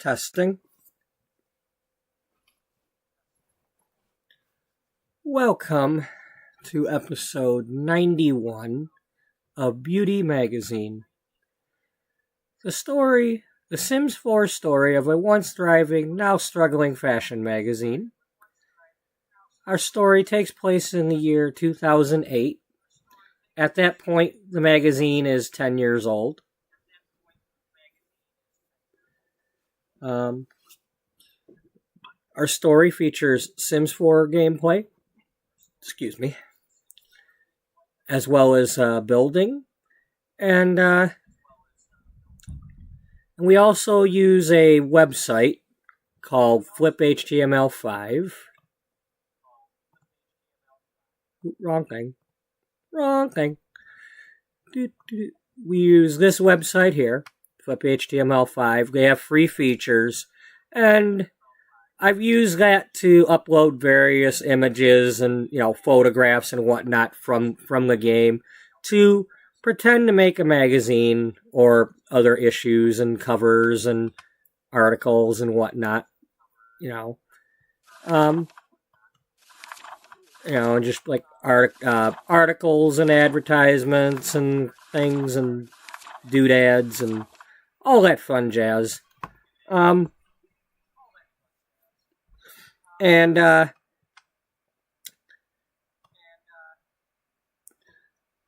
Testing. Welcome to episode 91 of Beauty Magazine. The Sims 4 story of a once thriving, now struggling fashion magazine. Our story takes place in the year 2008. At that point, the magazine is 10 years old. Our story features Sims 4 gameplay, as well as building, and we also use a website called fliphtml5. Wrong thing. We use this website here, fliphtml5. They have free features, and I've used that to upload various images and, photographs and whatnot from the game to pretend to make a magazine or other issues and covers and articles and whatnot, just like articles and advertisements and things and doodads and all that fun jazz.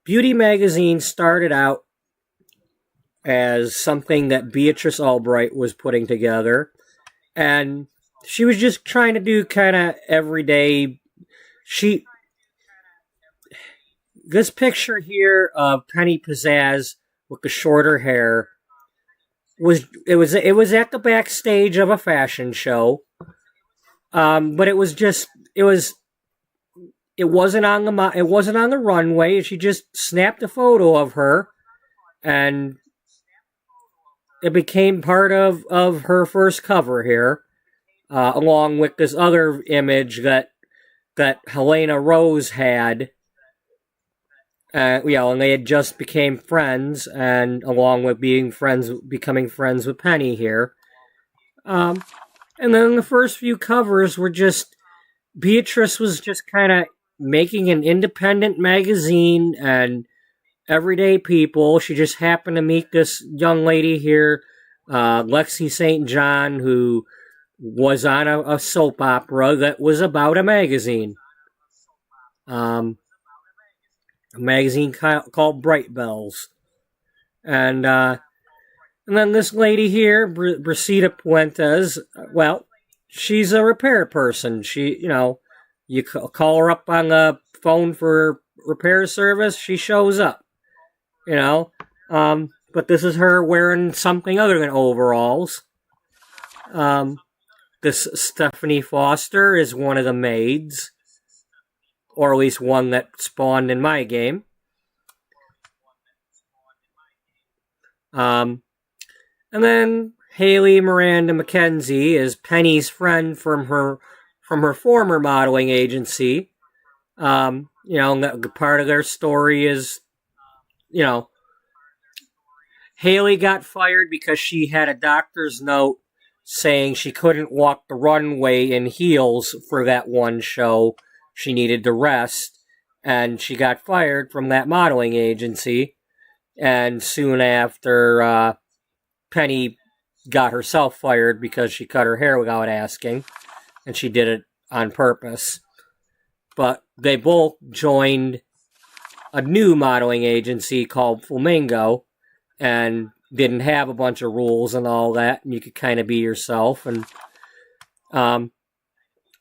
Beauty Magazine started out as something that Beatrice Ullbright was putting together, and she was just trying to do kind of everyday. This picture here of Penny Pizzazz with the shorter hair was at the backstage of a fashion show. But it wasn't on the runway. She just snapped a photo of her, and it became part of her first cover here, along with this other image that Helena Rose had. And they had just became friends, and along with becoming friends with Penny here. And then the first few covers were just, Beatrice was just kind of making an independent magazine and everyday people. She just happened to meet this young lady here, Lexi St. John, who was on a soap opera that was about a magazine. A magazine called Bright Bells. And then this lady here, Bracita Puentes, well, she's a repair person. She, you call her up on the phone for repair service, she shows up. But this is her wearing something other than overalls. This Stephanie Foster is one of the maids, or at least one that spawned in my game. And then Haley Miranda McKenzie is Penny's friend from her former modeling agency. The part of their story is, Haley got fired because she had a doctor's note saying she couldn't walk the runway in heels for that one show. She needed to rest, and she got fired from that modeling agency. And soon after, Penny got herself fired because she cut her hair without asking, and she did it on purpose. But they both joined a new modeling agency called Flamingo, and didn't have a bunch of rules and all that, and you could kind of be yourself. And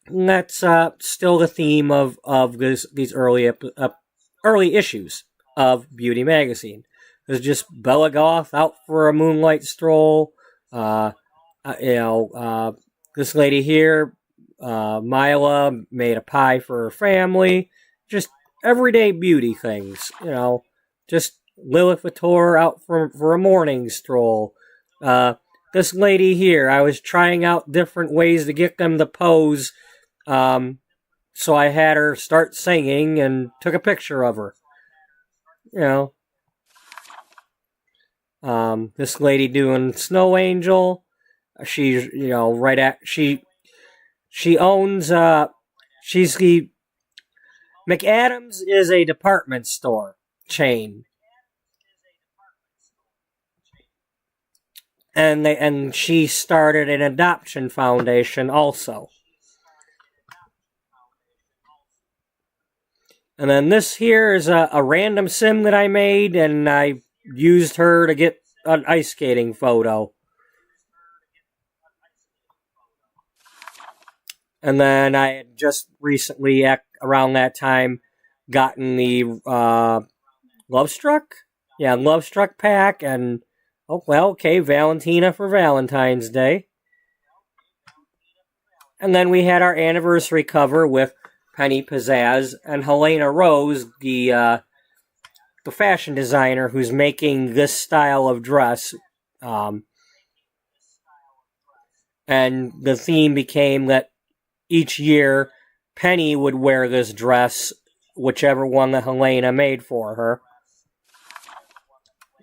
that's still the theme of these early issues of Beauty Magazine. There's just Bella Goth out for a moonlight stroll. This lady here, Mila, made a pie for her family. Just everyday beauty things, Just Lilith Vittor out for a morning stroll. This lady here, I was trying out different ways to get them to pose. So I had her start singing and took a picture of her. This lady doing Snow Angel. She's, you know, she owns, she's the, McAdams is a department store chain. And she started an adoption foundation also. And then this here is a random sim that I made, and I used her to get an ice skating photo. And then I had just recently, around that time, gotten the Love Struck? Yeah, Love Struck pack, and, oh, well, okay, Valentina for Valentine's Day. And then we had our anniversary cover with Penny Pizzazz and Helena Rose, the fashion designer who's making this style of dress. And the theme became that each year Penny would wear this dress, whichever one that Helena made for her.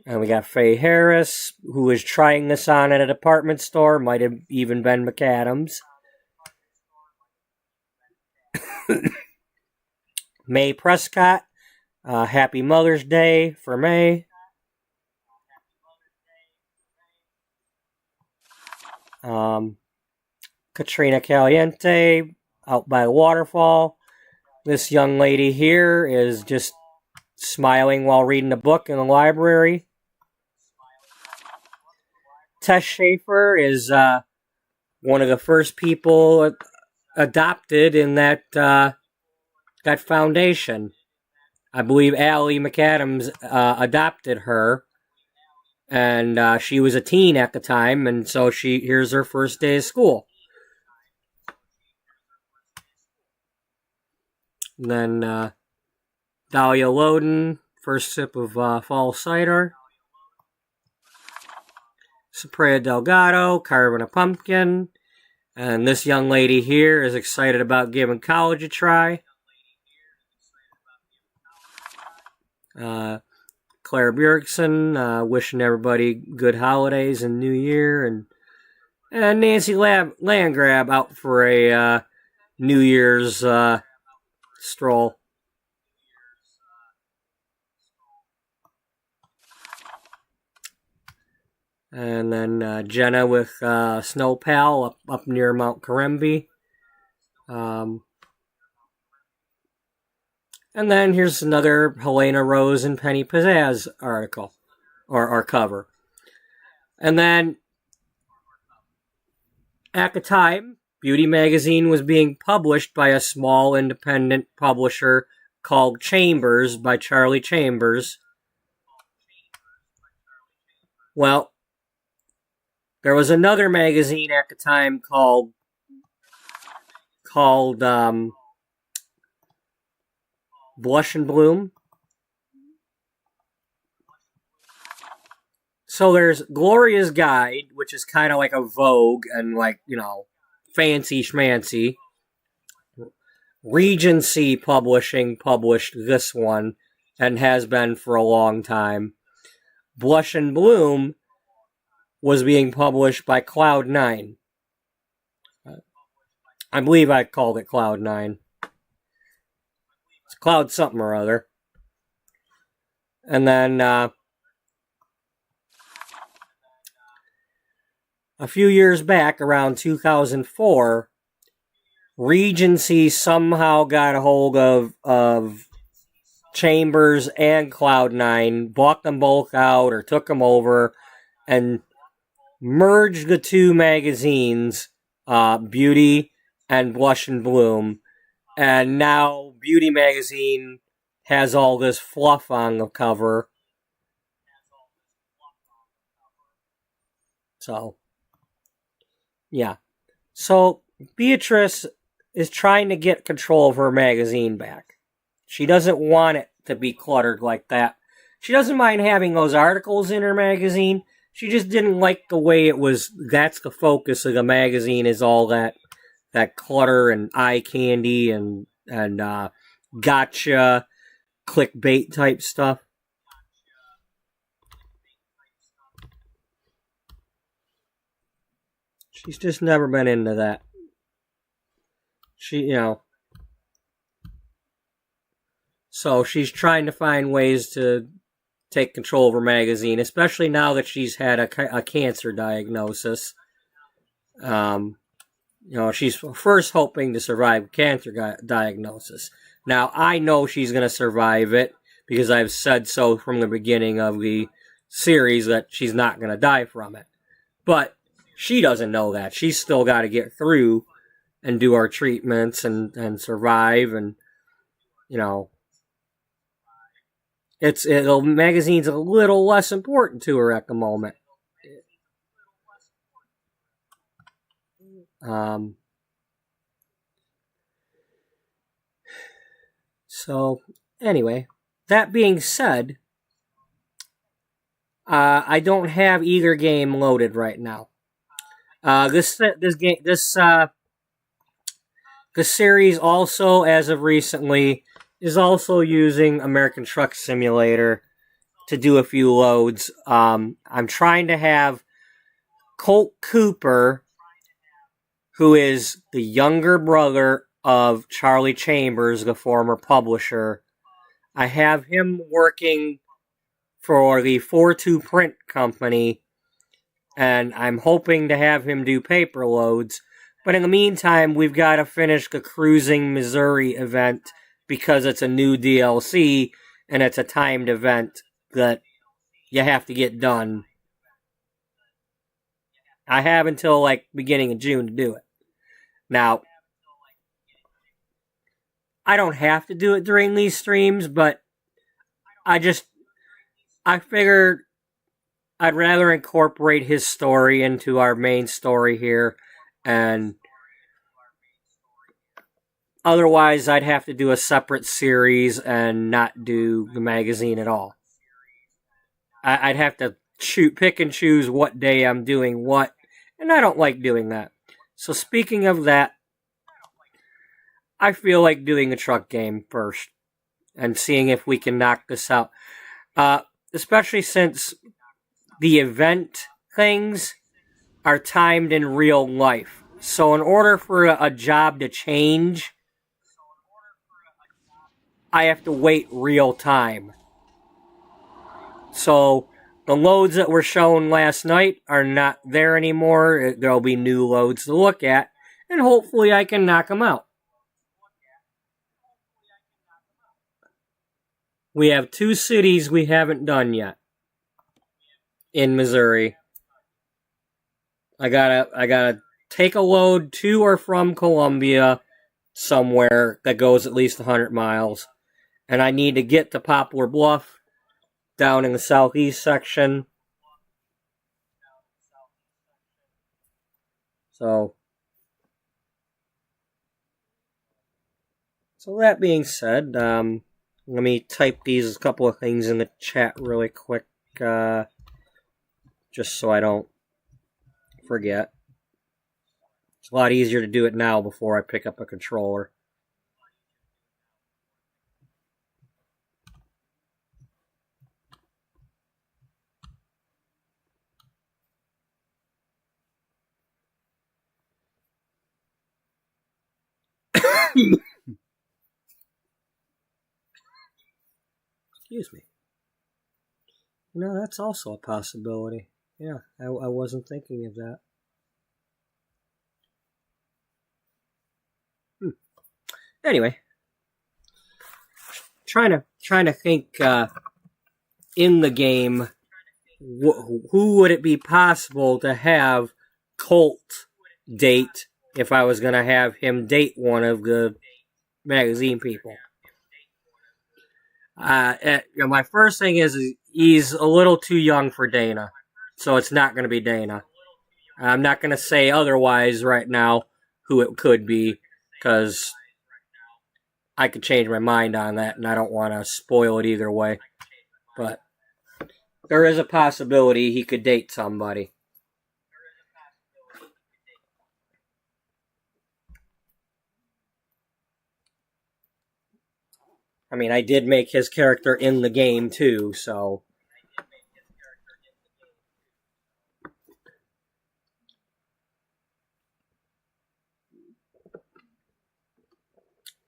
And we got Faye Harris, who was trying this on at a department store, might have even been McAdams. Mae Prescott, Happy Mother's Day for May. Katrina Caliente, out by the waterfall. This young lady here is just smiling while reading a book in the library. Tess Schaefer is one of the first people adopted in that foundation. I believe Allie McAdams adopted her, and she was a teen at the time, and so here's her first day of school. And then Dahlia Loden, first sip of fall cider. Saprea Delgado, carving a pumpkin. And this young lady here is excited about giving college a try. Claire Bjergsen, wishing everybody good holidays and New Year. And Nancy Landgrab out for a New Year's stroll. And then Jenna with Snow Pal up near Mount Corimbi. And then here's another Helena Rose and Penny Pizzazz article, or cover. And then, at the time, Beauty Magazine was being published by a small independent publisher called Chambers by Charlie Chambers. Well, there was another magazine at the time called Blush and Bloom. So there's Gloria's Guide, which is kind of like a Vogue and like, you know, fancy schmancy. Regency Publishing published this one and has been for a long time. Blush and Bloom was being published by Cloud9. I believe I called it Cloud9. It's Cloud something or other. And then a few years back, around 2004, Regency somehow got a hold of Chambers and Cloud9, bought them both out or took them over, and merged the two magazines, Beauty and Blush and Bloom, and now Beauty Magazine has all this fluff on the cover. So, yeah. So, Beatrice is trying to get control of her magazine back. She doesn't want it to be cluttered like that. She doesn't mind having those articles in her magazine. She just didn't like the way it was. That's the focus of the magazine, is all that clutter and eye candy and gotcha clickbait type stuff. She's just never been into that. So she's trying to find ways to take control of her magazine, especially now that she's had a cancer diagnosis. She's first hoping to survive cancer diagnosis. Now, I know she's going to survive it because I've said so from the beginning of the series that she's not going to die from it. But she doesn't know that. She's still got to get through and do our treatments and survive. And, the magazine's a little less important to her at the moment. So, anyway, that being said, I don't have either game loaded right now. This series also, as of recently, is also using American Truck Simulator to do a few loads. I'm trying to have Colt Cooper, who is the younger brother of Charlie Chambers, the former publisher. I have him working for the 4-2 print company, and I'm hoping to have him do paper loads. But in the meantime, we've got to finish the Cruising Missouri event because it's a new DLC, and it's a timed event that you have to get done. I have until, beginning of June to do it. Now, I don't have to do it during these streams, but I figured I'd rather incorporate his story into our main story here, and otherwise I'd have to do a separate series and not do the magazine at all. I'd have to pick and choose what day I'm doing what, and I don't like doing that. So speaking of that, I feel like doing a truck game first and seeing if we can knock this out. Especially since the event things are timed in real life. So in order for a job to change, I have to wait real time. So the loads that were shown last night are not there anymore. There'll be new loads to look at, and hopefully I can knock them out. We have 2 cities we haven't done yet in Missouri. I gotta take a load to or from Columbia somewhere that goes at least 100 miles. And I need to get to Poplar Bluff down in the southeast section. So that being said, let me type these couple of things in the chat really quick, just so I don't forget. It's a lot easier to do it now before I pick up a controller. Excuse me. That's also a possibility. Yeah, I wasn't thinking of that. Anyway, trying to think in the game, who would it be possible to have Colt date if I was going to have him date one of the magazine people? My first thing is he's a little too young for Dana, so it's not going to be Dana. I'm not going to say otherwise right now who it could be, because I could change my mind on that, and I don't want to spoil it either way. But there is a possibility he could date somebody. I mean, I did make his character in the game too, so.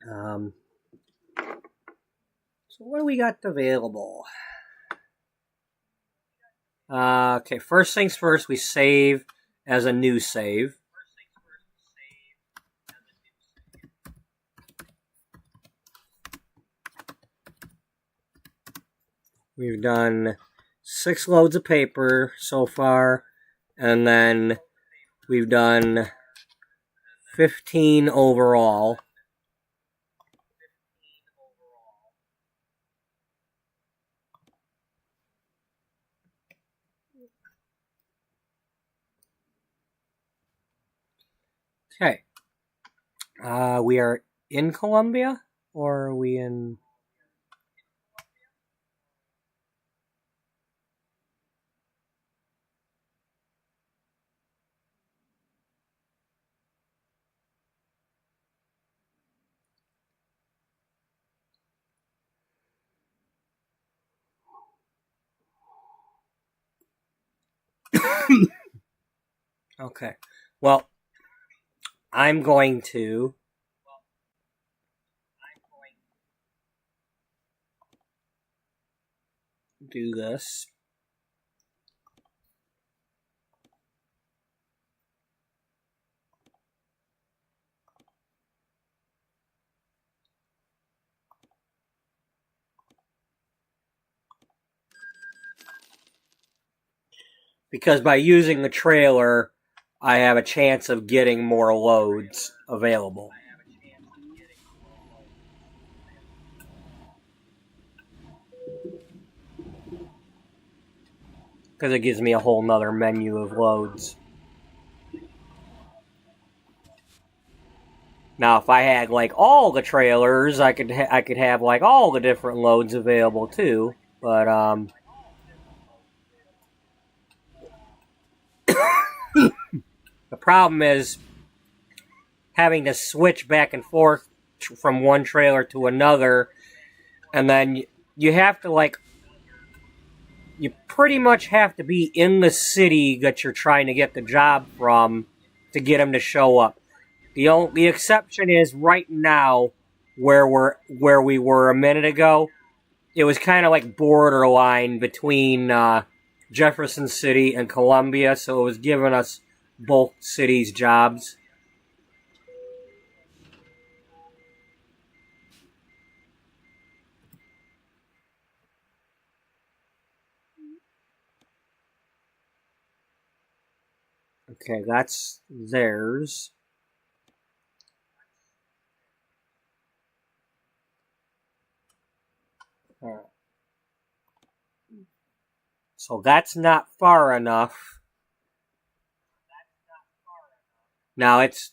So what do we got available? Okay, first things first, we save as a new save. We've done 6 loads of paper so far, and then we've done 15 overall. Okay. We are in Colombia, or are we in... Okay. Well, I'm going to do this. Because by using the trailer, I have a chance of getting more loads available. Because it gives me a whole nother menu of loads. Now, if I had like all the trailers, I could have like all the different loads available too. But the problem is having to switch back and forth from one trailer to another, and then you have to like, you pretty much have to be in the city that you're trying to get the job from to get them to show up. The exception is right now where we were a minute ago. It was kind of like borderline between Jefferson City and Columbia, so it was giving us both cities jobs. Okay, that's theirs. So that's not far enough. Now it's,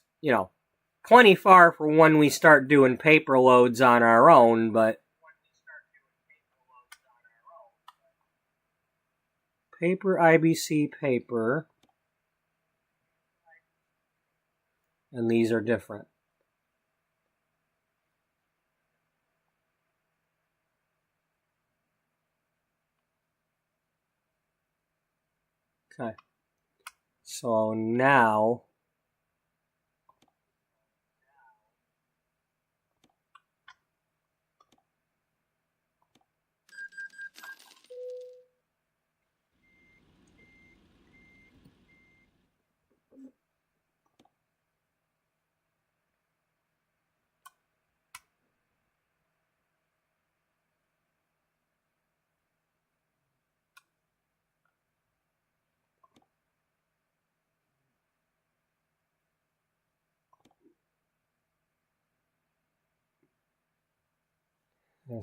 plenty far for when we start doing paper loads on our own, but paper, IBC paper, and these are different. Okay. So now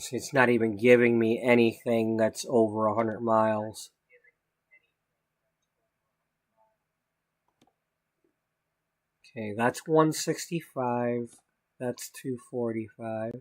see, it's not even giving me anything that's over 100 miles. Okay, that's 165. That's 245.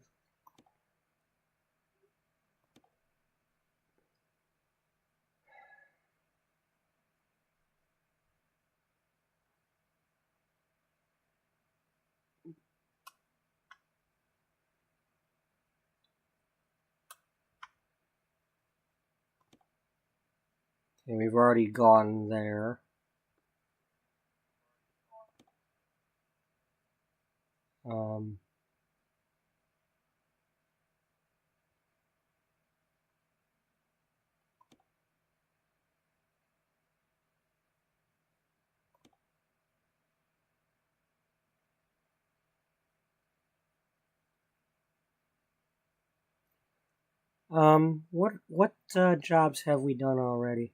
Okay, we've already gone there. What jobs have we done already?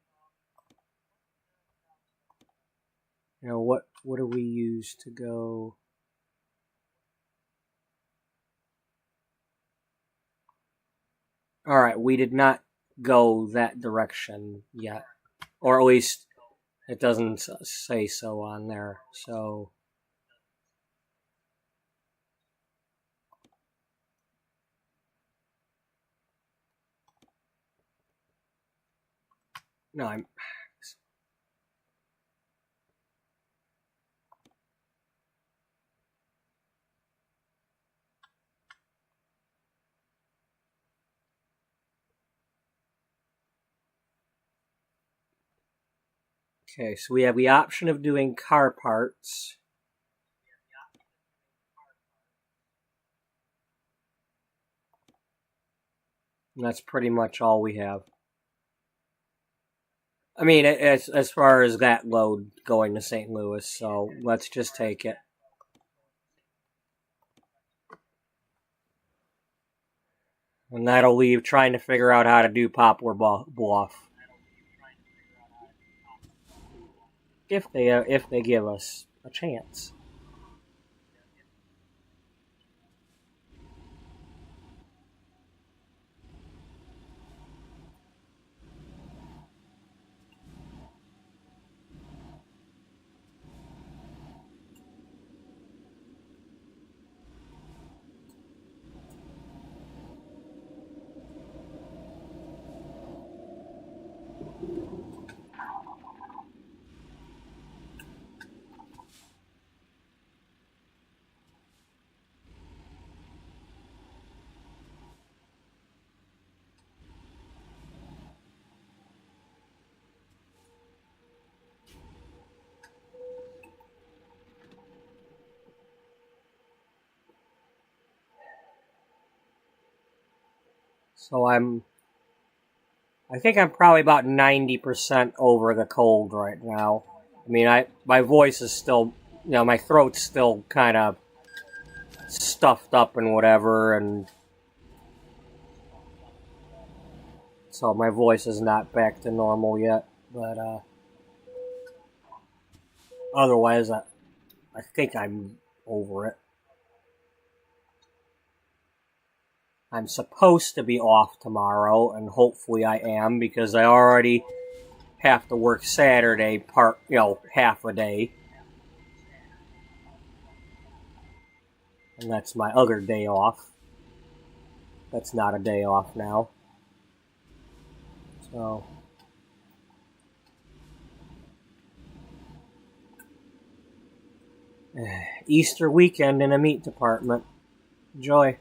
You know, what do we use to go? All right, we did not go that direction yet, or at least it doesn't say so on there. So no, I'm. Okay, so we have the option of doing car parts. And that's pretty much all we have. I mean, as far as that load going to St. Louis, so let's just take it. And that'll leave trying to figure out how to do Poplar Bluff. If they give us a chance. So I think I'm probably about 90% over the cold right now. I mean, my voice is still, my throat's still kind of stuffed up and whatever, and so my voice is not back to normal yet. But otherwise, I think I'm over it. I'm supposed to be off tomorrow, and hopefully I am, because I already have to work Saturday half a day. And that's my other day off. That's not a day off now. So Easter weekend in a meat department. Enjoy.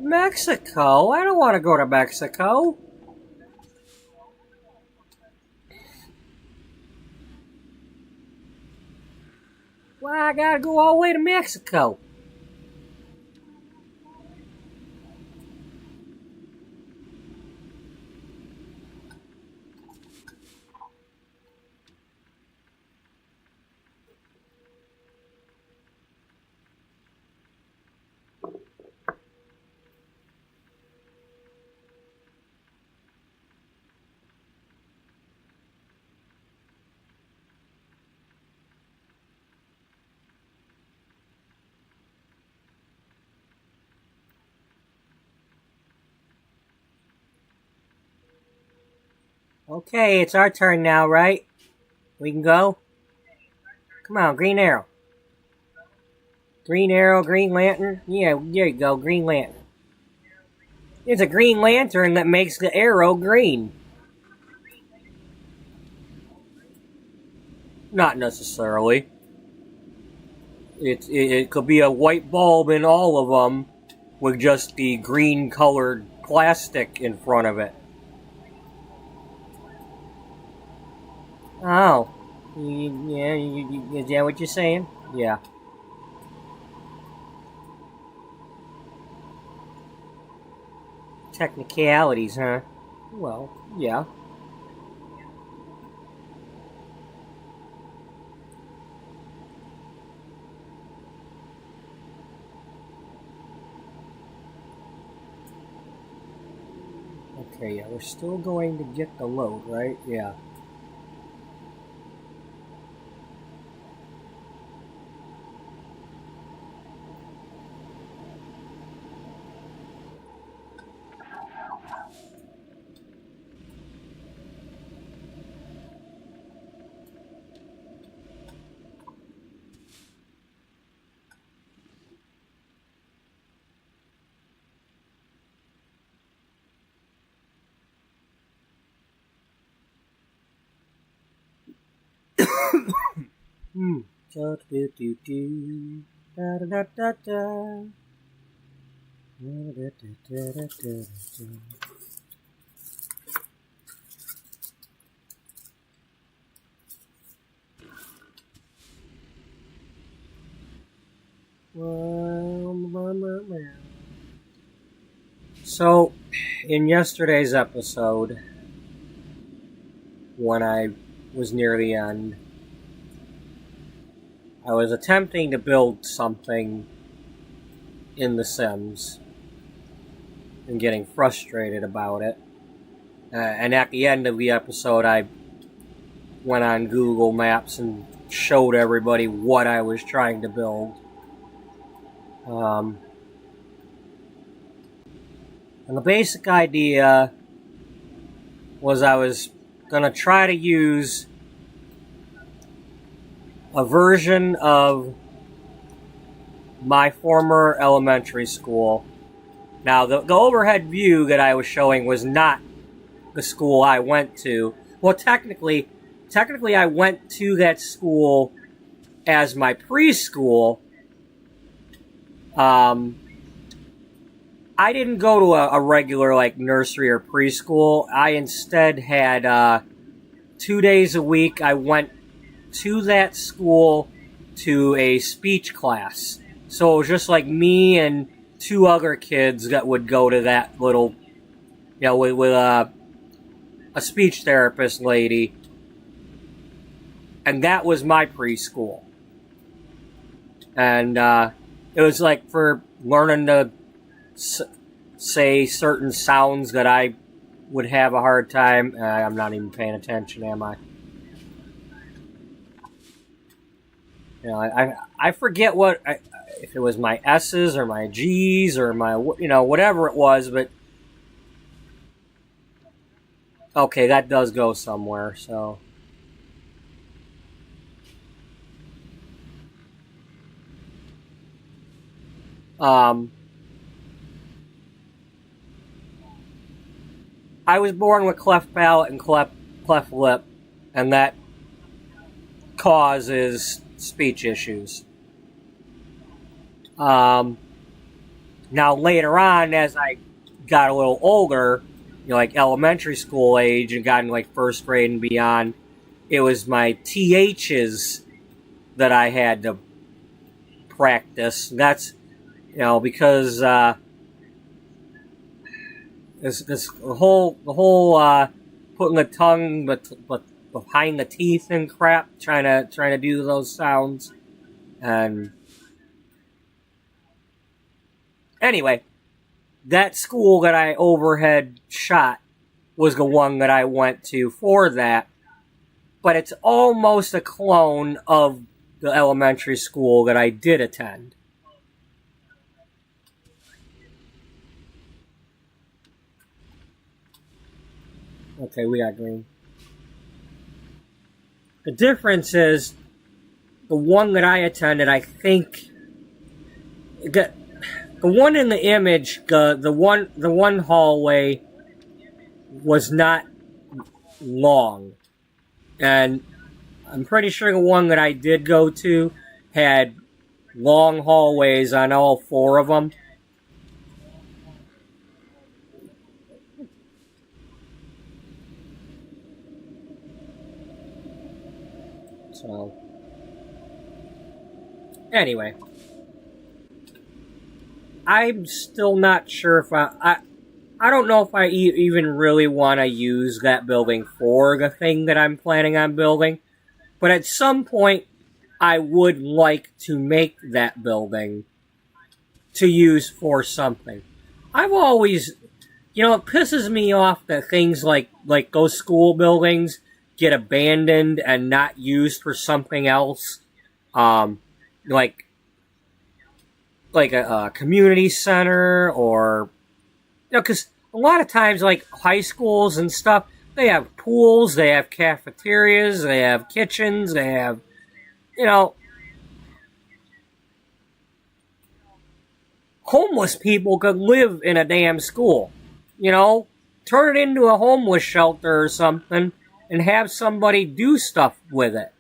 Mexico? I don't want to go to Mexico. Why I gotta go all the way to Mexico? Okay, it's our turn now, right? We can go? Come on, green arrow. Green arrow, green lantern. Yeah, there you go, green lantern. It's a green lantern that makes the arrow green. Not necessarily. It could be a white bulb in all of them, with just the green colored plastic in front of it. Oh. Yeah, is that what you're saying? Yeah. Technicalities, huh? Well, yeah. Okay, yeah, we're still going to get the load, right? Yeah. Hmm. Da da da da da da da. So, in yesterday's episode, when I was near the end, I was attempting to build something in The Sims and getting frustrated about it. And at the end of the episode, I went on Google Maps and showed everybody what I was trying to build. And the basic idea was I was going to try to use a version of my former elementary school. Now, the overhead view that I was showing was not the school I went to. Well, technically I went to that school as my preschool. I didn't go to a regular, like, nursery or preschool. I instead had 2 days a week I went to that school to a speech class. So it was just like me and 2 other kids that would go to that little, with a speech therapist lady. And that was my preschool. And it was like for learning to say certain sounds that I would have a hard time. I'm not even paying attention, am I? I forget if it was my S's or my G's or my, whatever it was, but okay, that does go somewhere, so. I was born with cleft palate and cleft lip, and that causes speech issues. Now later on, as I got a little older, like elementary school age and got in like first grade and beyond, it was my THs that I had to practice. That's, because the whole putting the tongue but behind the teeth and crap, trying to do those sounds. And anyway, that school that I overhead shot was the one that I went to for that. But it's almost a clone of the elementary school that I did attend. Okay, we got green. The difference is the one that I attended, I think the one in the image, the one hallway was not long. And I'm pretty sure the one that I did go to had long hallways on all 4 of them. So, anyway, I'm still not sure if I don't know if I even really want to use that building for the thing that I'm planning on building. But at some point, I would like to make that building to use for something. I've always, it pisses me off that things like those school buildings get abandoned and not used for something else. Like a community center, or because a lot of times, like high schools and stuff, they have pools, they have cafeterias, they have kitchens, they have, homeless people could live in a damn school. Turn it into a homeless shelter or something and have somebody do stuff with it.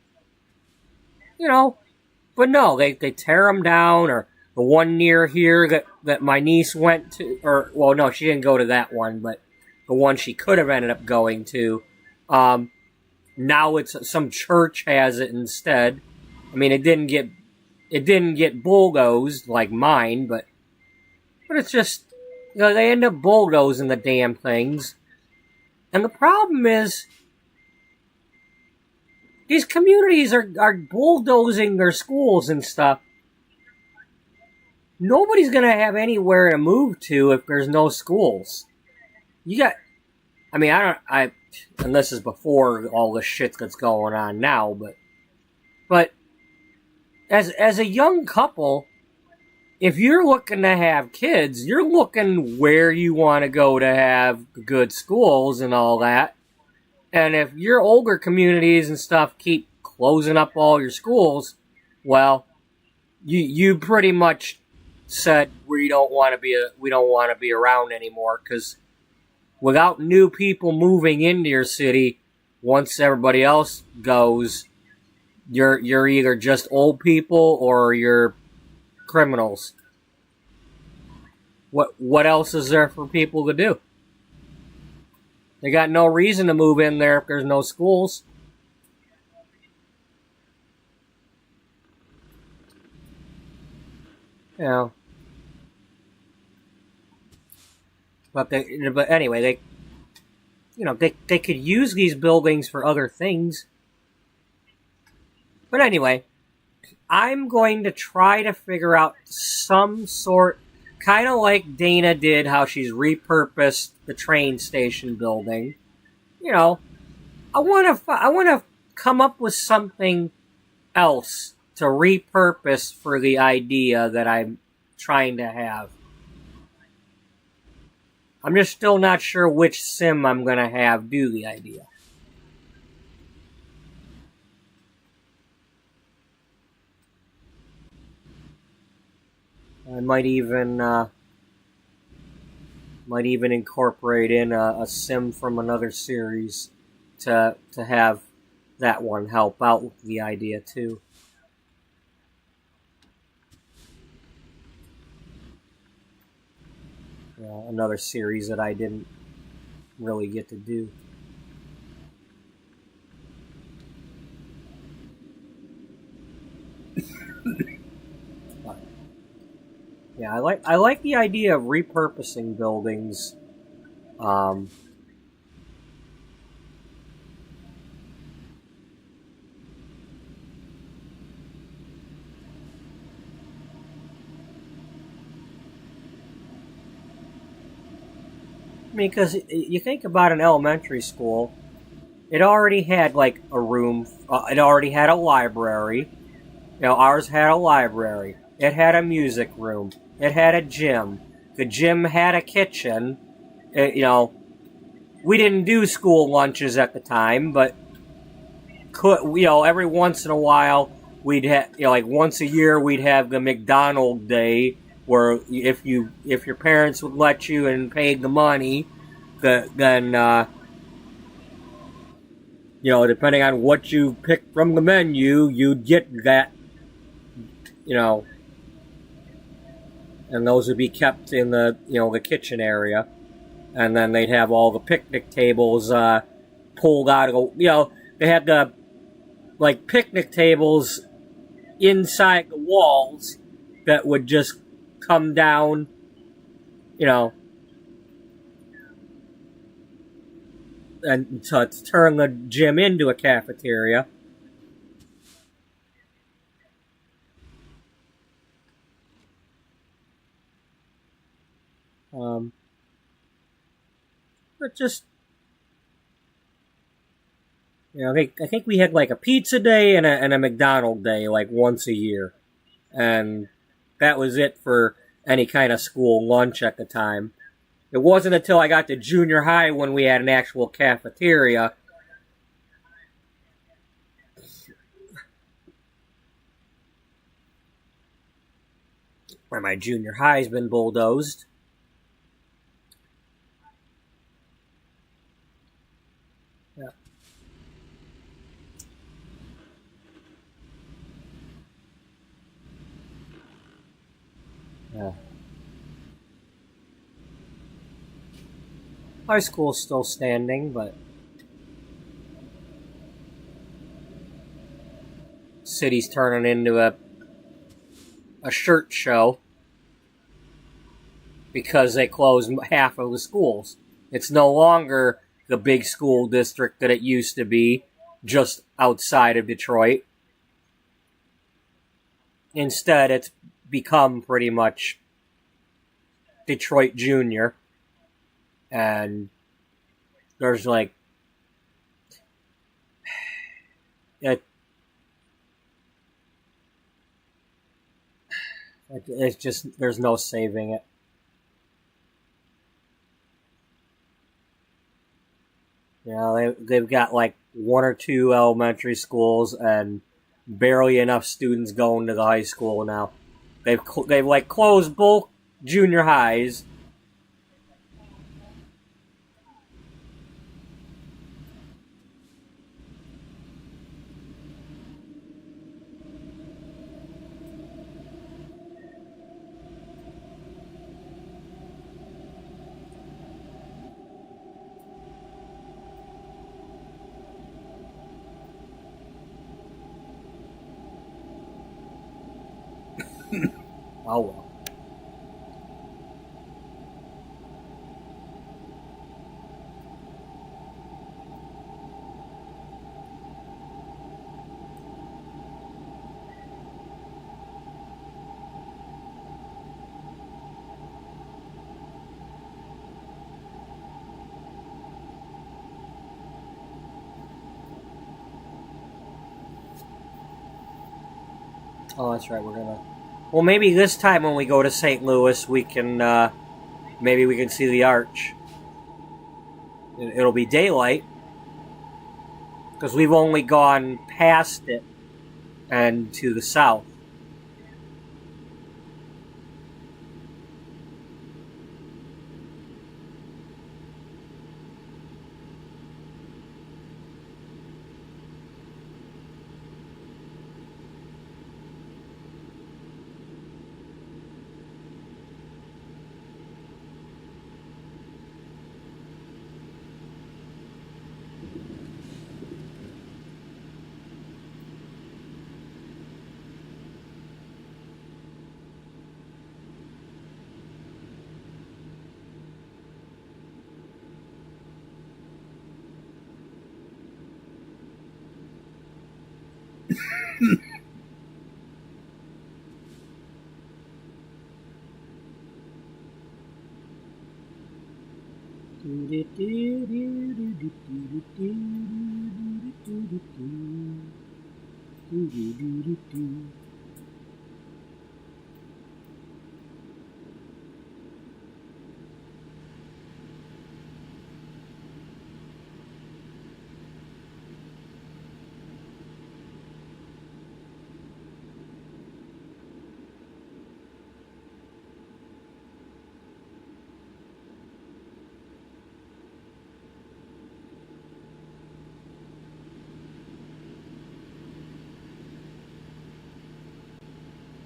But no, they tear them down. Or the one near here that my niece went to, or, well, no, she didn't go to that one, but the one she could have ended up going to, now it's some church has it instead. I mean, it didn't get bulldozed like mine, but it's just, they end up bulldozing the damn things. And the problem is, these communities are bulldozing their schools and stuff. Nobody's going to have anywhere to move to if there's no schools. And this is before all the shit that's going on now, but as a young couple, if you're looking to have kids, you're looking where you want to go to have good schools and all that. And if your older communities and stuff keep closing up all your schools, well, you pretty much said we don't want to be around anymore, because without new people moving into your city, once everybody else goes, you're either just old people or you're criminals. What else is there for people to do? They got no reason to move in there if there's no schools. But anyway, they could use these buildings for other things. But anyway, I'm going to try to figure out some sort, kind of like Dana did, how she's repurposed the train station building. I want to come up with something else to repurpose for the idea that I'm trying to have. I'm just still not sure which sim I'm going to have do the idea. I might even incorporate in a sim from another series to have that one help out with the idea too. Another series that I didn't really get to do. Yeah, I like the idea of repurposing buildings. Because you think about an elementary school, it already had like a room. It already had a library. Ours had a library. It had a music room. It had a gym. The gym had a kitchen. We didn't do school lunches at the time, but every once in a while we'd have, like once a year we'd have the McDonald's day, where if your parents would let you and paid the money, then depending on what you picked from the menu, you'd get that, and those would be kept in the the kitchen area, and then they'd have all the picnic tables pulled out of they had the like picnic tables inside the walls that would just come down, you know, and to turn the gym into a cafeteria. Um, but just, I think we had like a pizza day and a McDonald day like once a year, and that was it for any kind of school lunch at the time. It wasn't until I got to junior high when we had an actual cafeteria. Where my junior high's been bulldozed. Yeah. Yeah. High school's still standing, but city's turning into a shirt show because they closed half of the schools. It's no longer the big school district that it used to be, just outside of Detroit. Instead, it's become pretty much Detroit Junior, and there's like it, it's just there's no saving it. They've got like one or two elementary schools and barely enough students going to the high school now. They've like closed both junior highs. Oh well. Oh, that's right. We're gonna. Well, maybe this time when we go to St. Louis, we can. Maybe we can see the arch. It'll be daylight because we've only gone past it and to the south.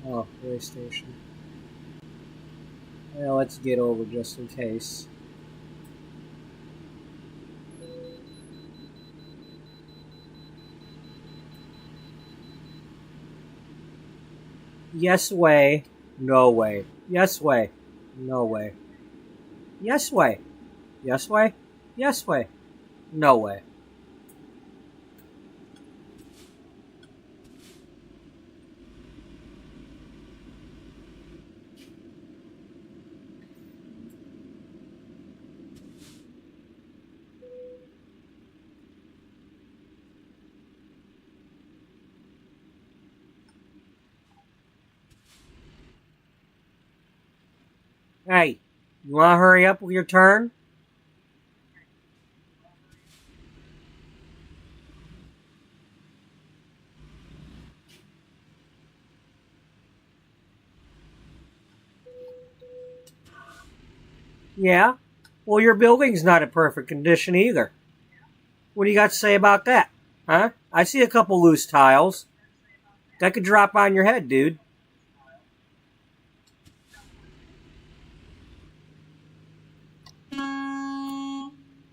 Oh, PlayStation. Well, let's get over just in case. Yes way. No way. Yes way. No way. Yes way. Yes way. Yes way. No way. Hey, you want to hurry up with your turn? Yeah. Well, your building's not in perfect condition either. What do you got to say about that? Huh? I see a couple loose tiles. That could drop on your head, dude.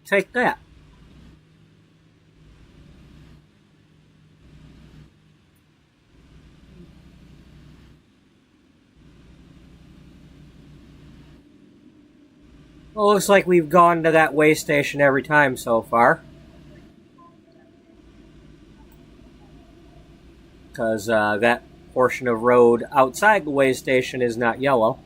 Take that. Well, looks like we've gone to that way station every time so far. Because that portion of road outside the way station is not yellow.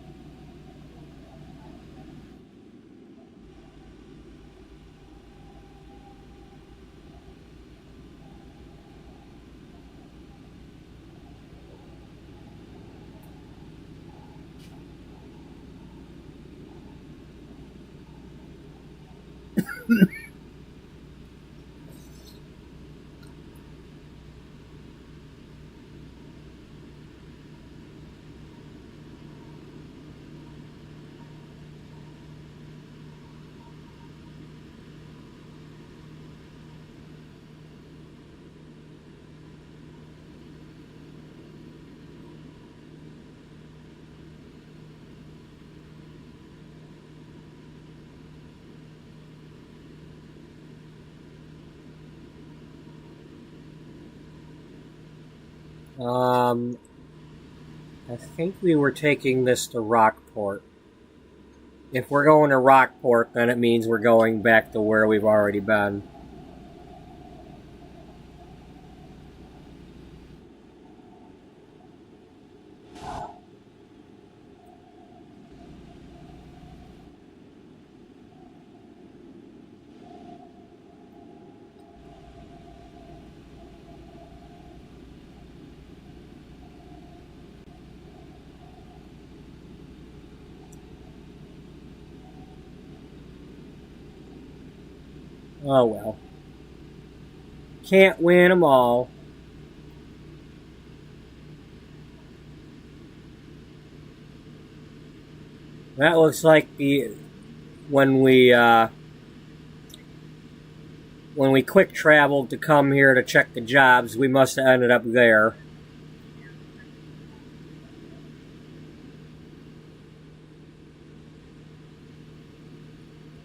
Um, I think we were taking this to Rockport. If we're going to Rockport, then it means we're going back to where we've already been. Oh well. Can't win them all. That looks like the when we uh, when we quick traveled to come here to check the jobs, we must have ended up there.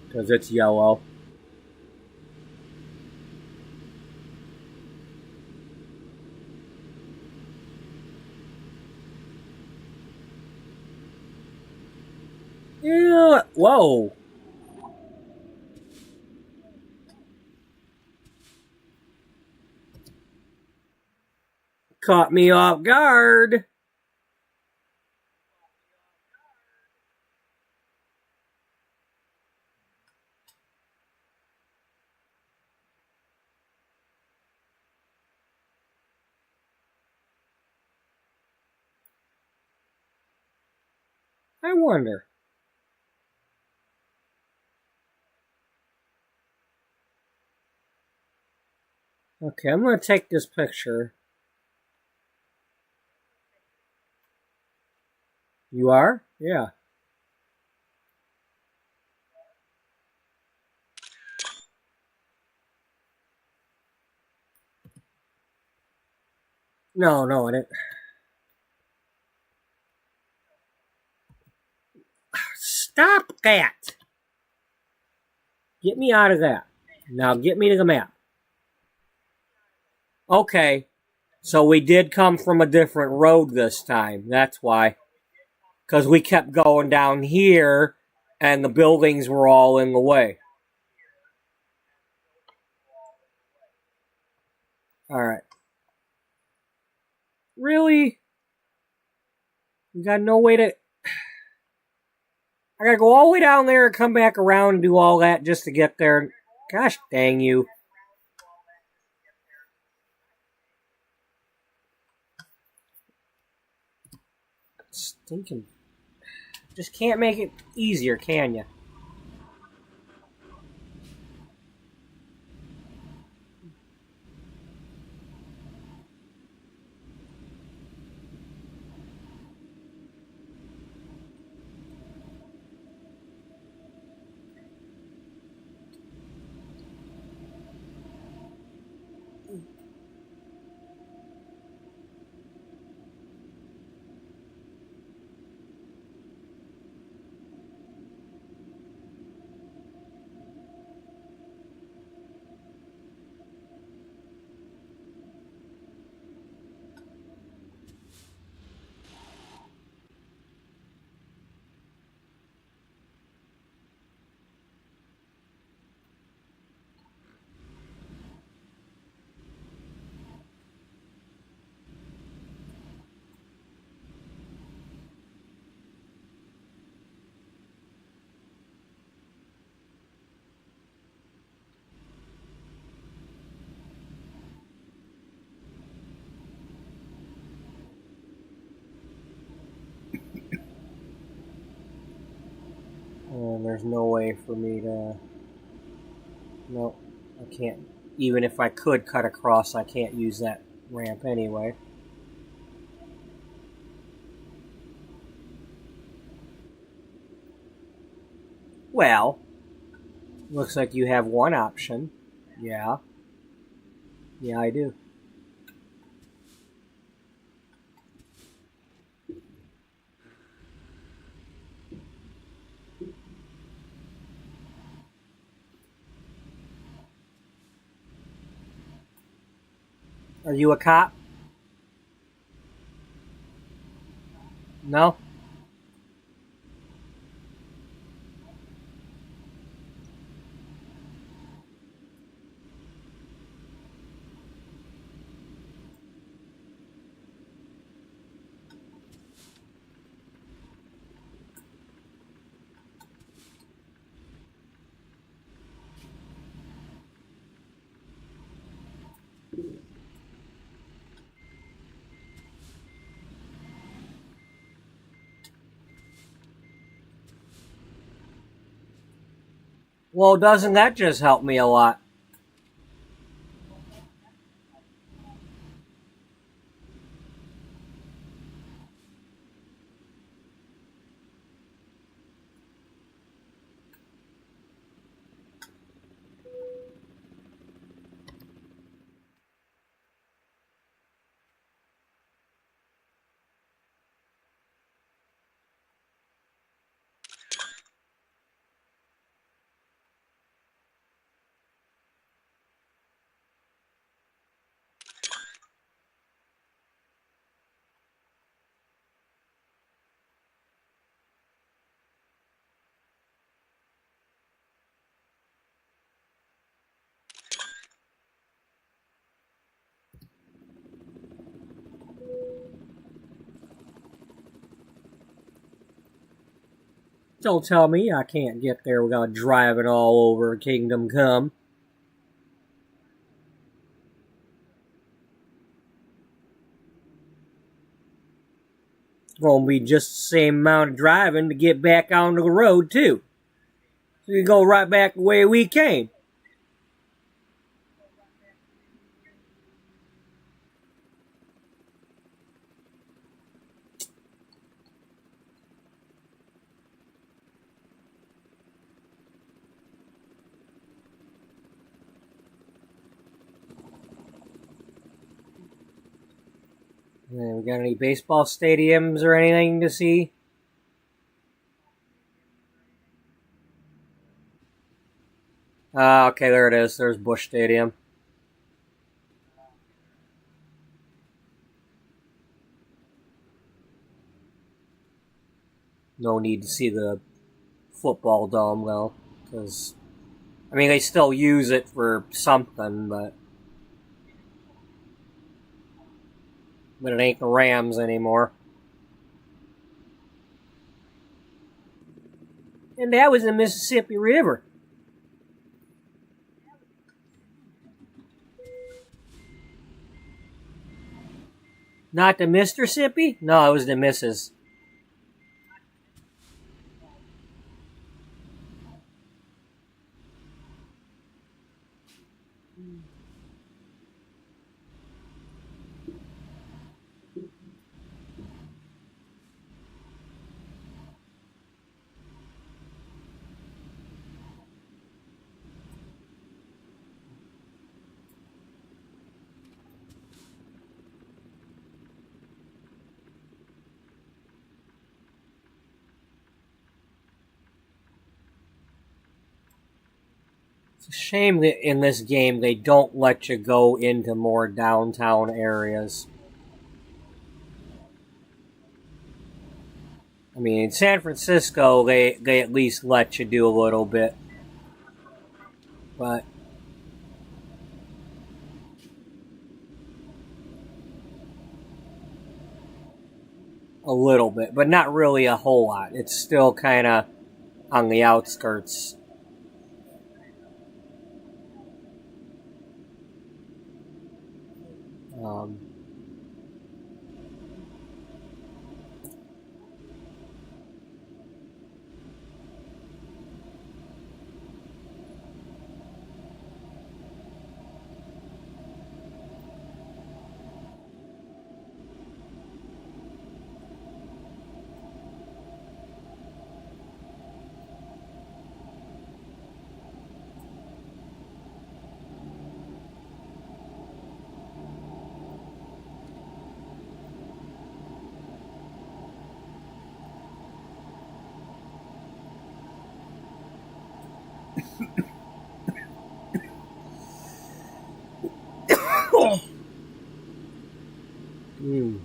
Because it's yellow. Yeah. Whoa. Caught me off guard. I wonder. Okay, I'm going to take this picture. You are? Yeah. No, no, I didn't. Stop that! Get me out of that. Now get me to the map. Okay. So we did come from a different road this time. That's why. Because we kept going down here and the buildings were all in the way. Alright. Really? You got no way to... I gotta go all the way down there and come back around and do all that just to get there. Gosh dang you. Stinking. Just can't make it easier, can you? And there's no way for me to... No, I can't. Even if I could cut across, I can't use that ramp anyway. Well, looks like you have one option. Yeah. Yeah, I do. Are you a cop? No? Well, doesn't that just help me a lot? Don't tell me I can't get there without driving all over Kingdom Come. Gonna be just the same amount of driving to get back onto the road, too. So you go right back the way we came. We got any baseball stadiums or anything to see? Okay, there it is. There's Busch Stadium. No need to see the football dome, though, because, I mean, they still use it for something, but it ain't the Rams anymore. And that was the Mississippi River. Not the Mississippi? No, it was the Misses. It's a shame that in this game they don't let you go into more downtown areas. I mean, in San Francisco, they at least let you do a little bit. But a little bit, but not really a whole lot. It's still kind of on the outskirts. Um, mm.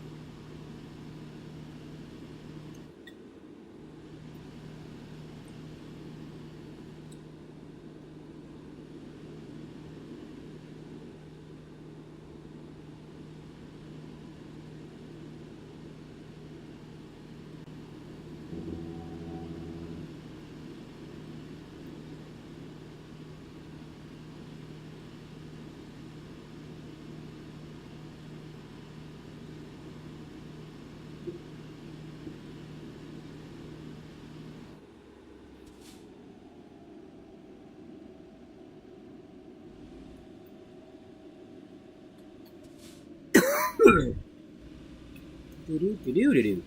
Do-do-do-do-do-do.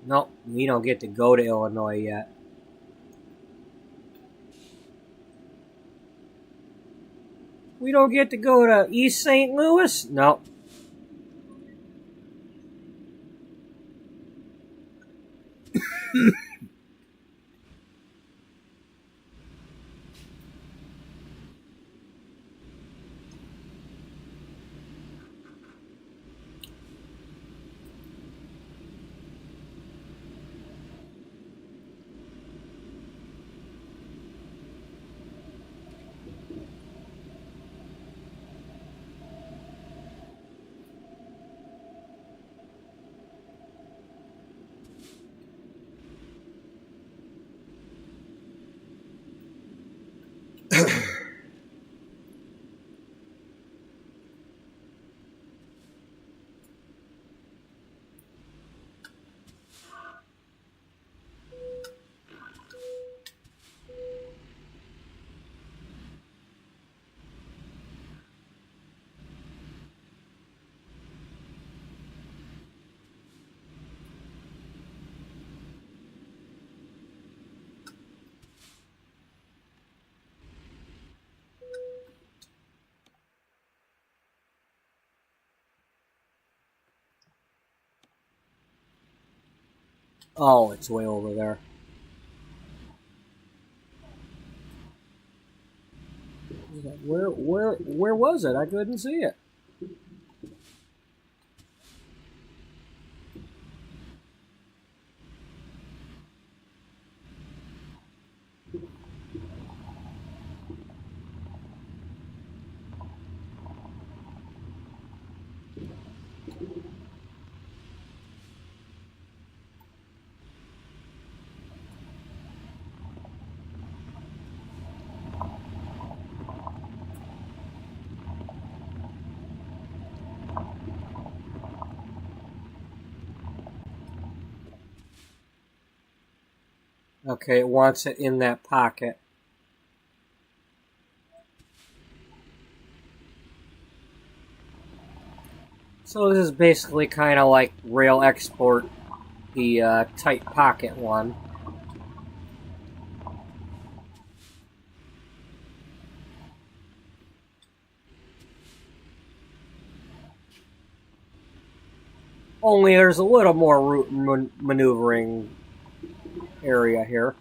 Nope, we don't get to go to Illinois yet. We don't get to go to East St. Louis? Nope. Oh, it's way over there. Where was it? I couldn't see it. Okay, it wants it in that pocket. So this is basically kind of like Rail Export, the tight pocket one. Only there's a little more route maneuvering area here.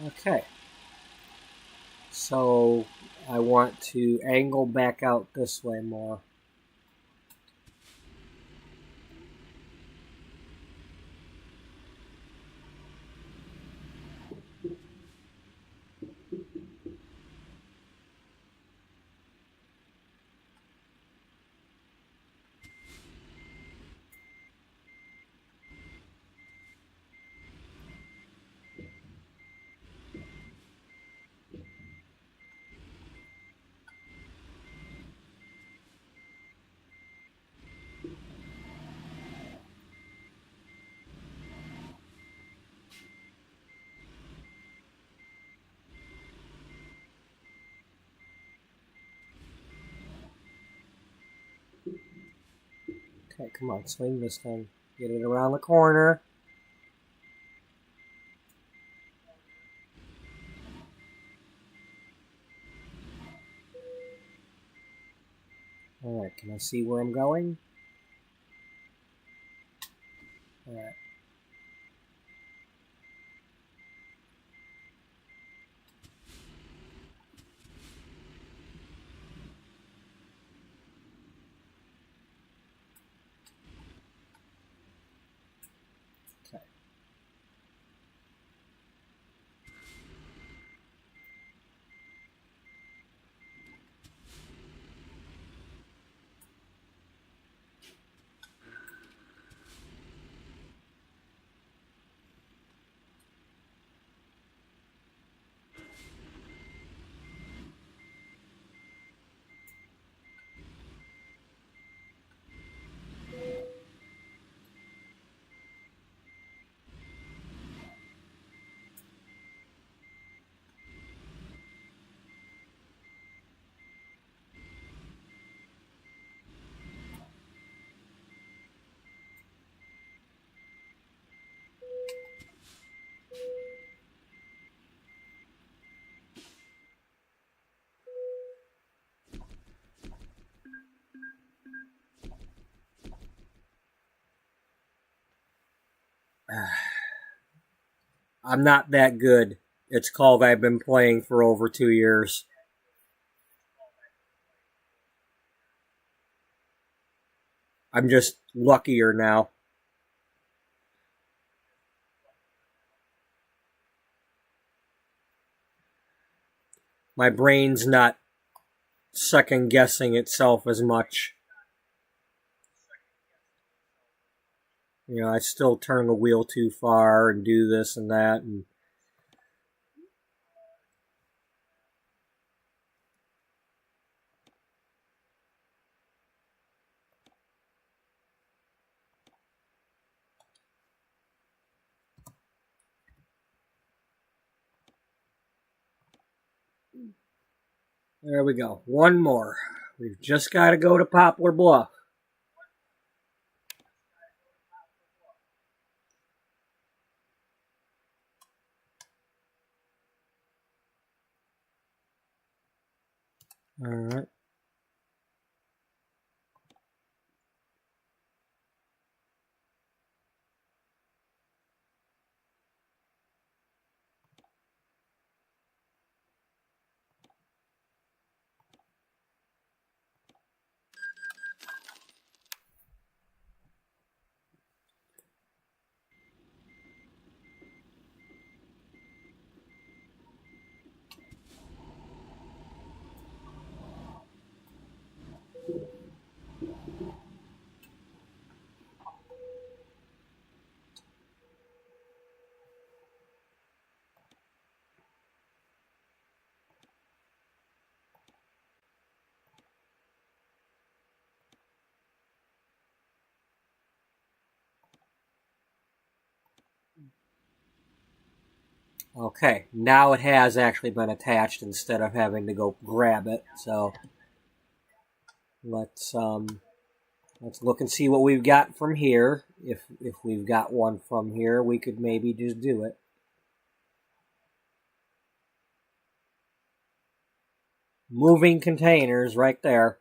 Okay. So I want to angle back out this way more. Okay, come on, swing this thing. Get it around the corner. Alright, can I see where I'm going? Alright. Okay. I'm not that good. It's called I've been playing for over 2 years. I'm just luckier now. My brain's not second guessing itself as much. You know, I still turn the wheel too far and do this and that, and there we go. One more. We've just got to go to Poplar Bluff. All right. Okay, now it has actually been attached instead of having to go grab it. So let's let's look and see what we've got from here. If we've got one from here, we could maybe just do it. Moving containers right there.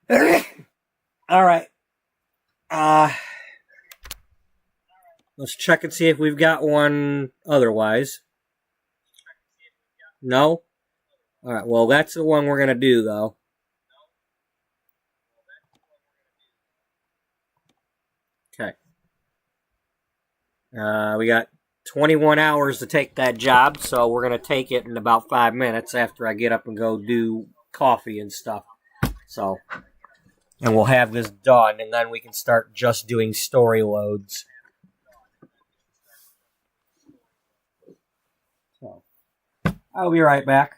All right. Uh, let's check and see if we've got one otherwise. No? All right, well, that's the one we're going to do, though. Okay. We got 21 hours to take that job, so we're going to take it in about 5 minutes after I get up and go do coffee and stuff. So, and we'll have this done, and then we can start just doing story loads. So, I'll be right back.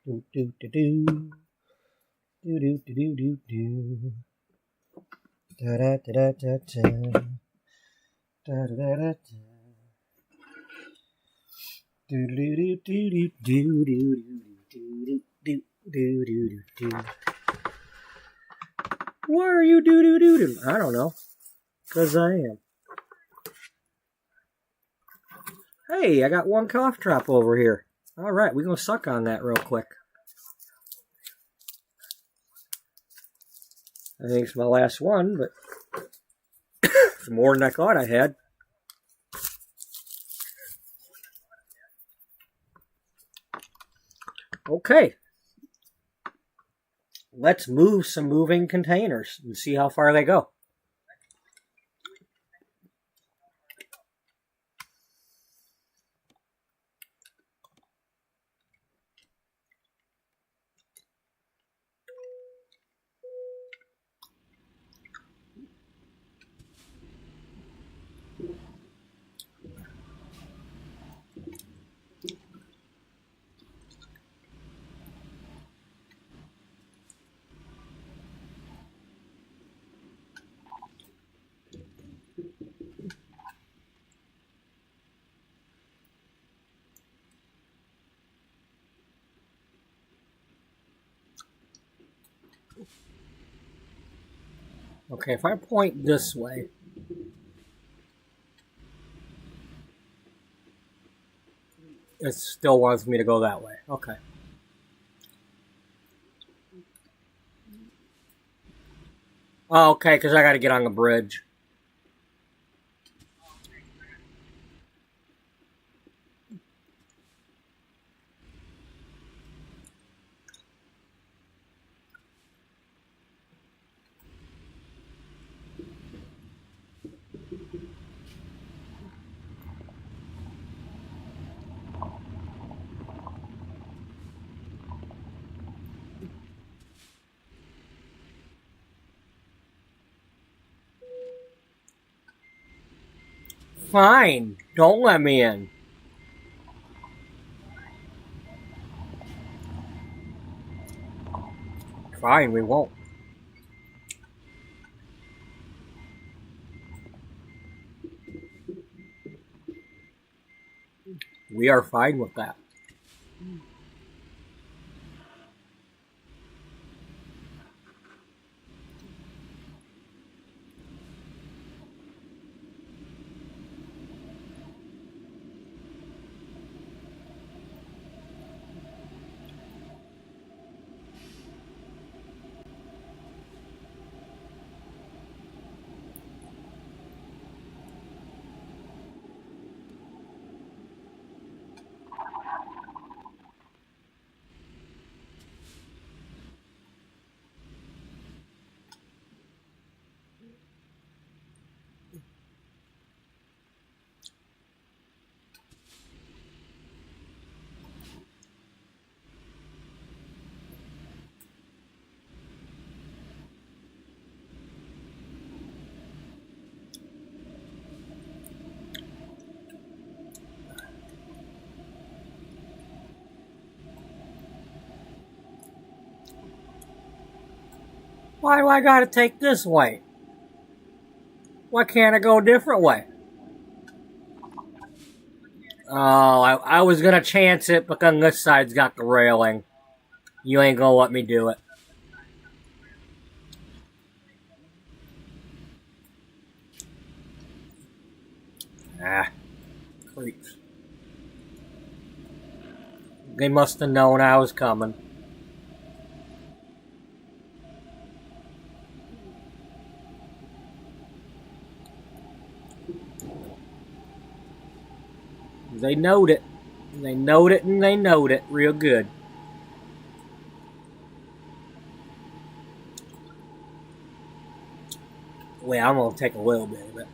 Do do do do. Do do do do do do. Da da da da da. Da da da da. Do do do do do do do do do do do. Why are you do do do do? I don't know. 'Cause I am. Hey, I got one cough drop over here. Alright, we're gonna suck on that real quick. I think it's my last one, but it's more than I thought I had. Okay. Let's move some moving containers and see how far they go. Okay, if I point this way, it still wants me to go that way. Okay. Oh, okay, because I got to get on the bridge. Fine, don't let me in. Fine, we won't. We are fine with that. Why do I gotta take this way? Why can't I go a different way? Oh, I was gonna chance it, but then this side's got the railing. You ain't gonna let me do it. Ah, creeps. They must have known I was coming. They knowed it. They knowed it and they knowed it real good. Well, I'm gonna take a little bit of it.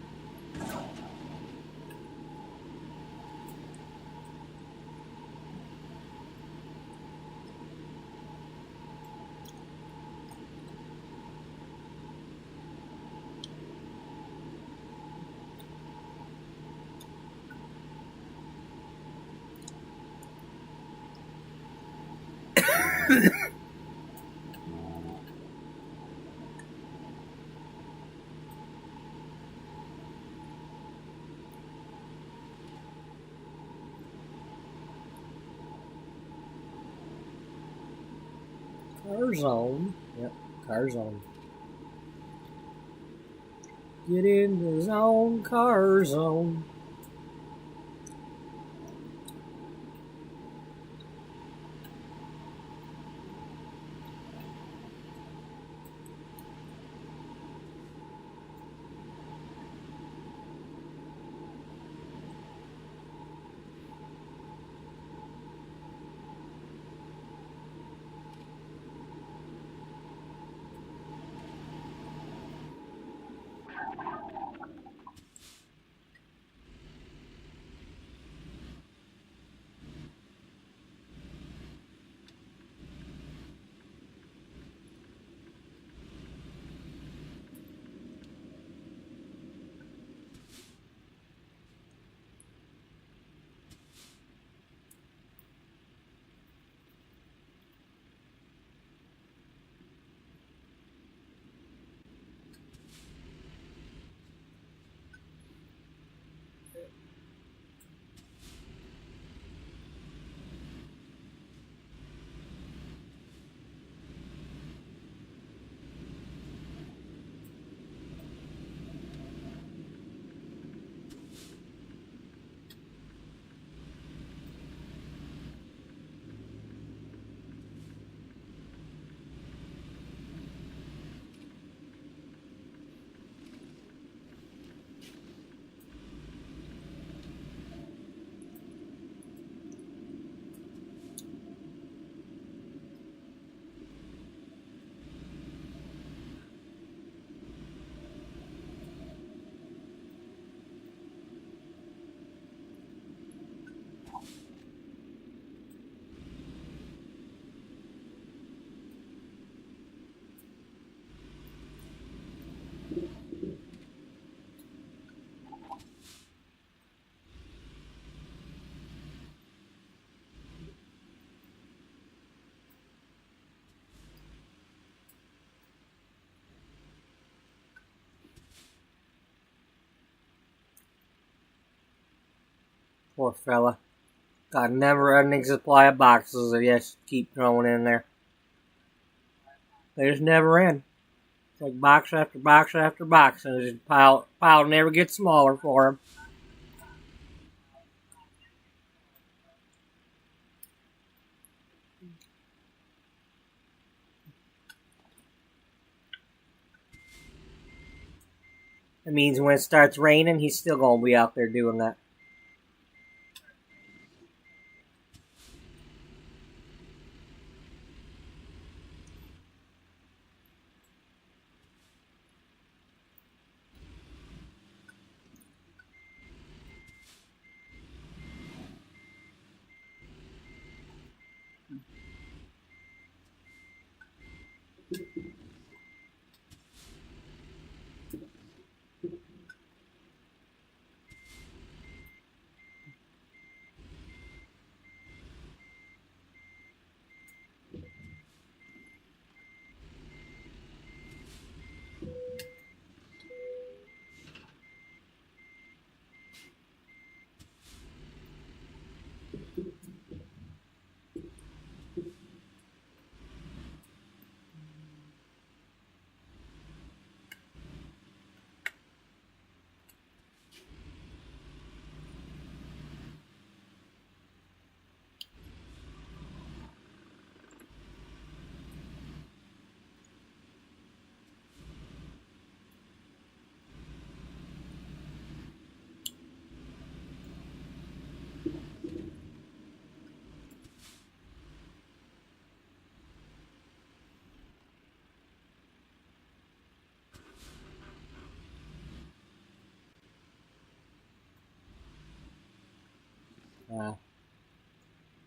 Car zone. Yep, car zone. Get in the zone, car zone. Poor fella. Got a never-ending supply of boxes that he has to keep throwing in there. They just never end. It's like box after box after box, and the pile never gets smaller for him. It means when it starts raining, he's still going to be out there doing that.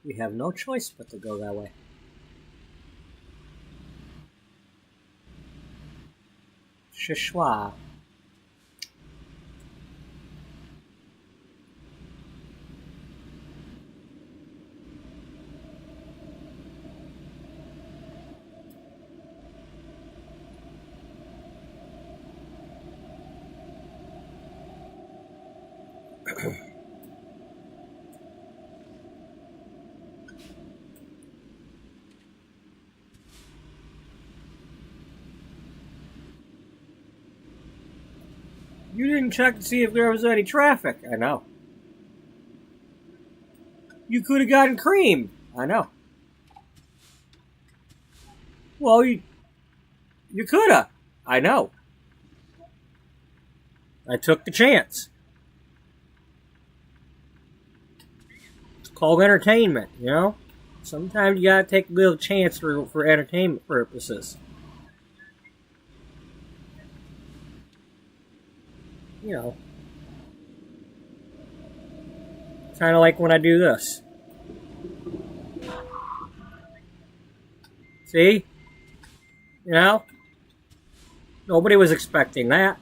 We have no choice but to go that way. Shishwa. You didn't check to see if there was any traffic. I know. You could have gotten cream. I know. Well, you could have. I know. I took the chance. It's called entertainment, you know? Sometimes you gotta take a little chance for entertainment purposes. You know. Kind of like when I do this. See? You know? Nobody was expecting that.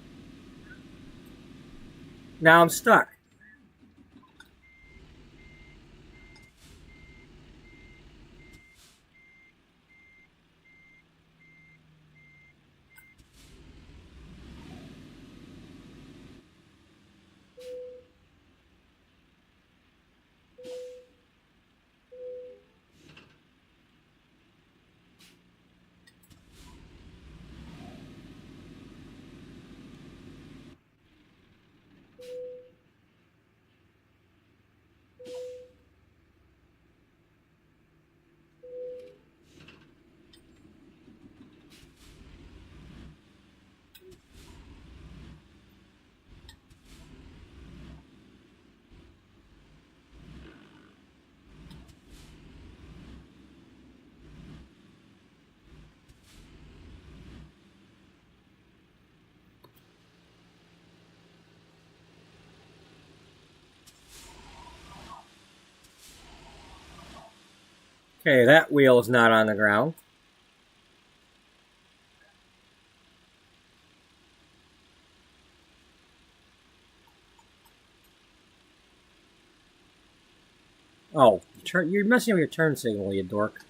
Now I'm stuck. Okay, that wheel is not on the ground. Oh, you're messing with your turn signal, you dork.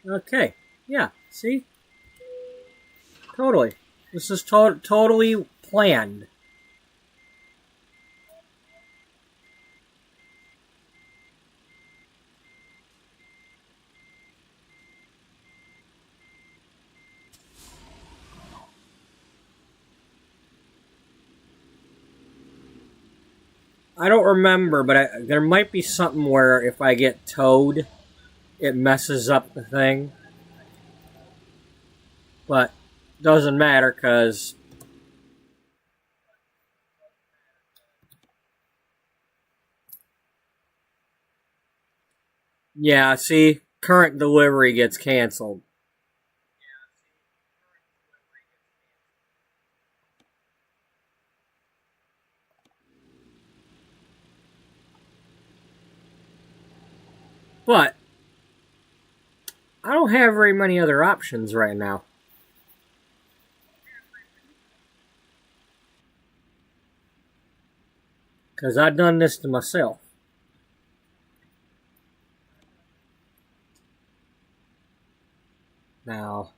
Okay, yeah, see? Totally. This is totally planned. I don't remember, but there might be something where if I get towed, it messes up the thing. But doesn't matter because yeah, see, current delivery gets canceled. But I don't have very many other options right now. Because I've done this to myself. Now,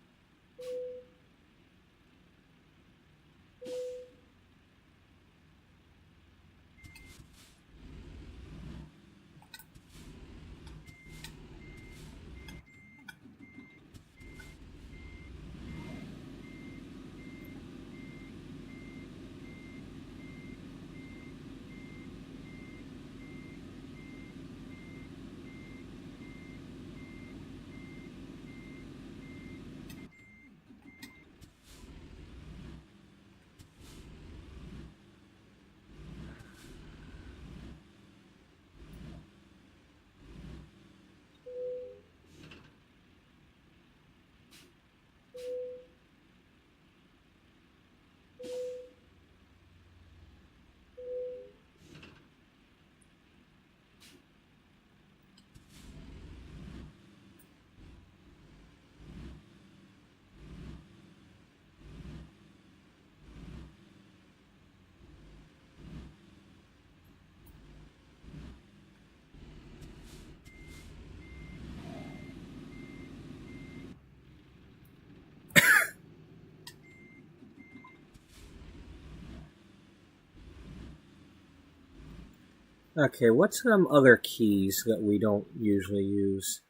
Okay, what's some other keys that we don't usually use?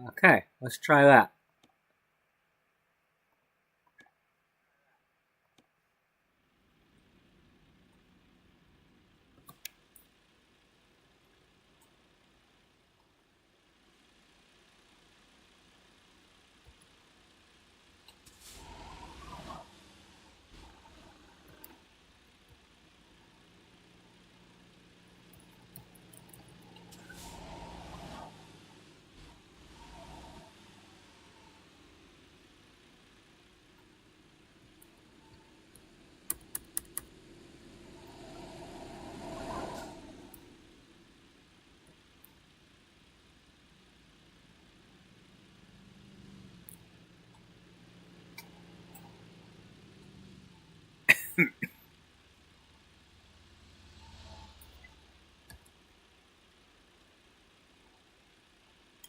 Okay, let's try that.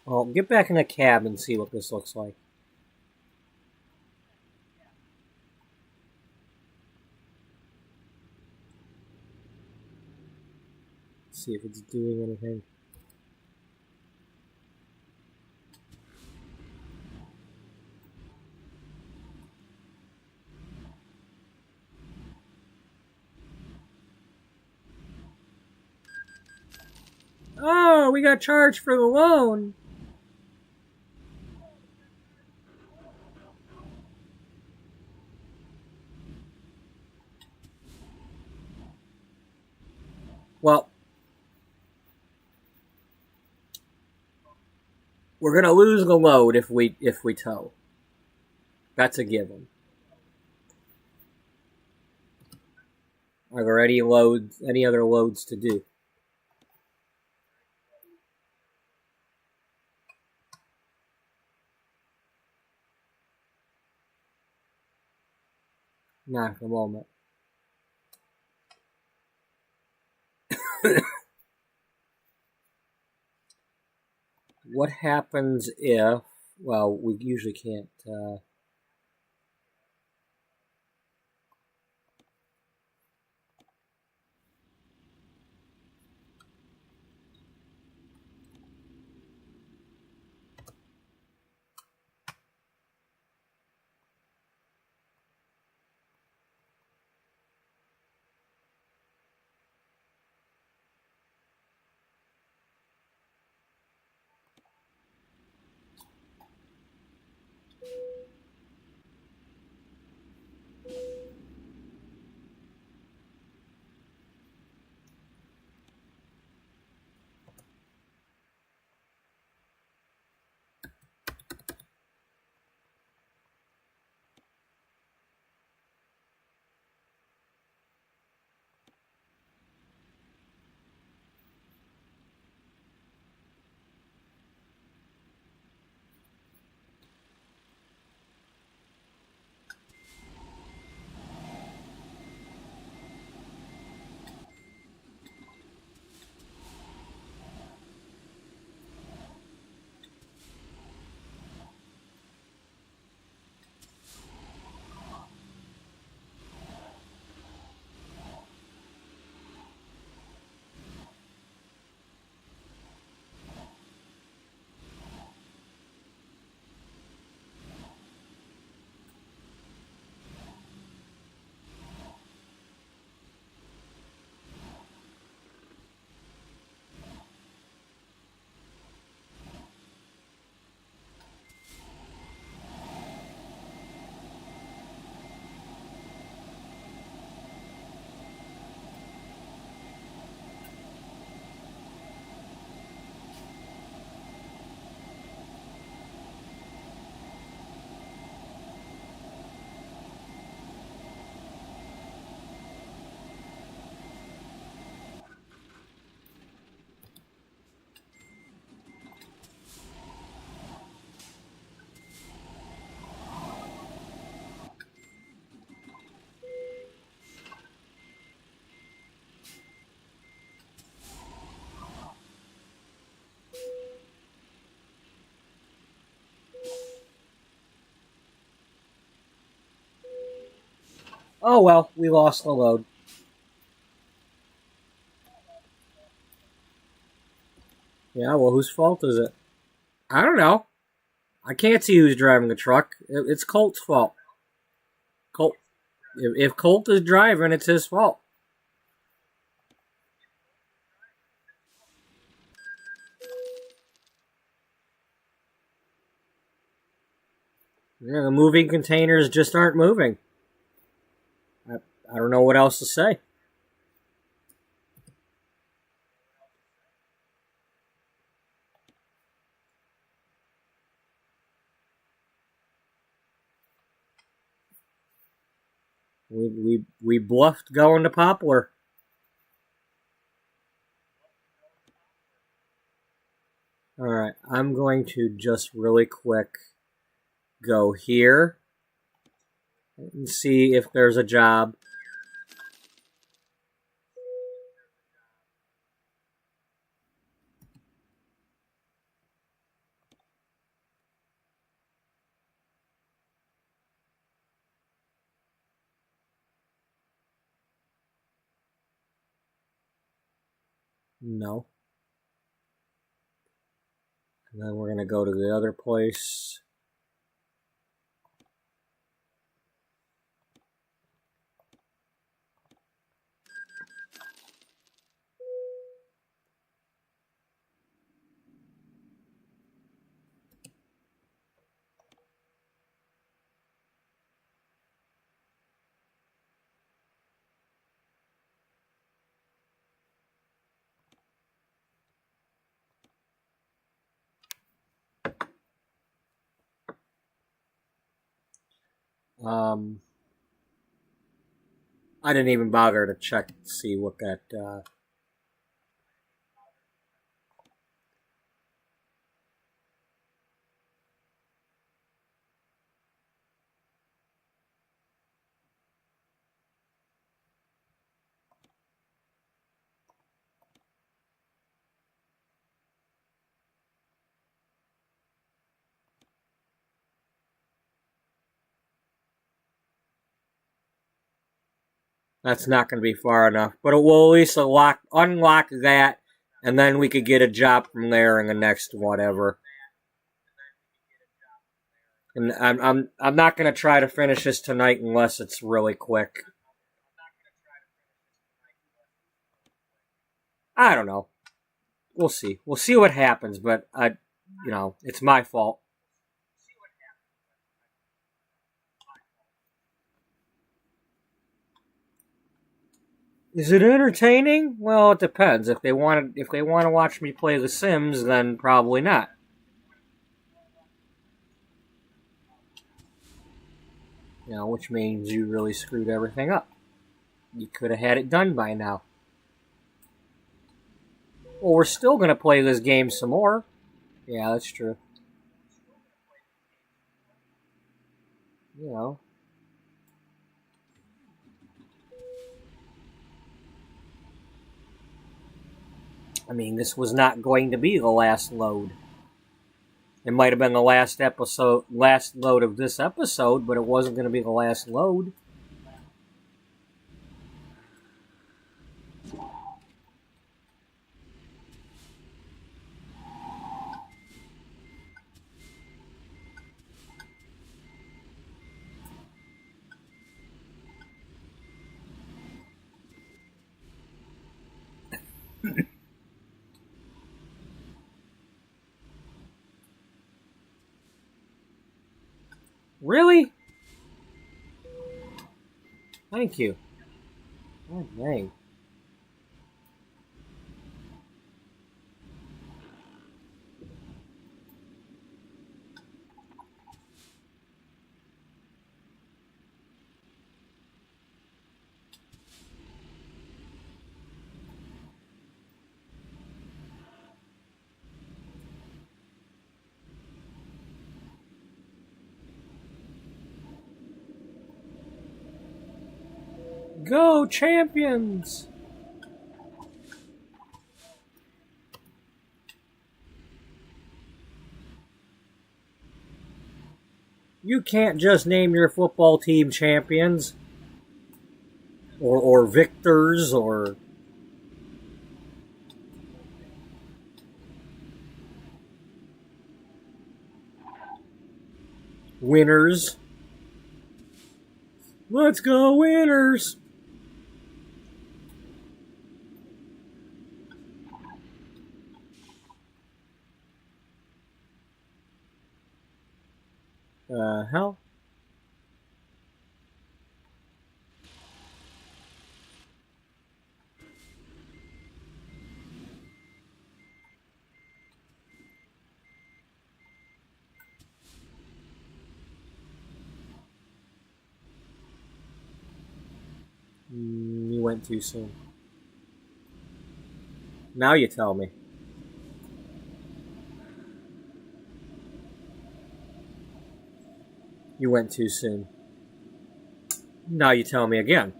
Well, get back in the cab and see what this looks like. See if it's doing anything. Oh, we got charged for the loan. Well, we're gonna lose the load if we tow. That's a given. Are there any other loads to do? Not at the moment. What happens if? Well, we usually can't. Oh well, we lost the load. Yeah, well, whose fault is it? I don't know. I can't see who's driving the truck. It's Colt's fault. Colt. If Colt is driving, it's his fault. Yeah, the moving containers just aren't moving. I don't know what else to say. We bluffed going to Poplar. All right, I'm going to just really quick go here and see if there's a job. No. And then we're going to go to the other place. I didn't even bother to check to see what that. That's not going to be far enough, but it will at least unlock that, and then we could get a job from there in the next whatever. And I'm not going to try to finish this tonight unless it's really quick. I don't know. We'll see. We'll see what happens, but it's my fault. Is it entertaining? Well, it depends. If they want to watch me play The Sims, then probably not. Which means you really screwed everything up. You could have had it done by now. Well, we're still going to play this game some more. Yeah, that's true. You know. I mean, this was not going to be the last load. It might have been the last load of this episode, but it wasn't going to be the last load. Really? Thank you. Oh, dang. Go, champions! You can't just name your football team champions. or victors or winners. Let's go, winners! Hell? You went too soon. Now you tell me. You went too soon. Now you tell me again.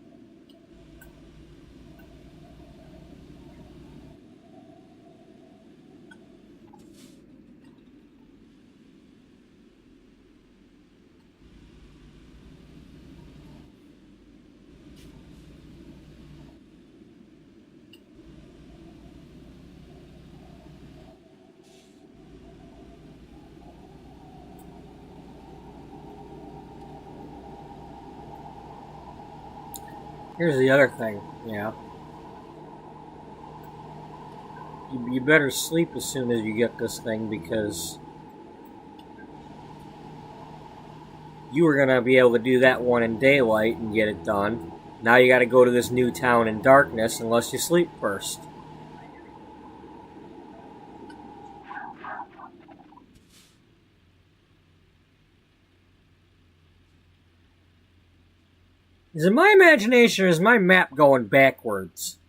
Here's the other thing, yeah. You better sleep as soon as you get this thing because you were going to be able to do that one in daylight and get it done. Now you got to go to this new town in darkness unless you sleep first. Is it my imagination or is my map going backwards?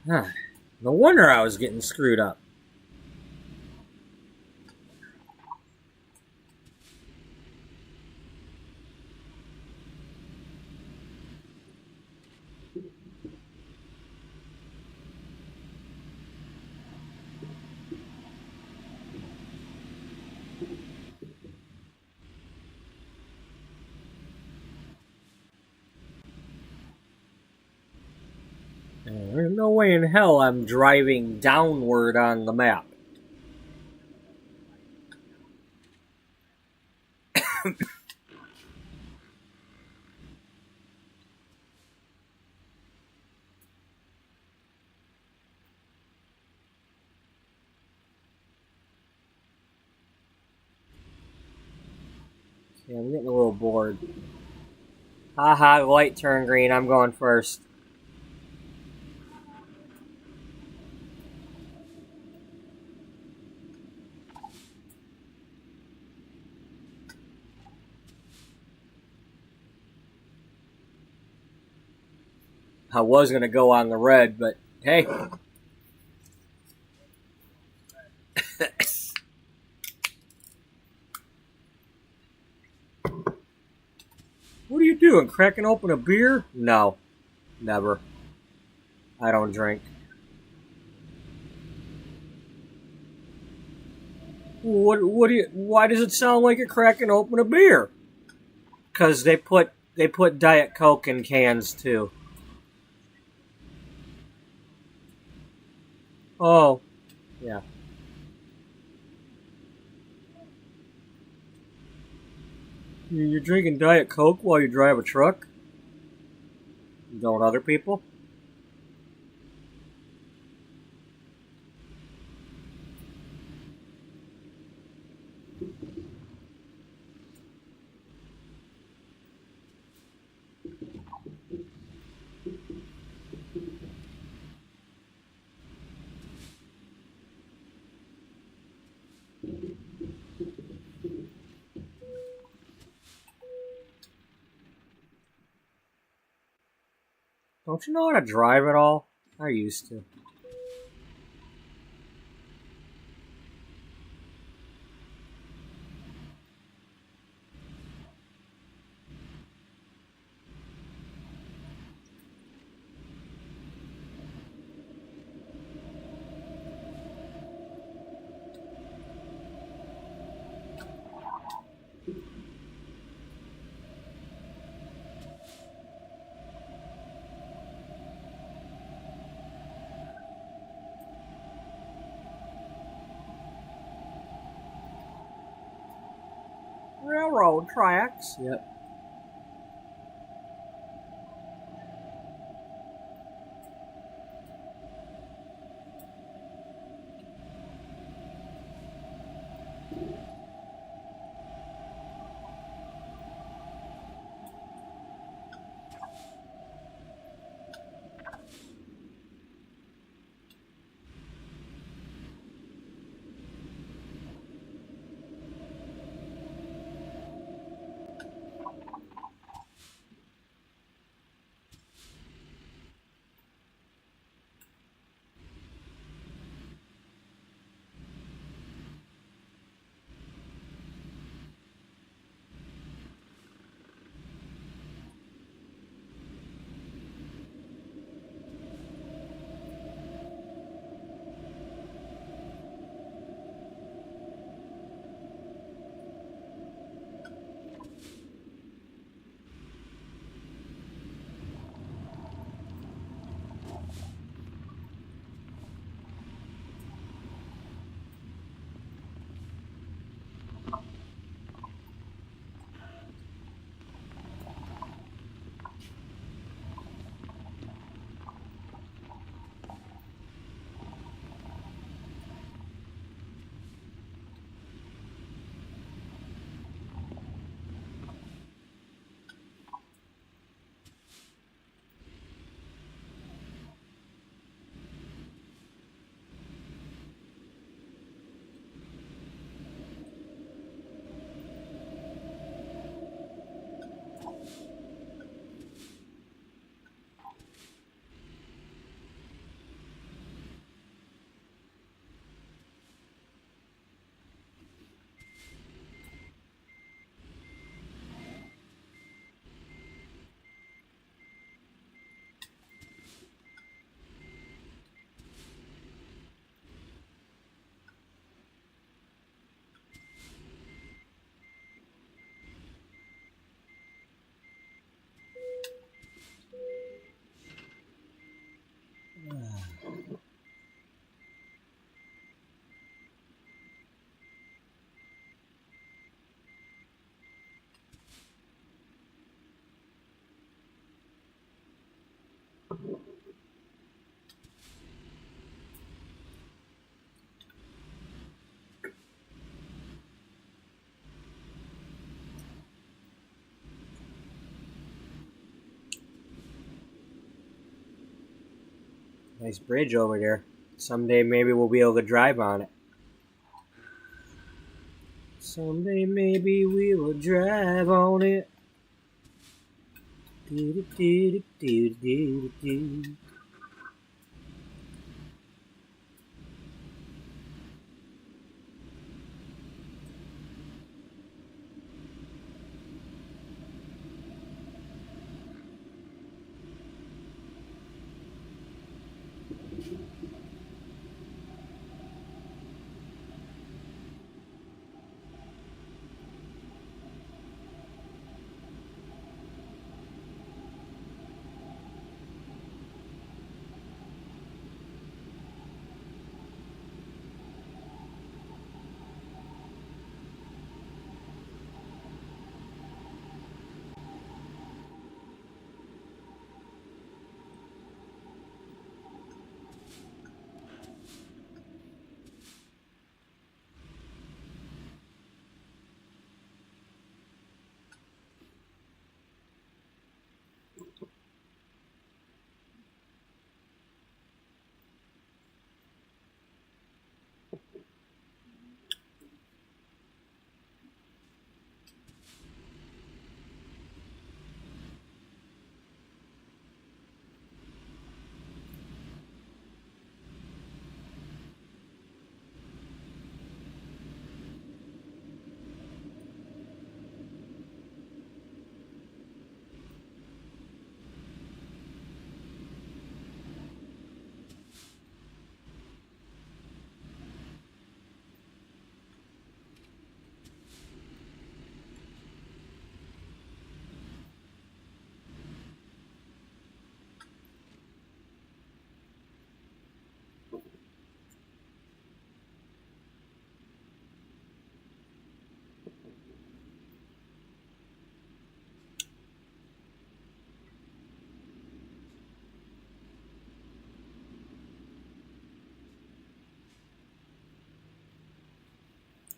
Huh. No wonder I was getting screwed up. There's no way in hell I'm driving downward on the map. Yeah, I'm getting a little bored. Haha, the light turned green. I'm going first. I was going to go on the red, but hey. What are you doing? Cracking open a beer? No. Never. I don't drink. What do you, why does it sound like you're cracking open a beer? Because they put Diet Coke in cans too. Oh, yeah. You're drinking Diet Coke while you drive a truck? Don't other people? Don't you know how to drive at all? I used to. railroad tracks. Yep. Nice bridge over there. Someday maybe we'll be able to drive on it. Someday maybe we will drive on it. Do, do, do, do, do.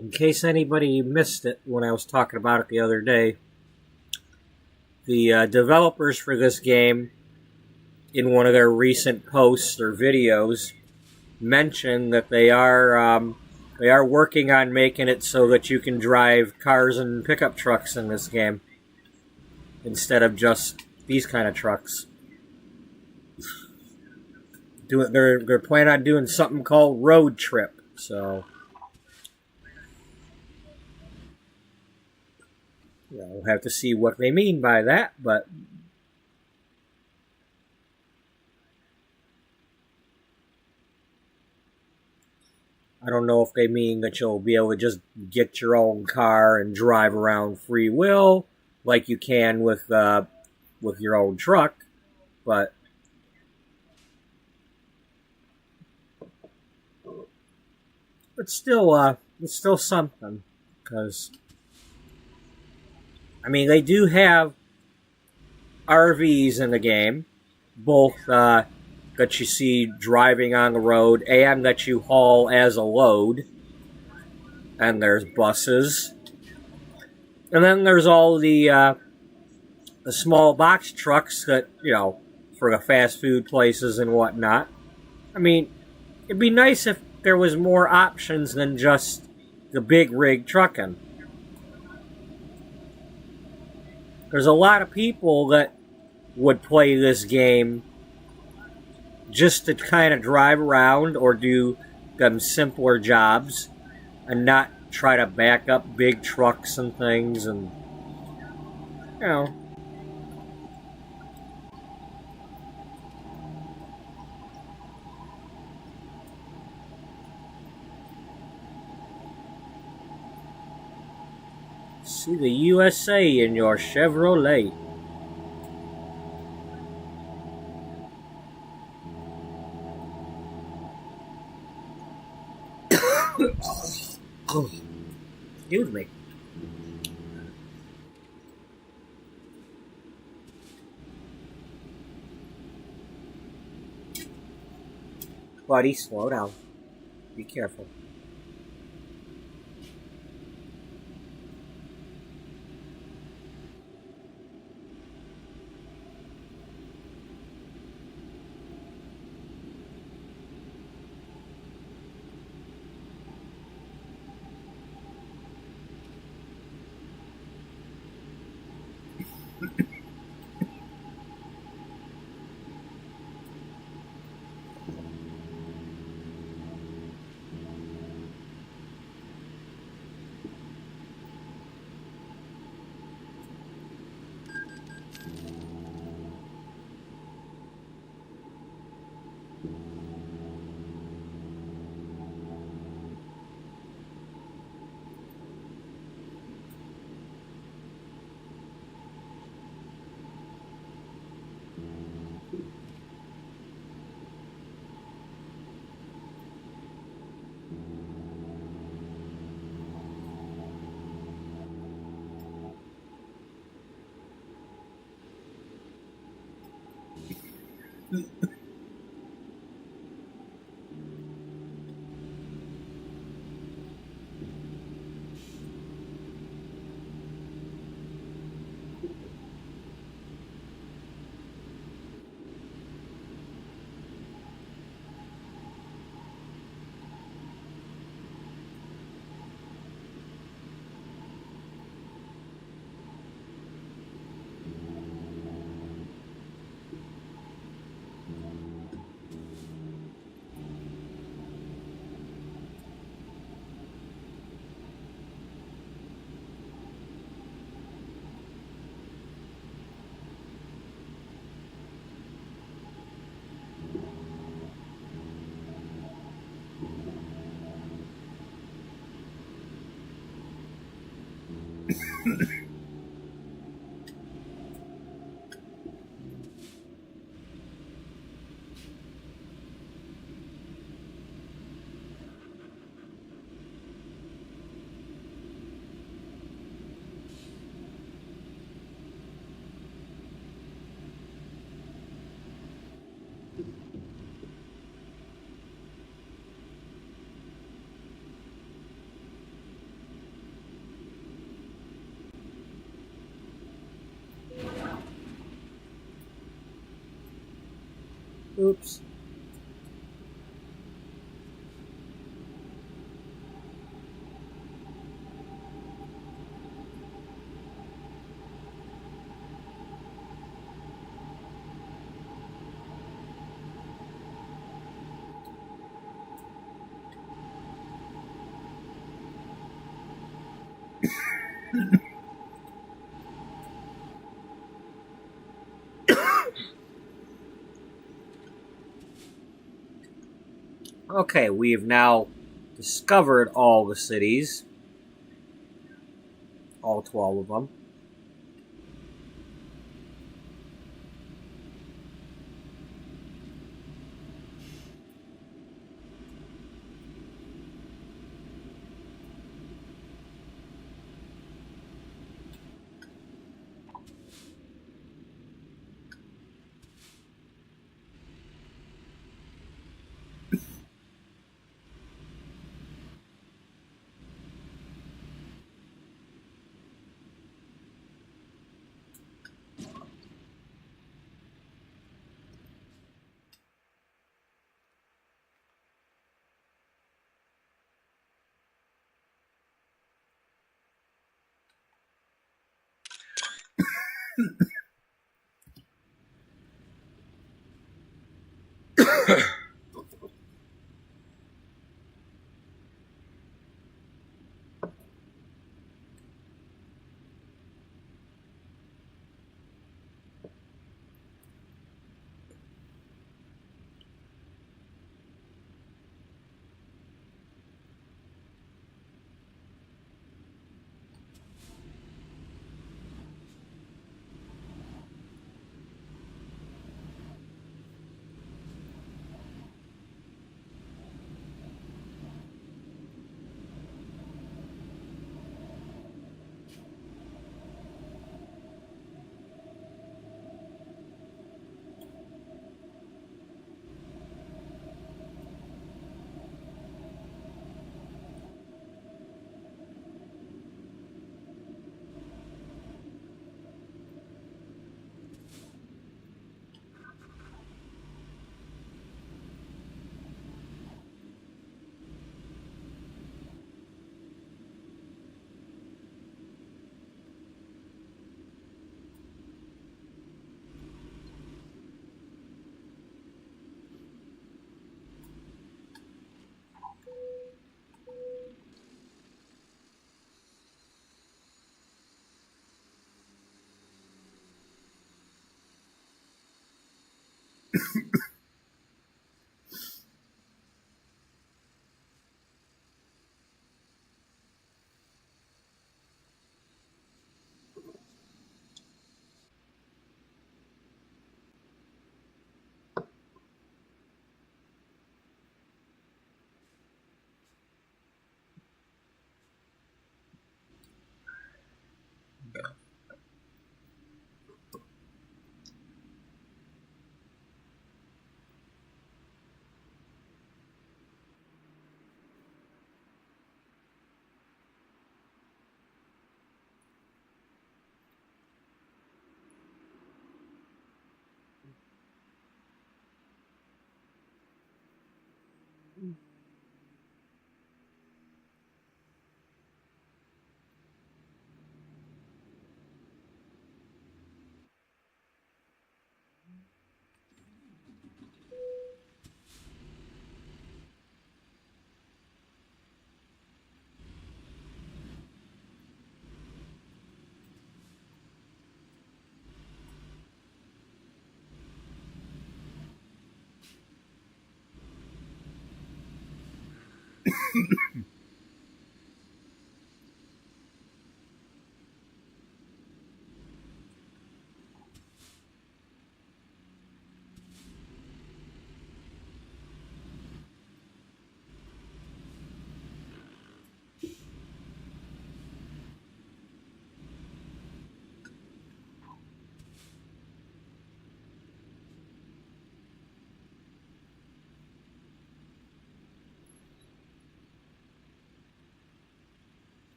In case anybody missed it when I was talking about it the other day, the developers for this game, in one of their recent posts or videos, mentioned that they are working on making it so that you can drive cars and pickup trucks in this game instead of just these kind of trucks. They're planning on doing something called Road Trip. So, we'll have to see what they mean by that. But I don't know if they mean that you'll be able to just get your own car and drive around free will like you can with your own truck, but it's still something, because I mean they do have RVs in the game, both that you see driving on the road and that you haul as a load. And there's buses. And then there's all the small box trucks that, for the fast food places and whatnot. I mean, it'd be nice if there was more options than just the big rig trucking. There's a lot of people that would play this game just to kind of drive around or do them simpler jobs and not try to back up big trucks and things, and see the USA in your Chevrolet. Excuse me. Buddy, slow down. Be careful. Oops. Okay, we've now discovered all the cities. All 12 of them.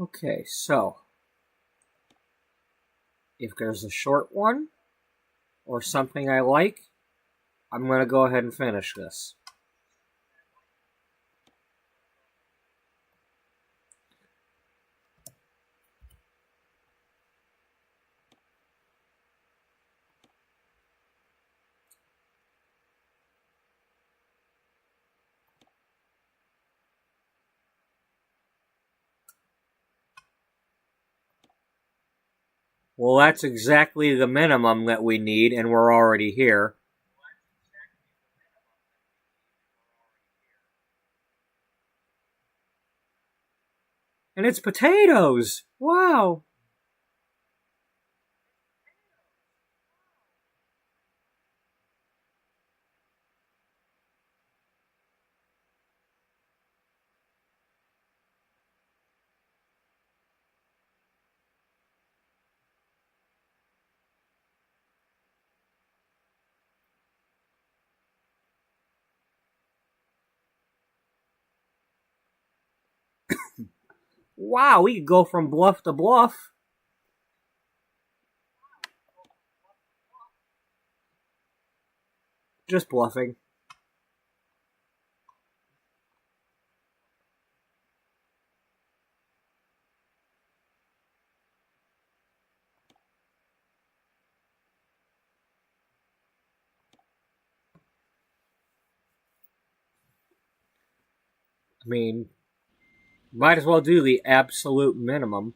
Okay, so if there's a short one or something I like, I'm going to go ahead and finish this. Well, that's exactly the minimum that we need, and we're already here. And it's potatoes! Wow! Wow, we could go from bluff to bluff. Just bluffing. I mean, might as well do the absolute minimum.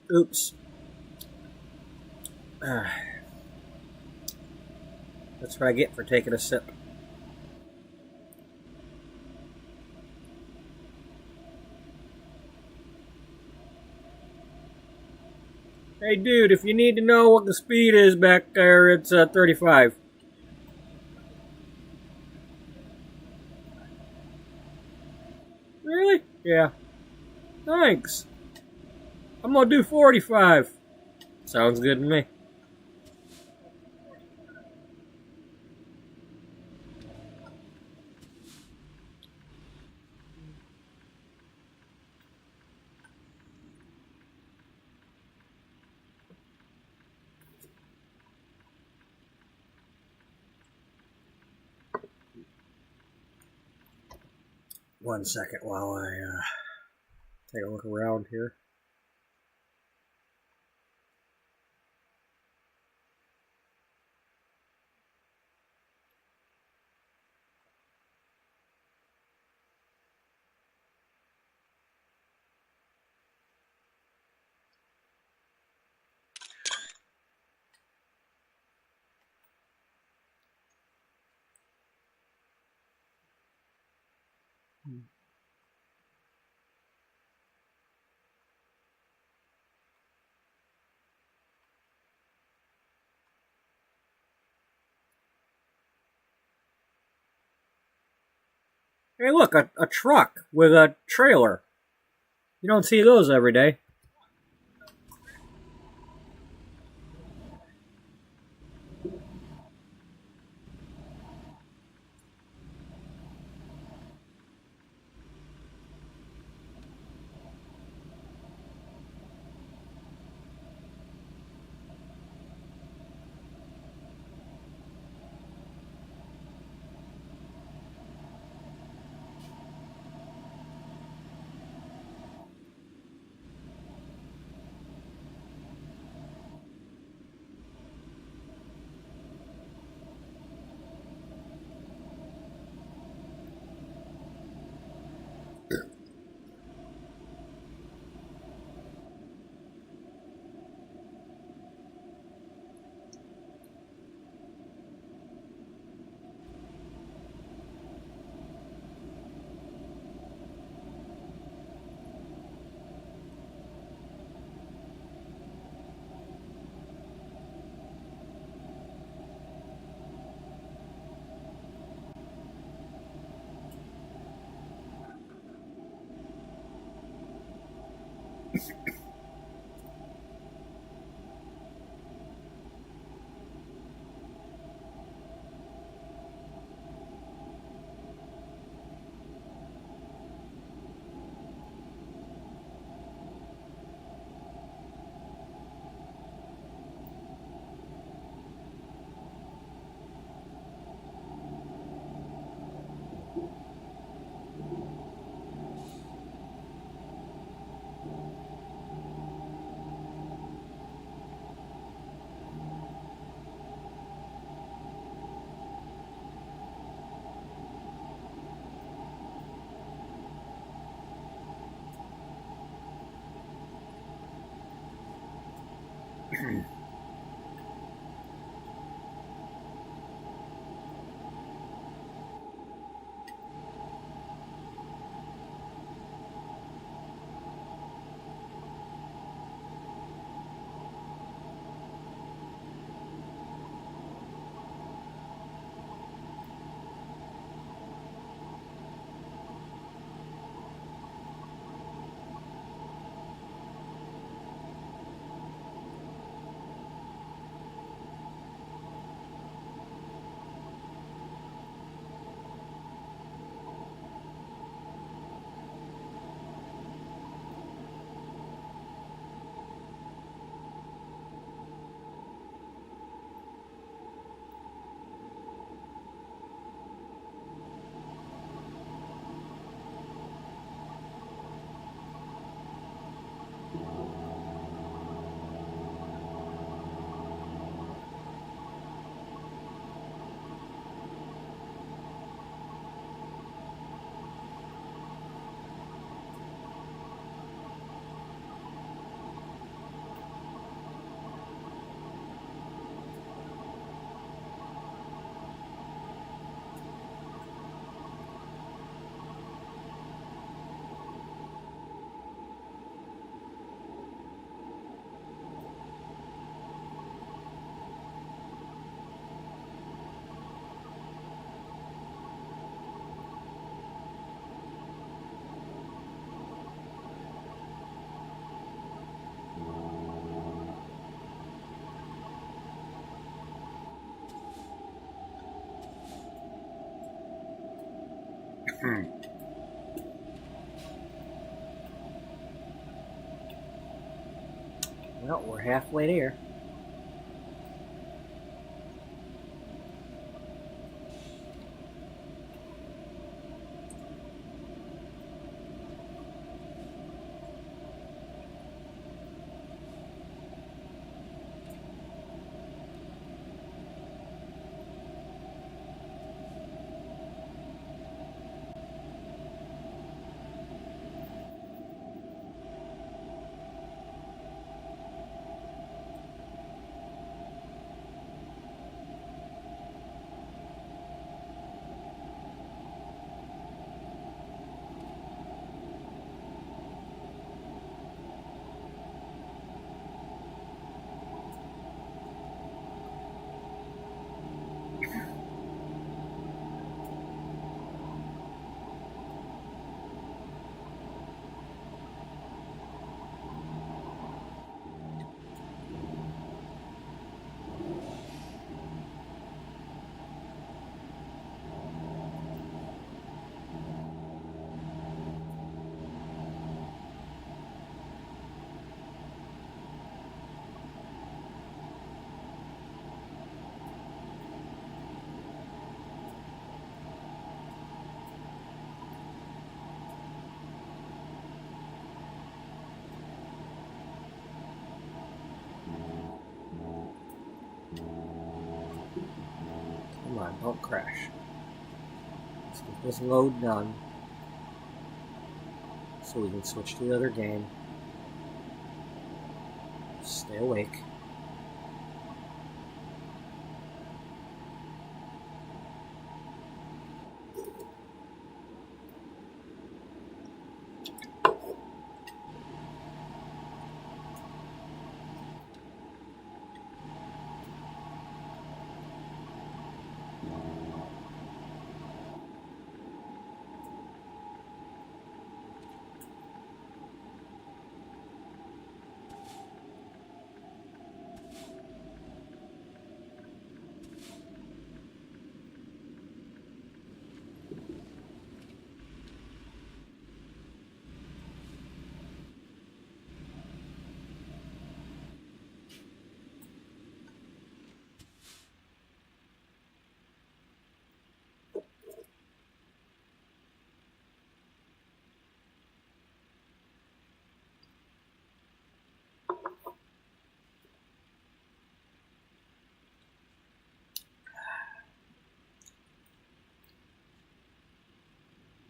Oops. That's what I get for taking a sip. Hey, dude, if you need to know what the speed is back there, it's 35. Really? Yeah. Thanks. I'm gonna do 45. Sounds good to me. One second while I take a look around here. Hey, look, a truck with a trailer. You don't see those every day. Well, we're halfway there. Come on, don't crash. Let's get this load done so we can switch to the other game. Stay awake.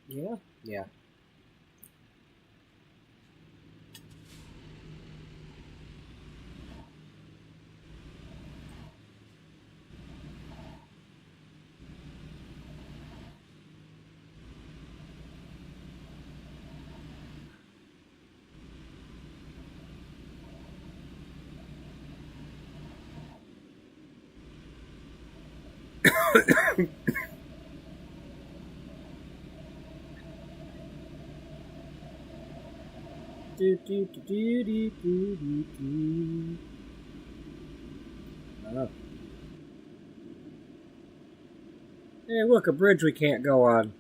Yeah. Yeah. Do, do, do, do, do, do, do, do. Oh. Hey, look, a bridge we can't go on.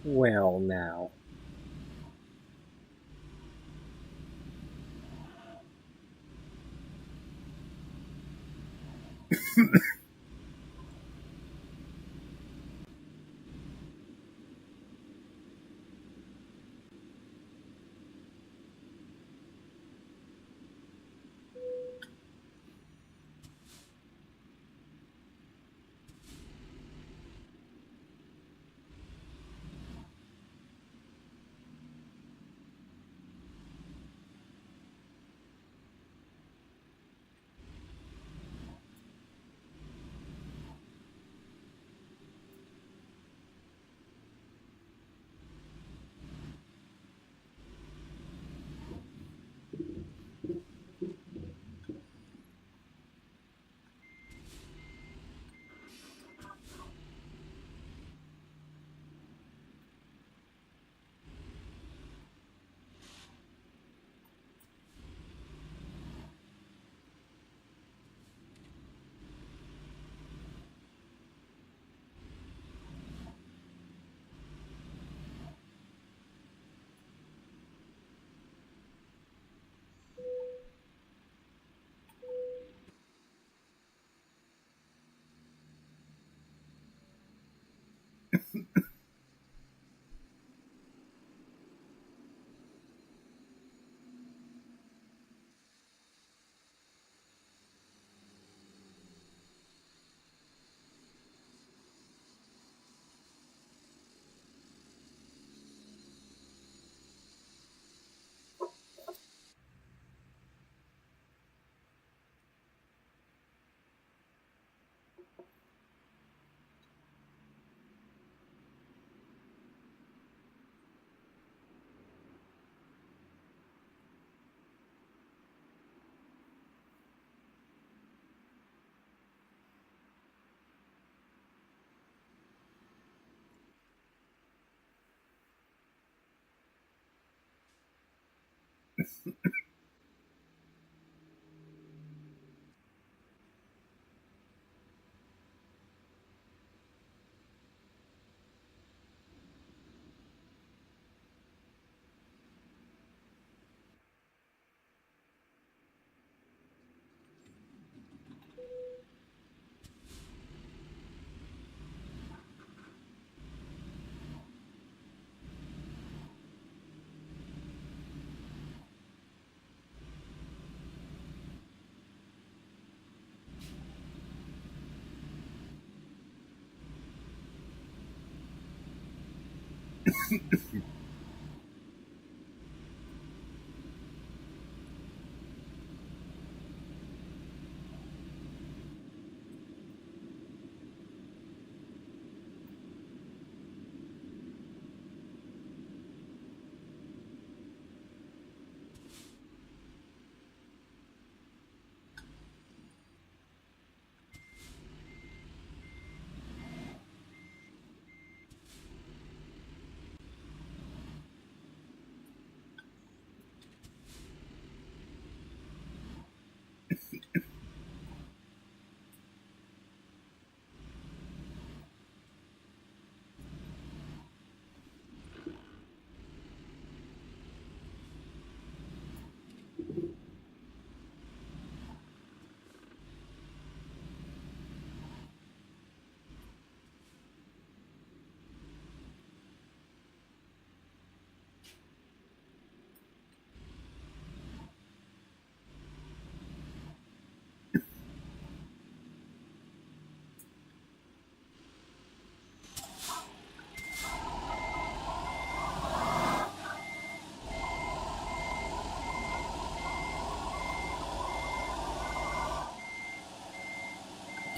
Well, now.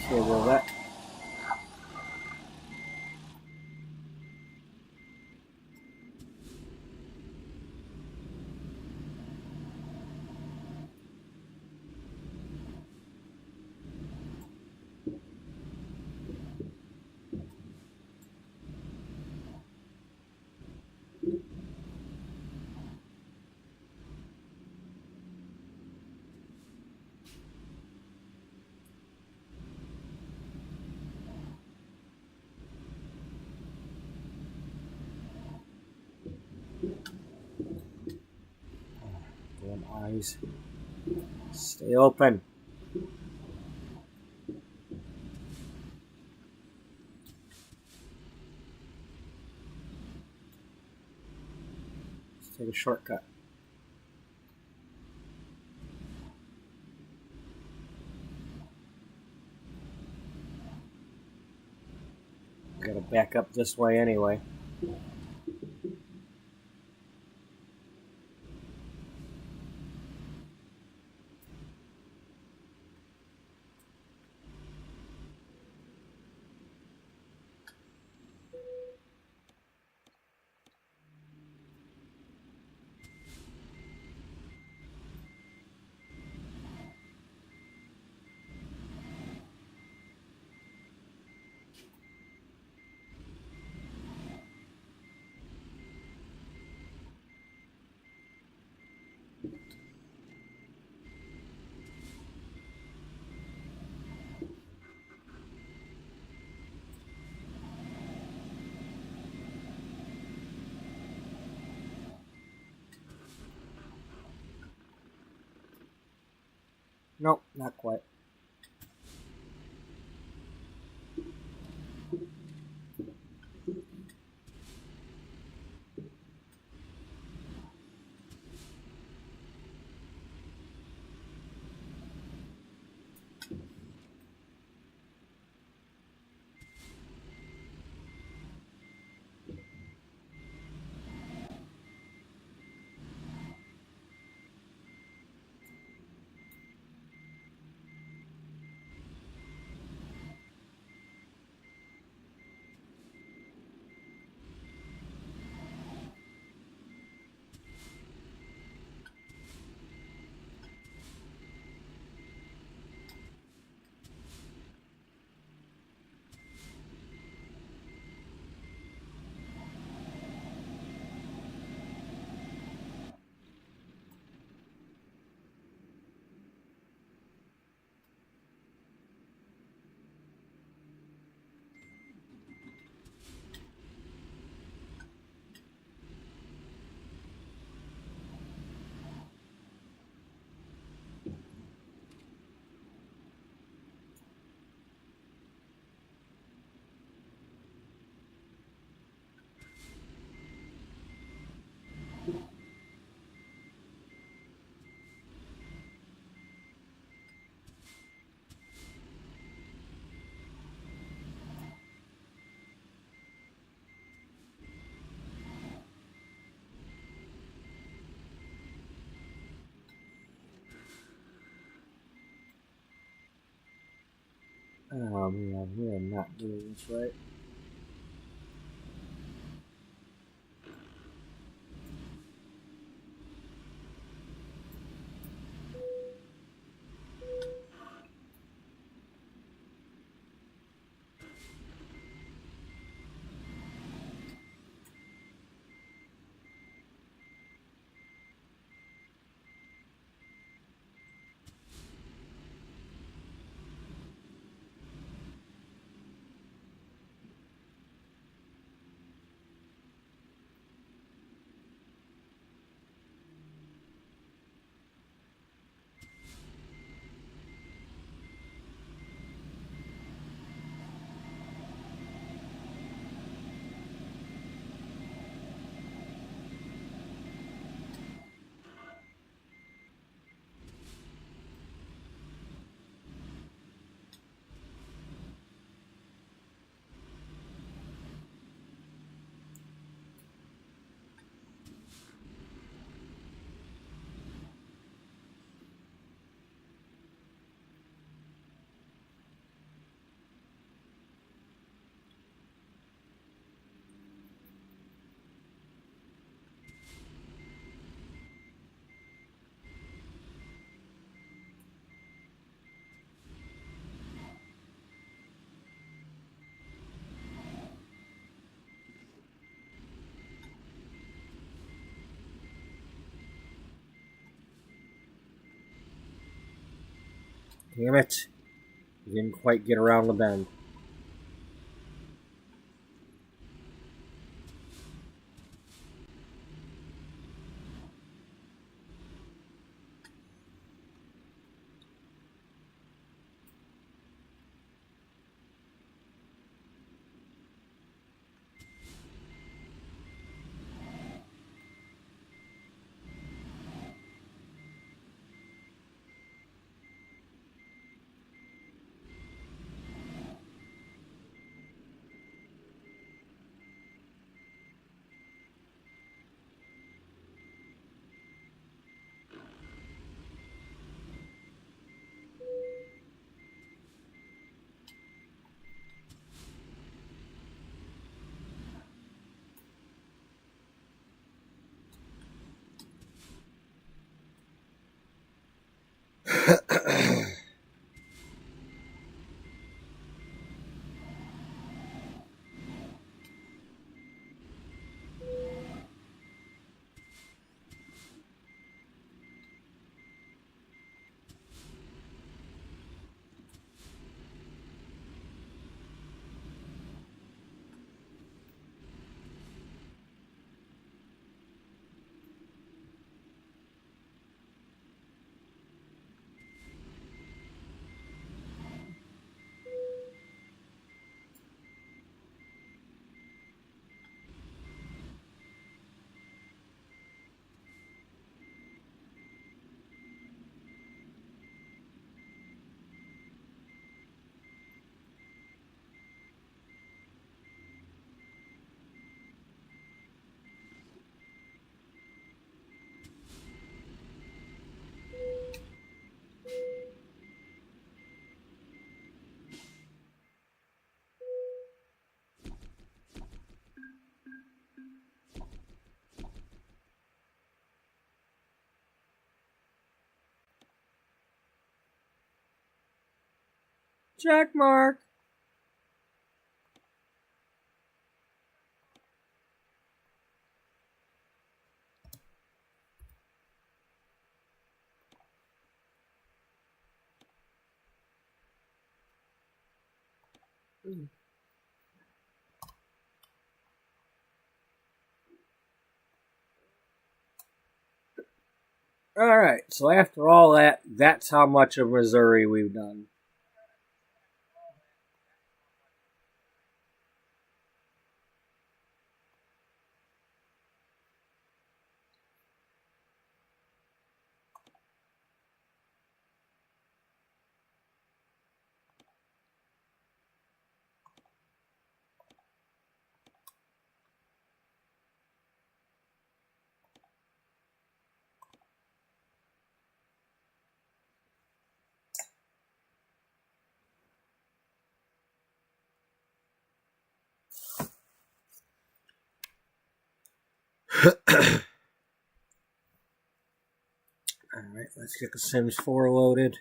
Okay, well that. Damn eyes. Stay open. Let's take a shortcut. Gotta back up this way anyway. Nope, not quite. Yeah, we are not doing this right. Damn it. Didn't quite get around the bend. Check mark. Alright, so after all that, that's how much of Missouri we've done. Alright, let's get the Sims 4 loaded.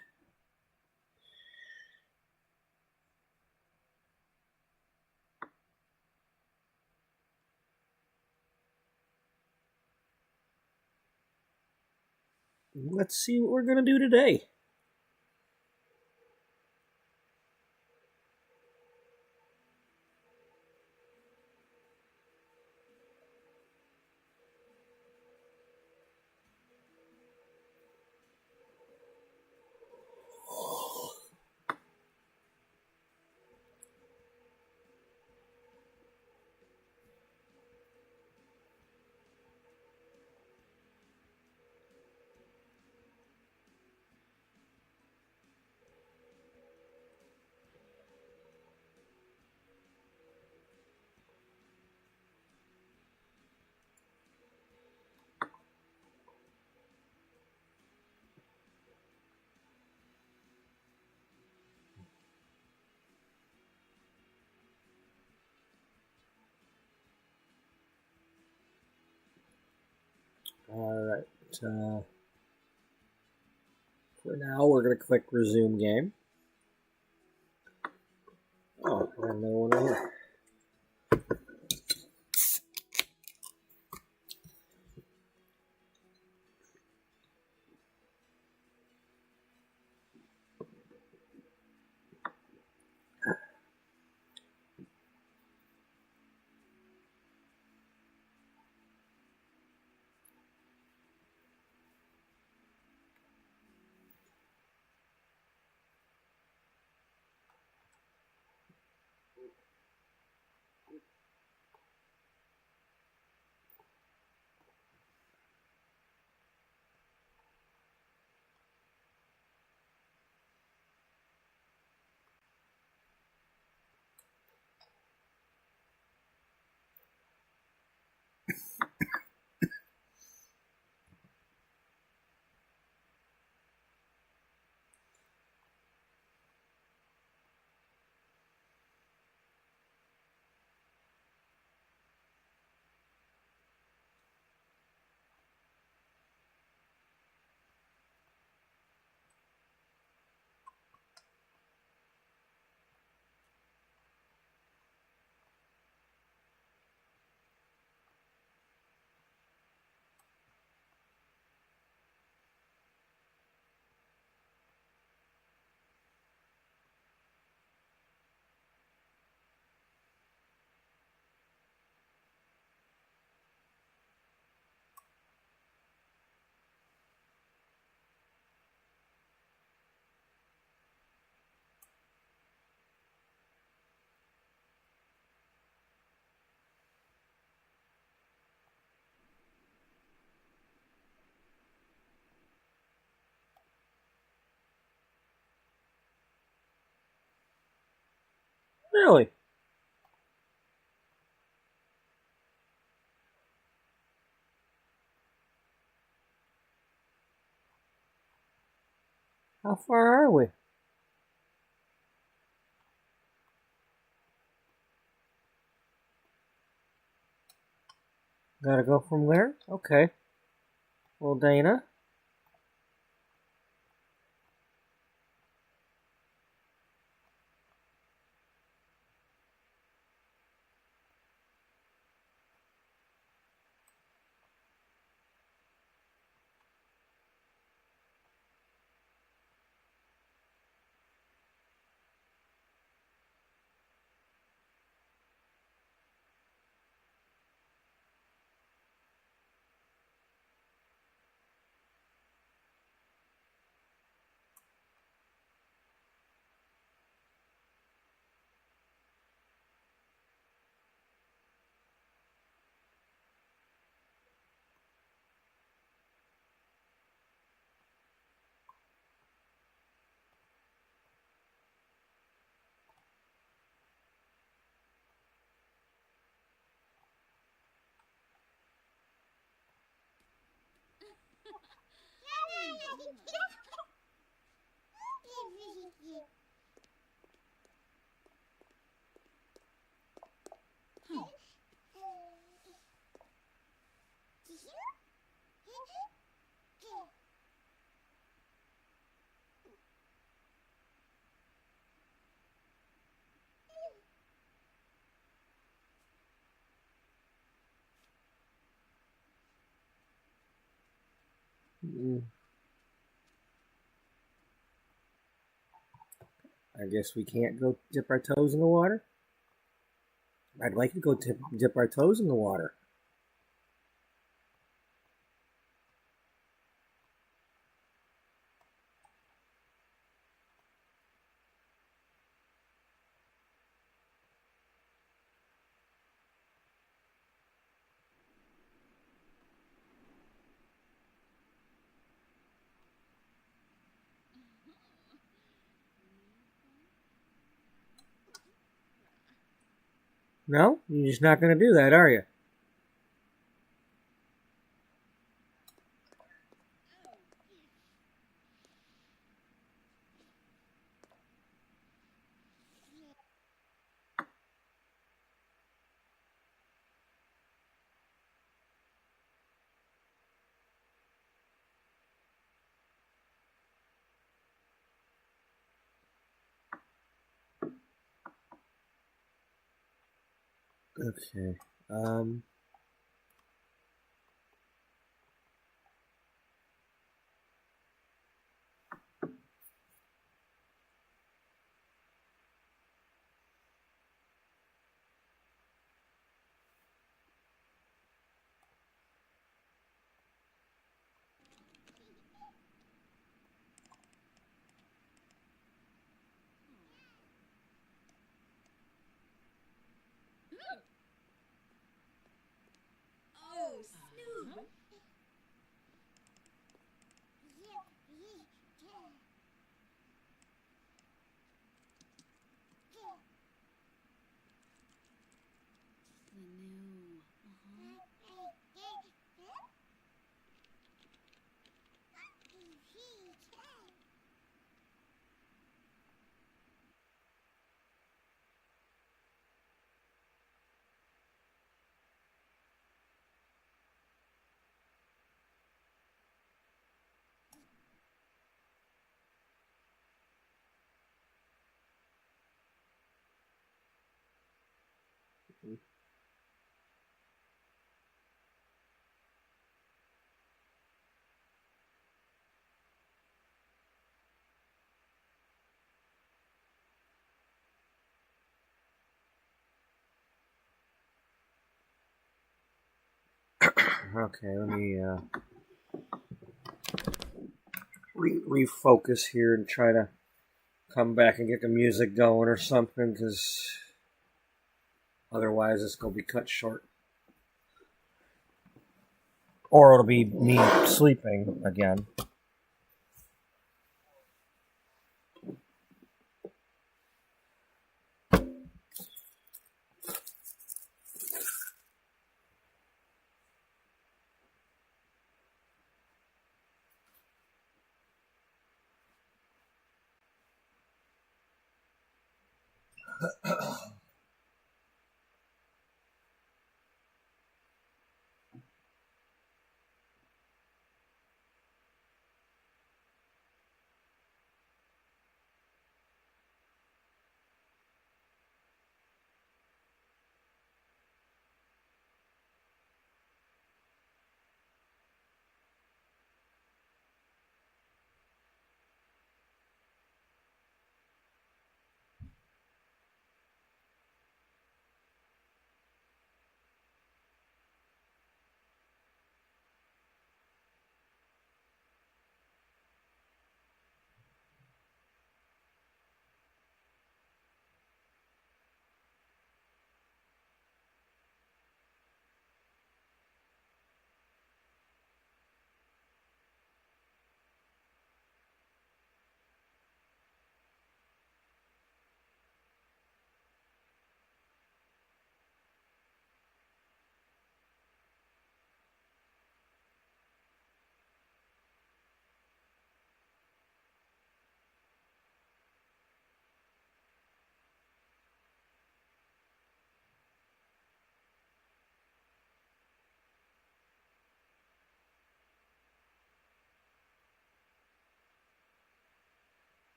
Let's see what we're going to do today. Alright, for now we're going to click resume game. Oh, I have no one here. Really? How far are we? Gotta go from there? Okay. Well, Dana. Mm, I guess we can't go dip our toes in the water. I'd like to go dip our toes in the water. No? You're just not going to do that, are you? Okay. Um. Okay. Let me refocus here and try to come back and get the music going or something, because otherwise it's gonna be cut short, or it'll be me sleeping again.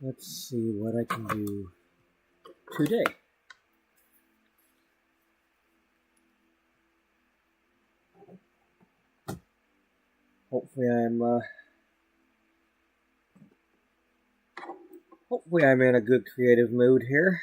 Let's see what I can do today. Hopefully I'm in a good creative mood here.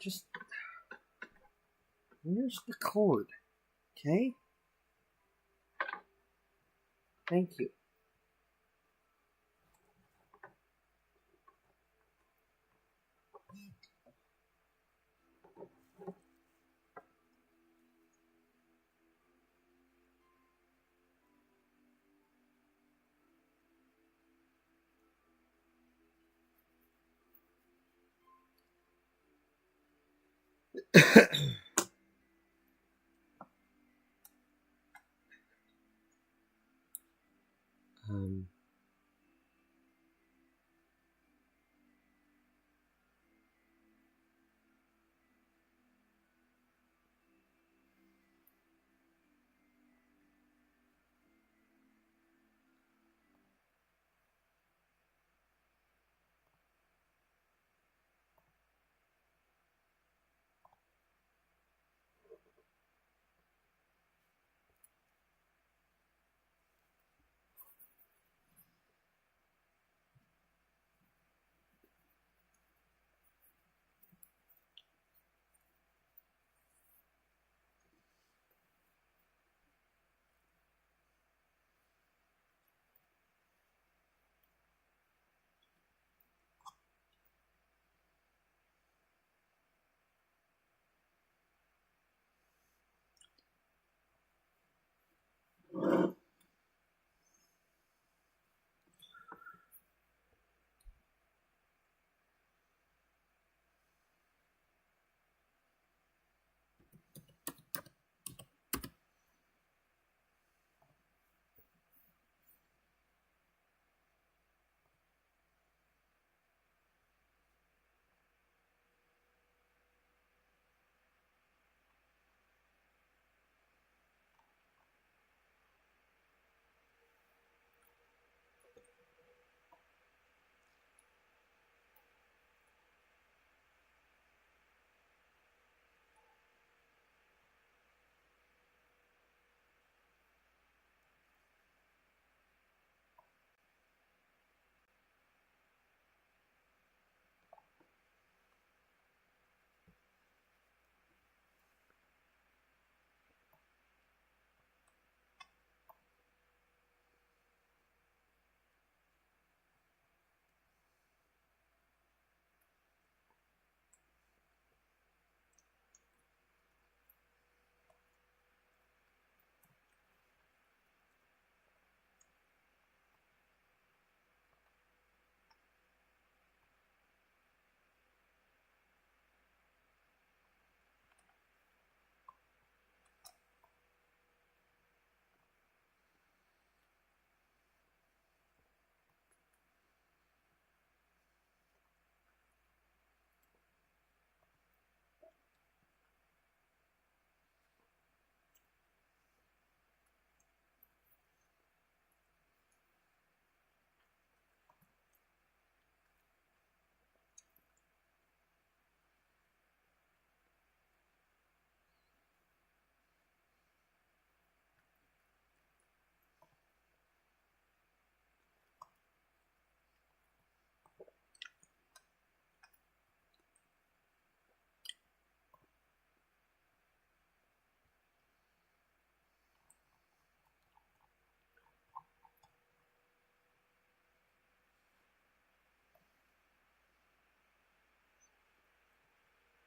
Just where's the cord? Okay. Thank you. um,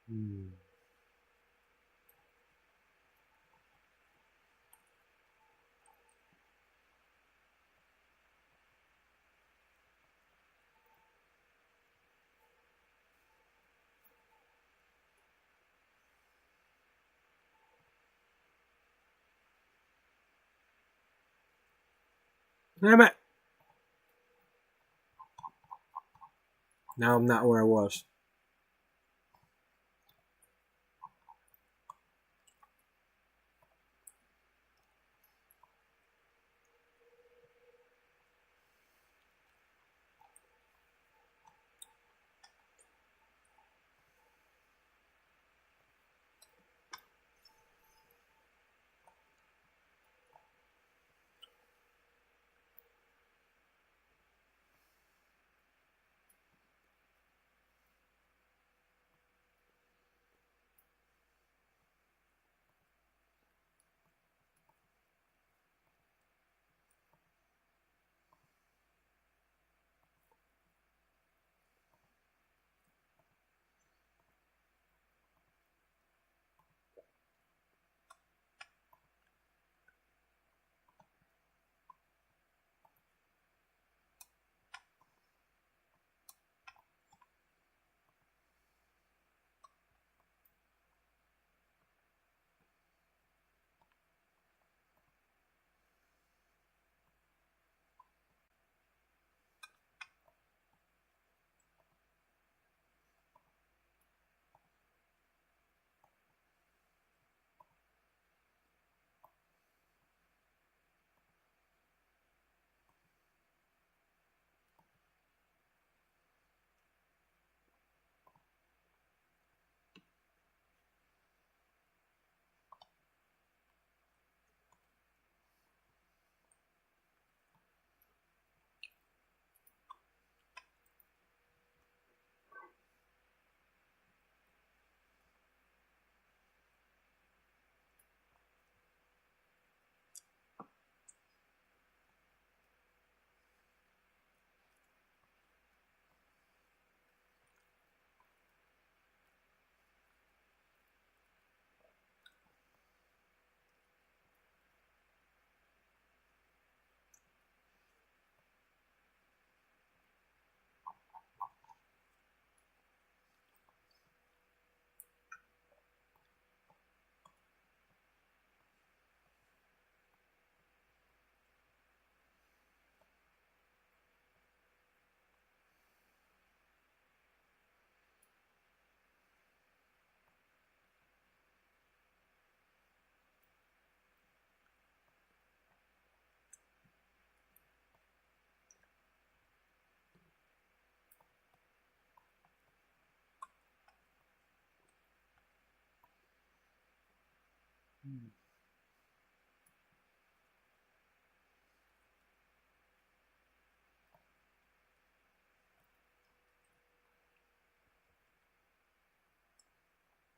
Hmm. Damn it! Now I'm not where I was.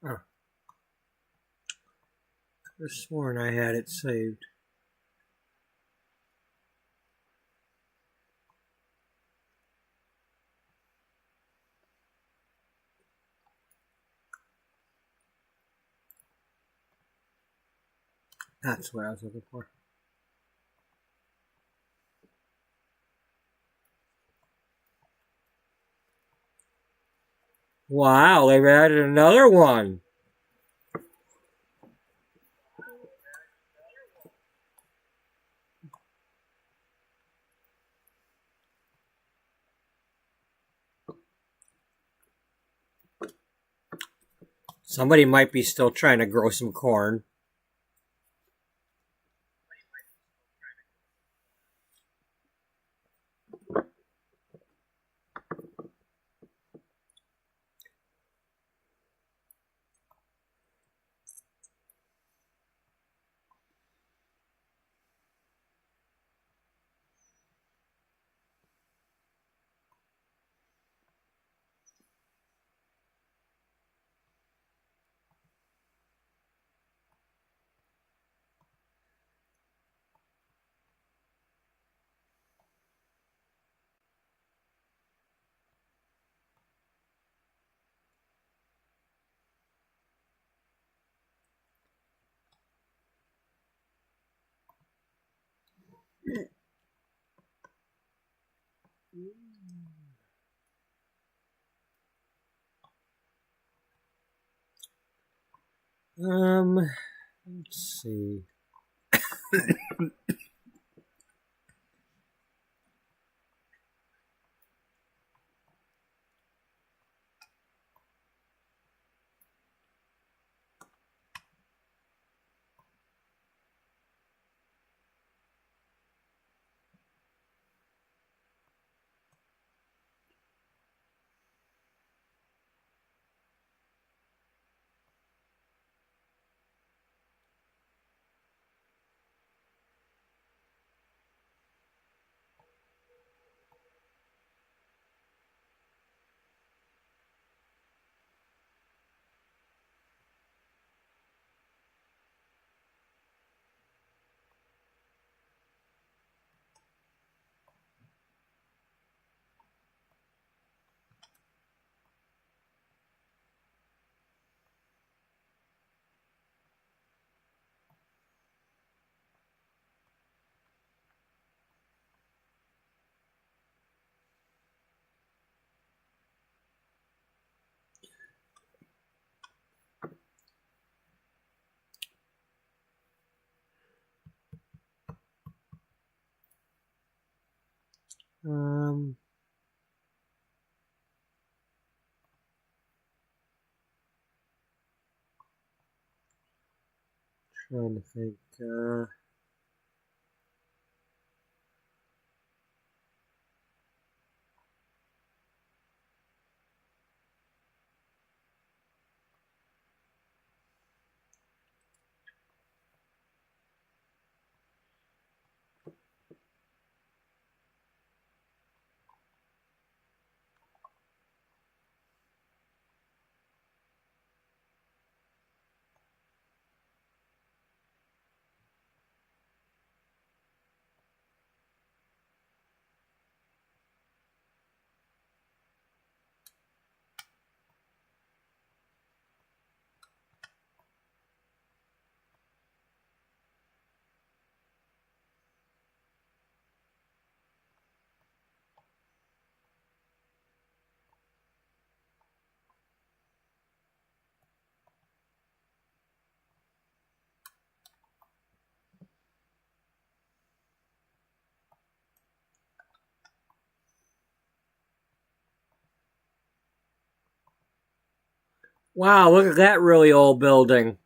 Oh, I could have sworn I had it saved. That's what I was looking for. Wow, they've added another one. Somebody might be still trying to grow some corn. Let's see. Um, Trying to think. Wow, look at that really old building.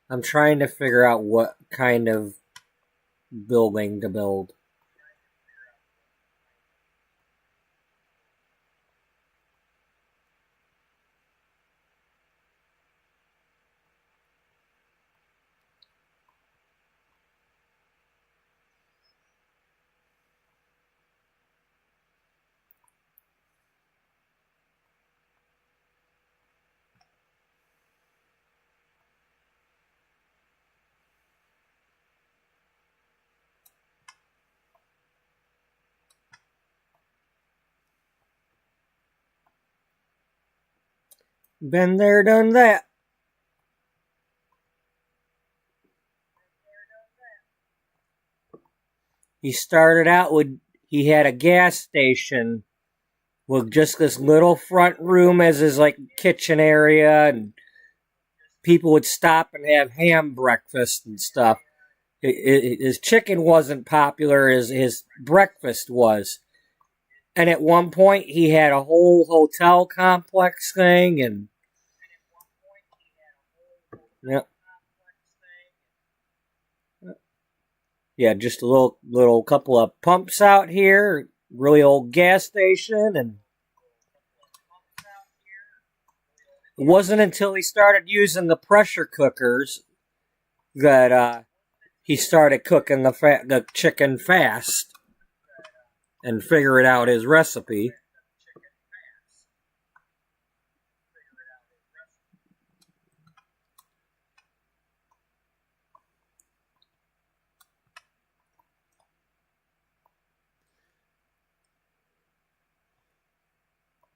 I'm trying to figure out what kind of building to build. Been there, done that. He started out with, he had a gas station with just this little front room as his like kitchen area, and people would stop and have ham breakfast and stuff. His chicken wasn't popular as his breakfast was. And at one point, he had a whole hotel complex thing, and yeah, Yeah, just a little couple of pumps out here, really old gas station, and it wasn't until he started using the pressure cookers that he started cooking the chicken fast and figuring out his recipe.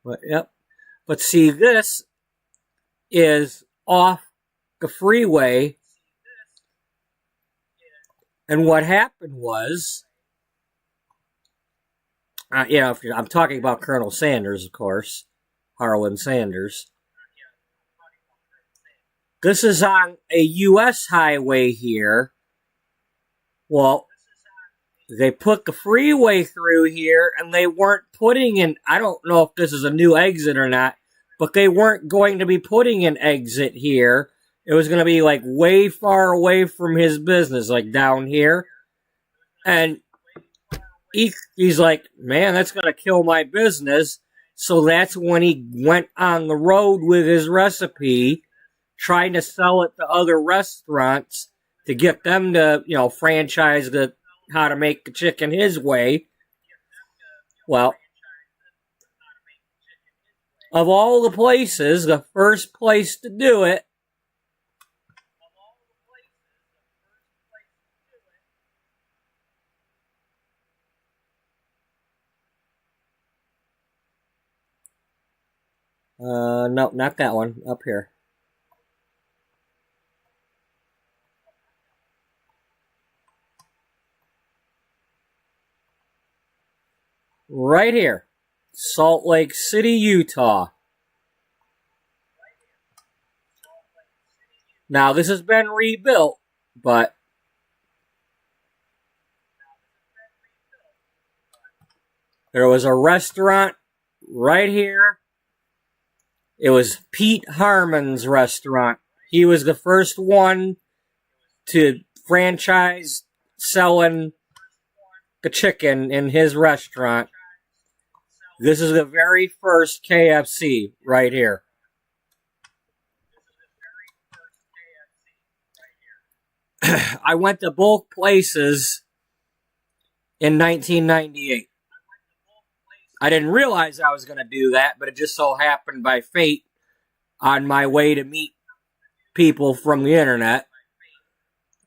But yep. But see, this is off the freeway, and what happened was, I'm talking about Colonel Sanders, of course, Harlan Sanders. This is on a U.S. highway here. Well, they put the freeway through here, and they weren't putting in, I don't know if this is a new exit or not, but they weren't going to be putting an exit here. It was going to be like way far away from his business, like down here. And he's like, man, that's going to kill my business. So that's when he went on the road with his recipe, trying to sell it to other restaurants to get them to, franchise how to make the chicken his way. Well, of all the places, the first place to do it no, not that one. Up here. Right here. Salt Lake City, Utah. Now, this has been rebuilt, but there was a restaurant right here. It was Pete Harmon's restaurant. He was the first one to franchise selling the chicken in his restaurant. This is the very first KFC right here. I went to both places in 1998. I didn't realize I was going to do that, but it just so happened by fate on my way to meet people from the internet.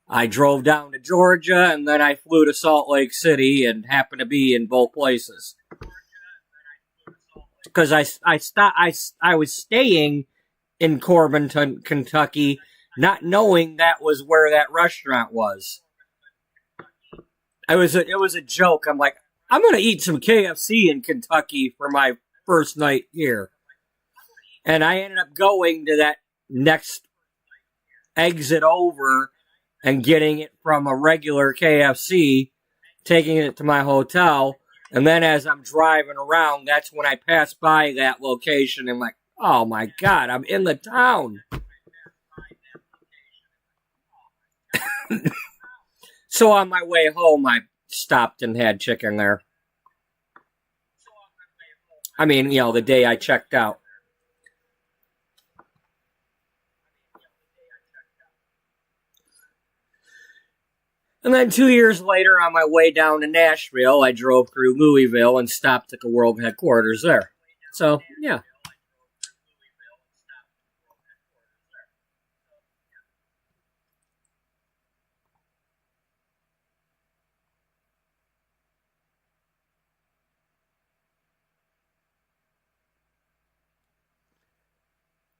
I drove down to Georgia, and then I flew to Salt Lake City and happened to be in both places. Because I was staying in Corbin, Kentucky, not knowing that was where that restaurant was. It was a joke. I'm like, I'm going to eat some KFC in Kentucky for my first night here. And I ended up going to that next exit over and getting it from a regular KFC, taking it to my hotel. And then as I'm driving around, that's when I passed by that location and I'm like, oh my God, I'm in the town. So on my way home, I stopped and had chicken there. I mean, the day I checked out. And then 2 years later, on my way down to Nashville, I drove through Louisville and stopped at the world headquarters there. So, yeah.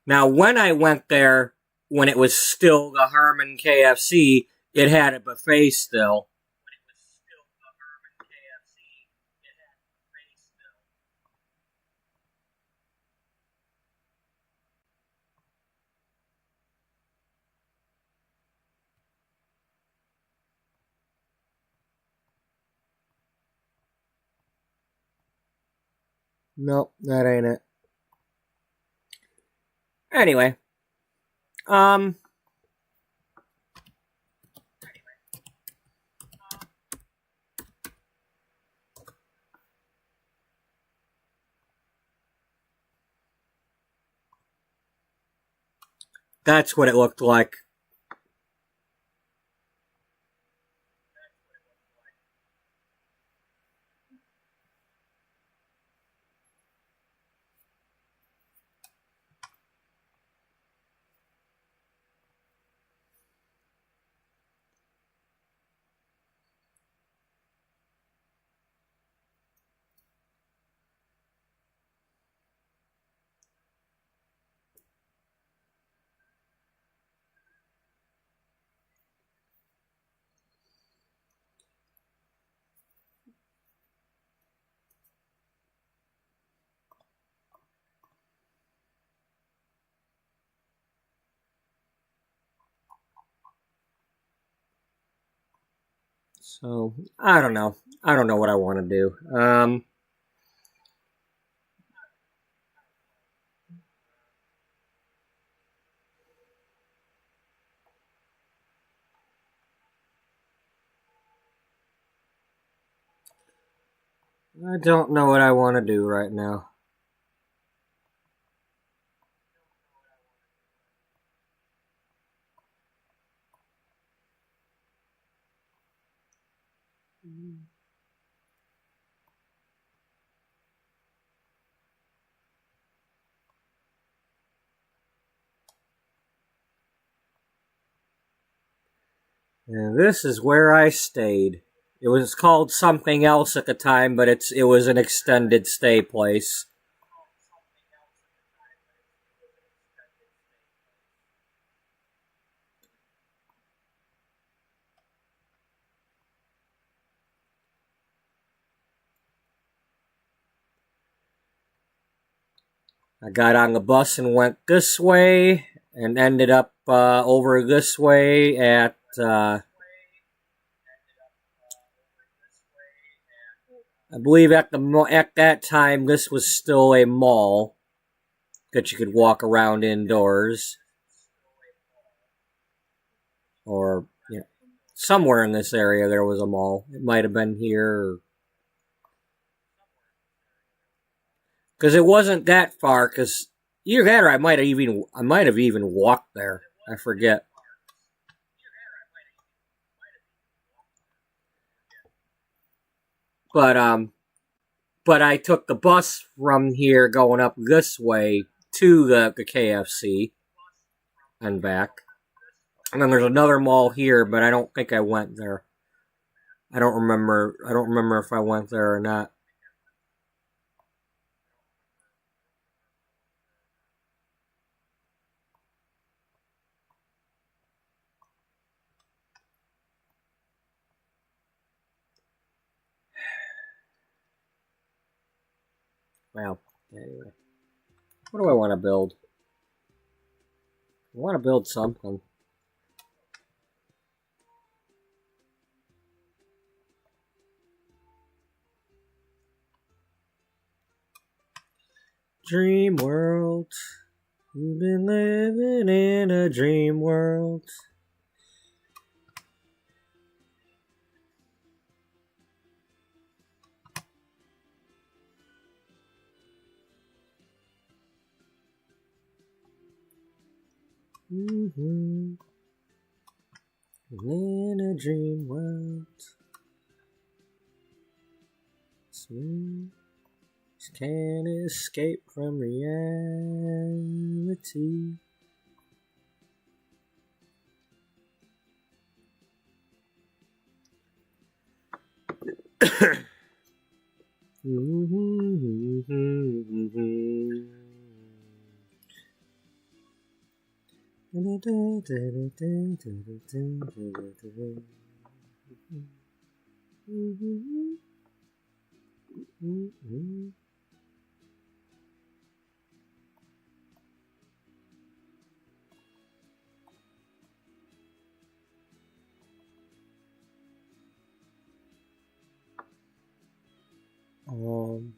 Now, when I went there, when it was still the Harmon KFC, it had a buffet still. Nope, that ain't it. Anyway, That's what it looked like. So, I don't know. I don't know what I want to do. I don't know what I want to do right now. And this is where I stayed. It was called something else at the time, but it was an extended stay place. I got on the bus and went this way, and ended up over this way I believe at that time this was still a mall that you could walk around indoors, or somewhere in this area there was a mall. It might have been here, because it wasn't that far. Because either that or I might have even walked there. I forget. But but I took the bus from here going up this way to the KFC and back. And then there's another mall here, but I don't think I went there. I don't remember. I don't remember if I went there or not. Well, anyway, what do I want to build? I want to build something. Dream world. You've been living in a dream world. Mm-hmm. In a dream world. Smooth. Can't escape from reality. um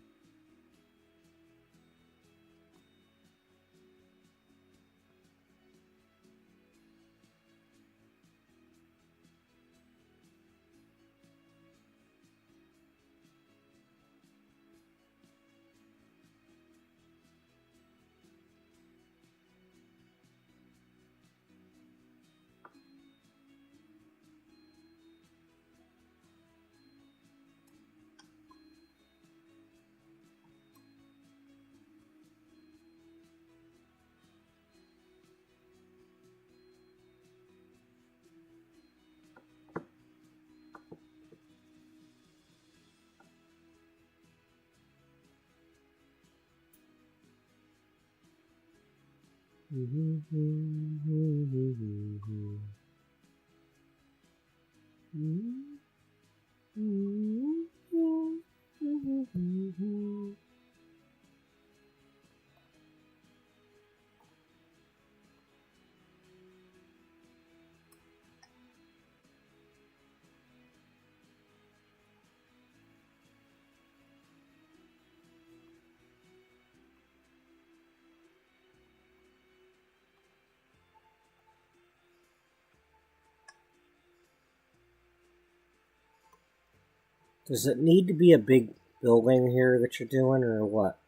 Does it need to be a big building here that you're doing, or what?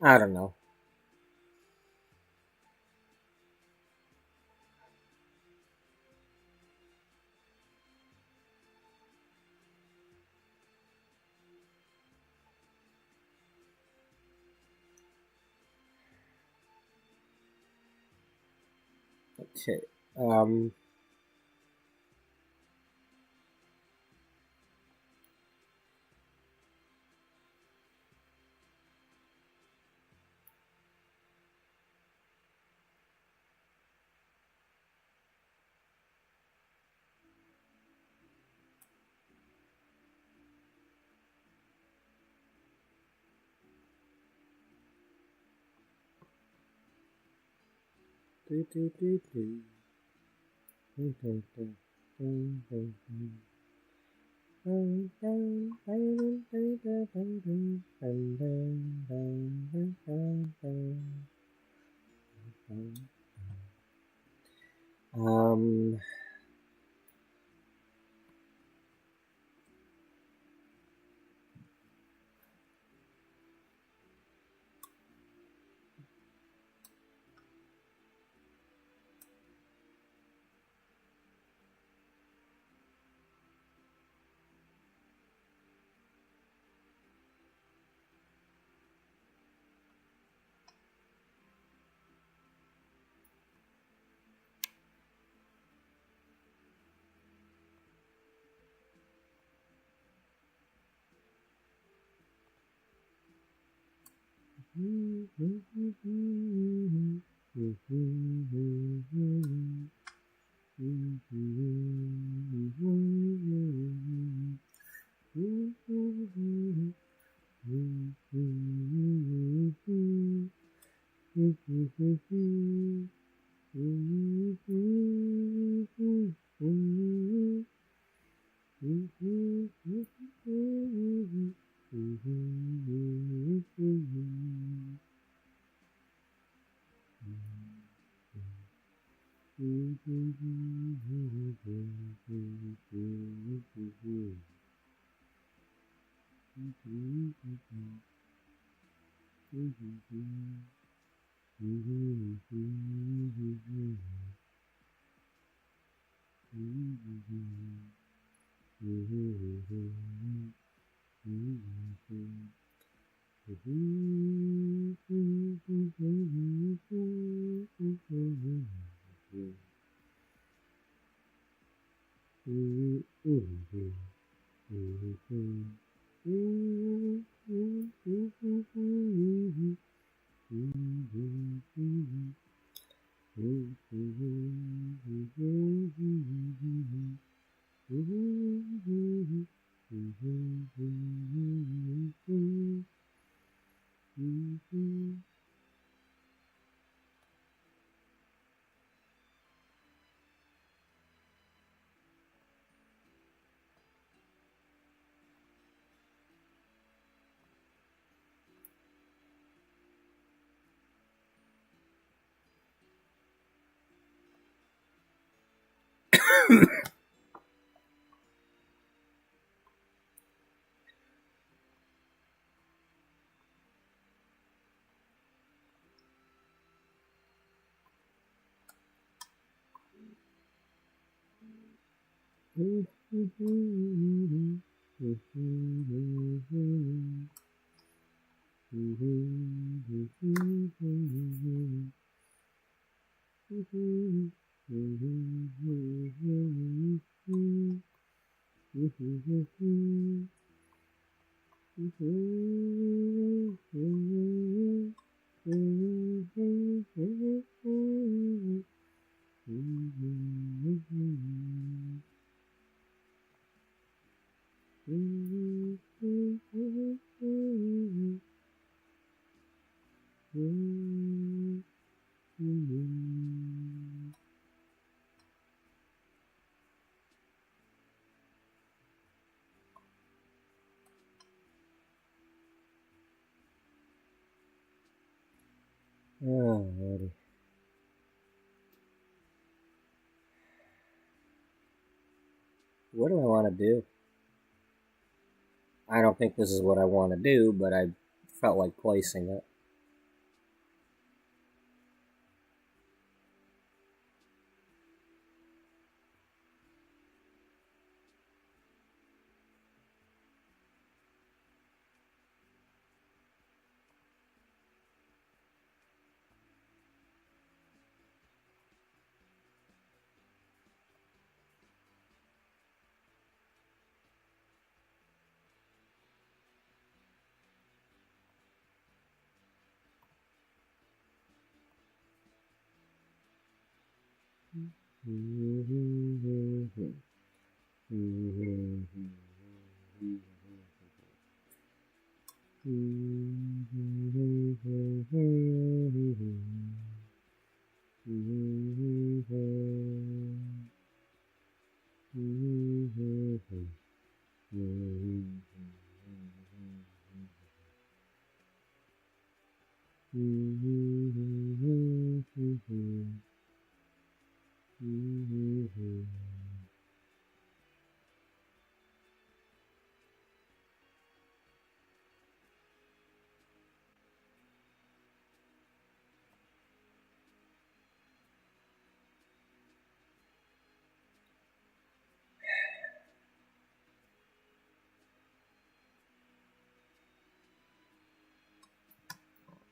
I don't know. Okay. Um. Do, do, do, do. Do, do, do. Do, do, do. Um, Alrighty. What do I want to do? I don't think this is what I want to do, but I felt like placing it.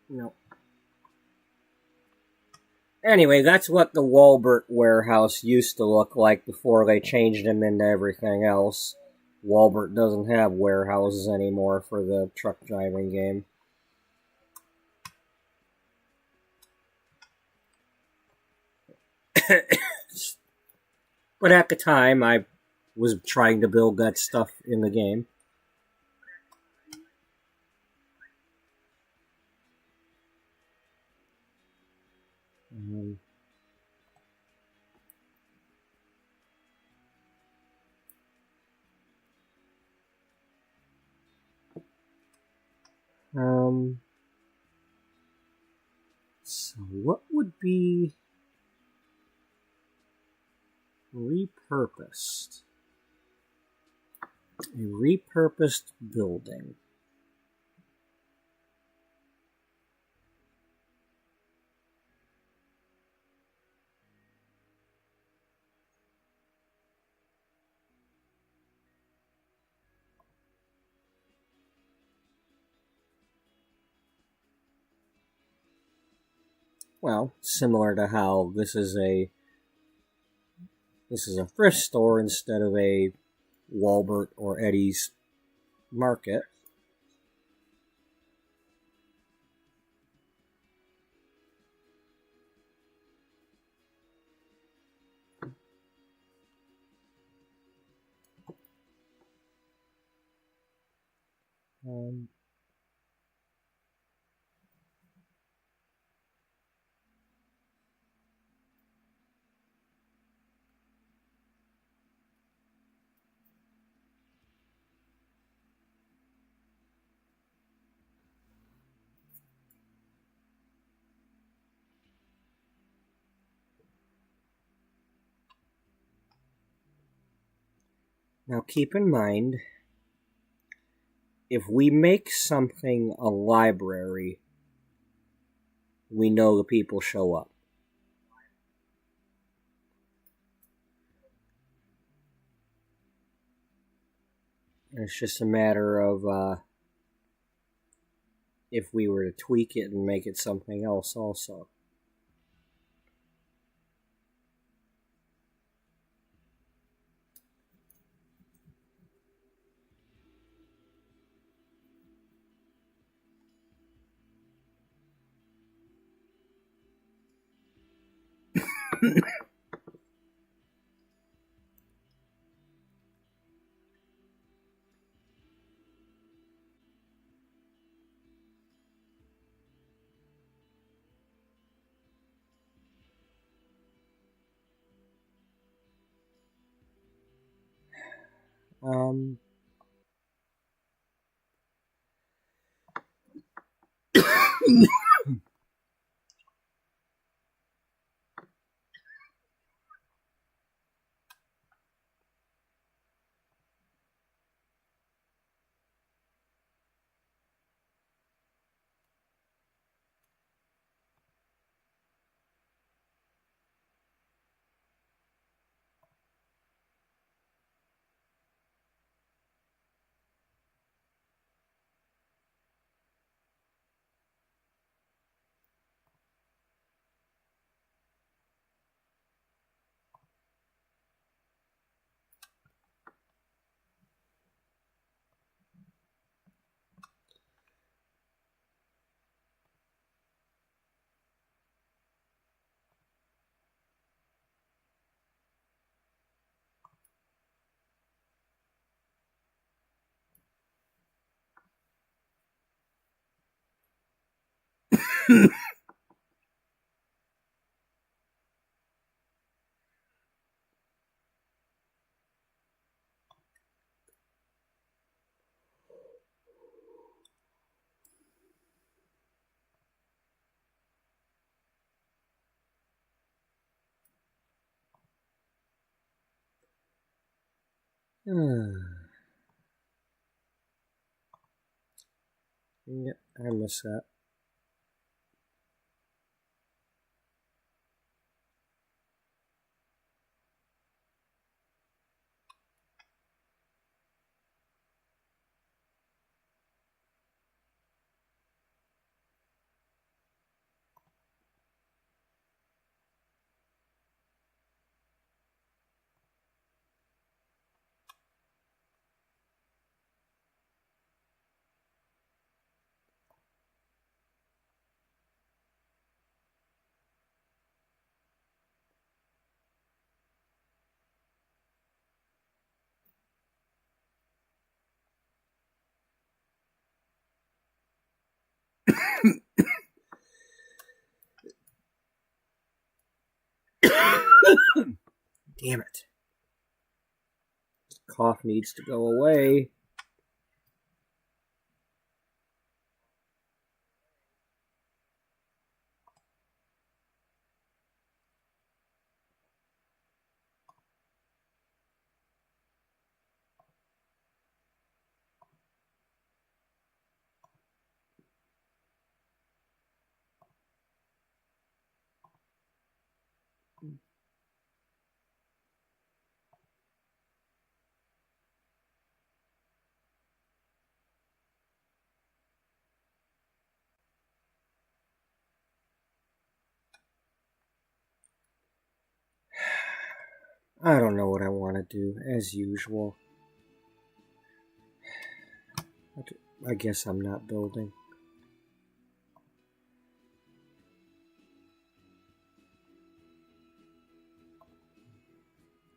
No. Anyway, that's what the Walbert warehouse used to look like before they changed them into everything else. Walbert doesn't have warehouses anymore for the truck driving game. But at the time, I was trying to build that stuff in the game. So what would be repurposed? A repurposed building. Well, similar to how this is a thrift store instead of a Walbert or Eddie's market. Now keep in mind, if we make something a library, we know the people show up. It's just a matter of if we were to tweak it and make it something else also. Um, yeah, I miss that. Damn it. Cough needs to go away. I don't know what I want to do, as usual. I guess I'm not building.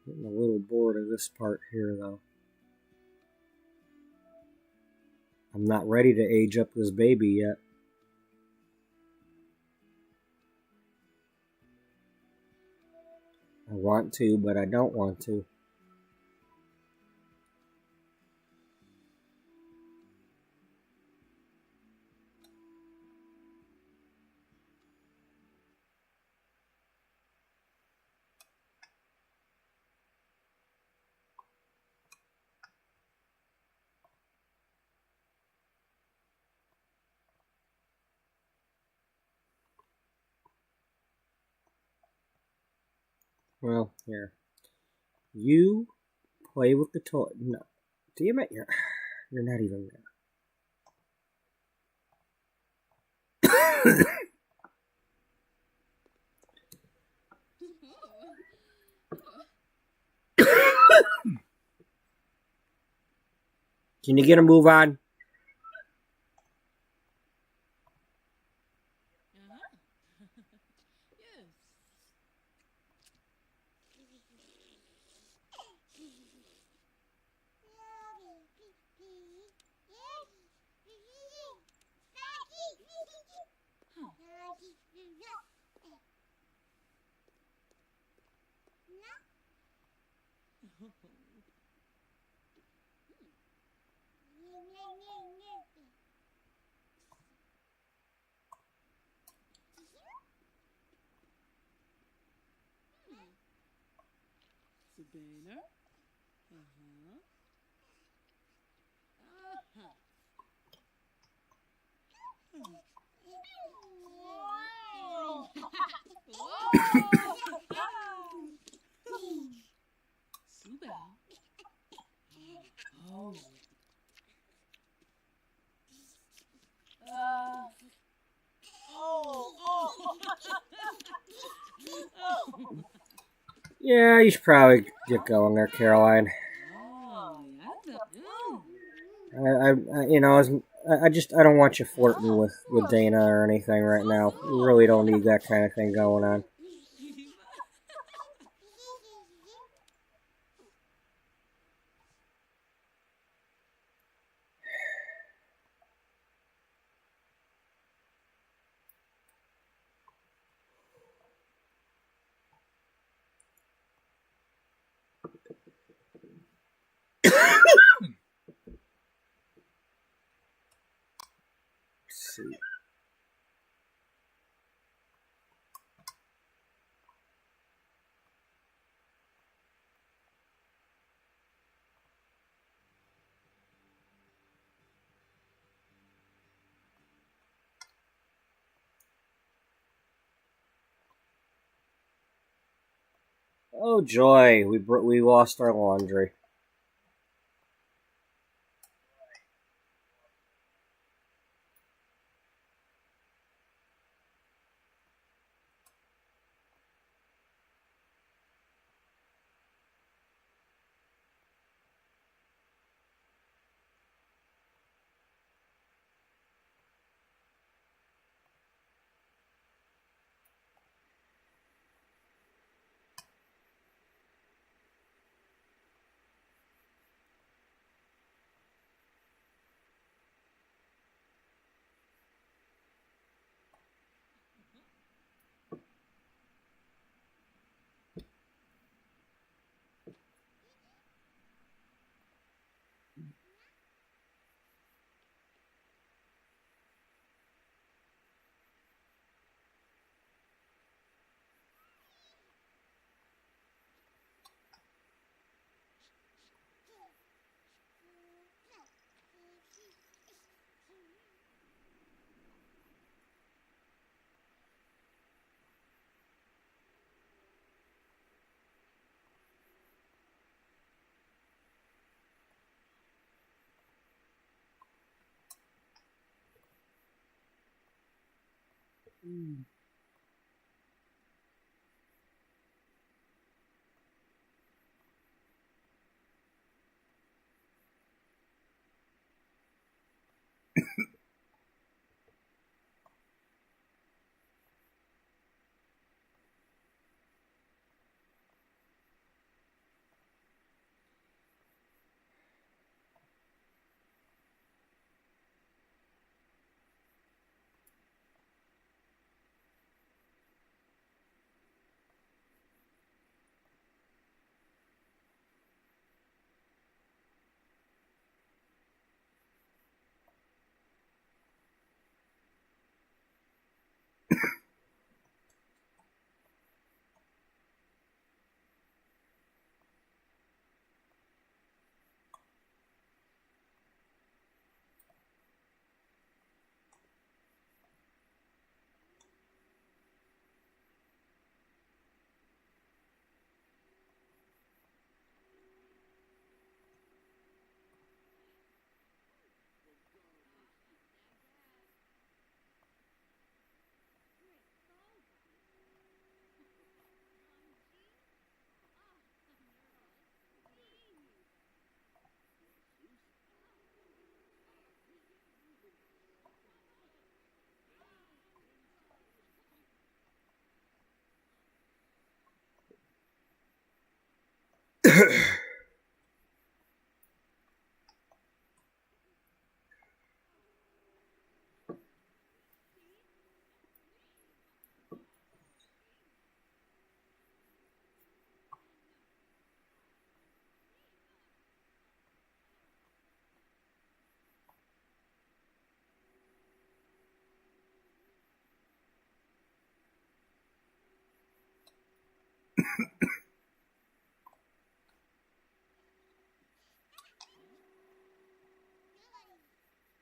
Getting a little bored of this part here, though. I'm not ready to age up this baby yet. I want to, but I don't want to. Well, here. You play with the toy. No. Damn it, you're not even there. Can you get a move on? Sabina? Subel. Oh. Yeah, you should probably get going there, Caroline. You know, I don't want you flirting with Dana or anything right now. You really don't need that kind of thing going on. Let's see. Oh joy, we lost our laundry.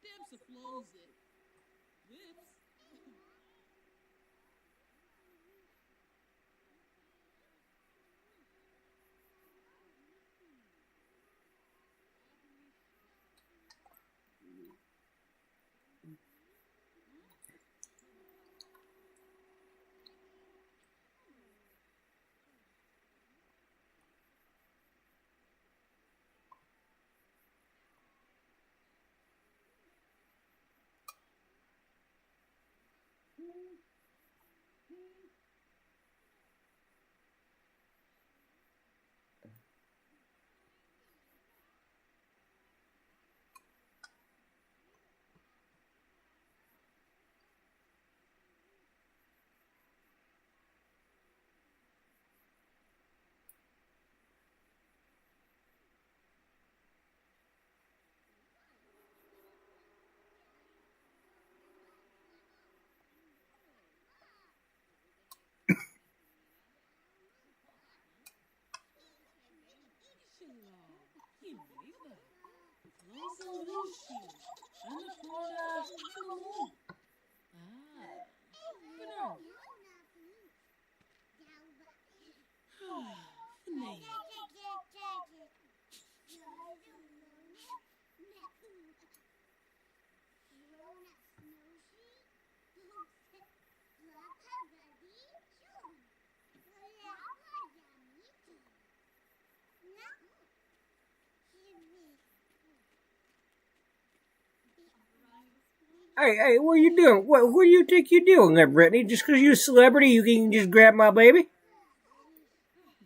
Dips a flows it. Lips. Kimeiva. Flows a luxo. Anaconda to the moon. Ah. Bernard. Name. Hey, what are you doing? What do you think you're doing there, Brittany? Just because you're a celebrity, you can just grab my baby?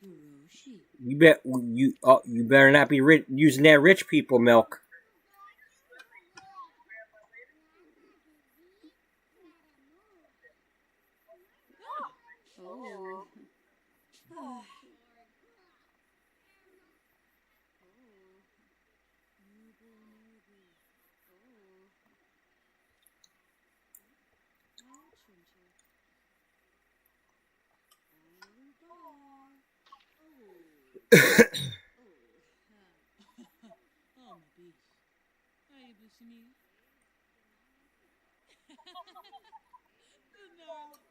Buroshi. You better not be using that rich people milk. Oh. Oh, my bicho. Aí, bichinho. Bernardo.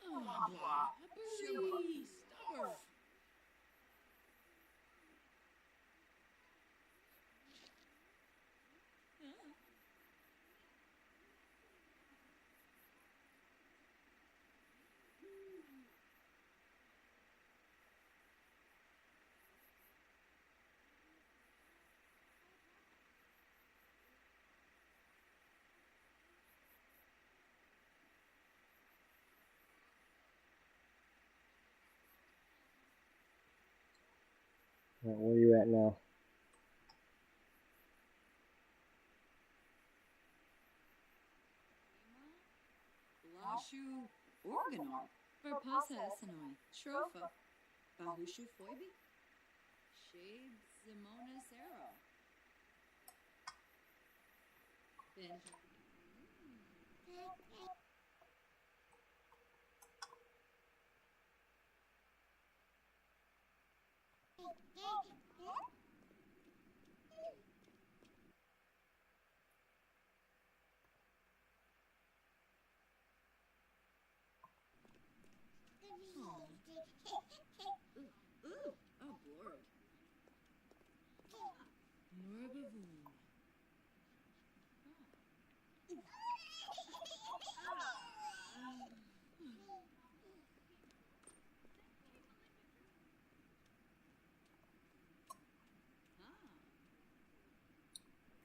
Oh, blah. Birdie. Stubborn. Where are you at now? Lashu organar, verpasa esenoi, tropha, bahushu foibi, shade zimona sero. Ben.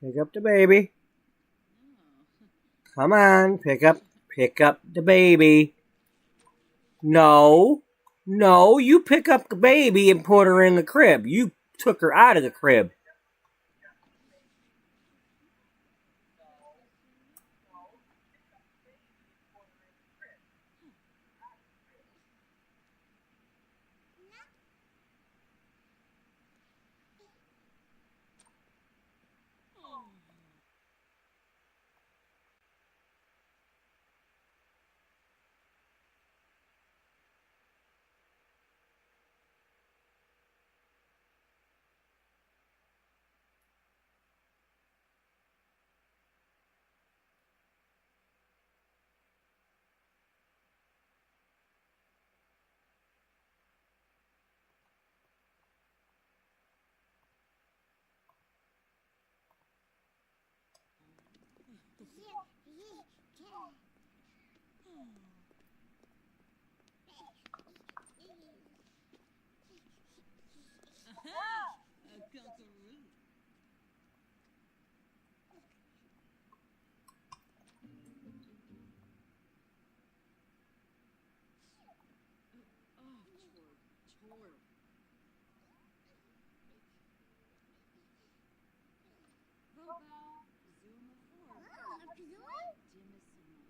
Pick up the baby. No. Come on, pick up the baby. No, you pick up the baby and put her in the crib. You took her out of the crib. Oh. Aha! A kangaroo. Oh, chore. Bobow, Zuma for. Jimisimo.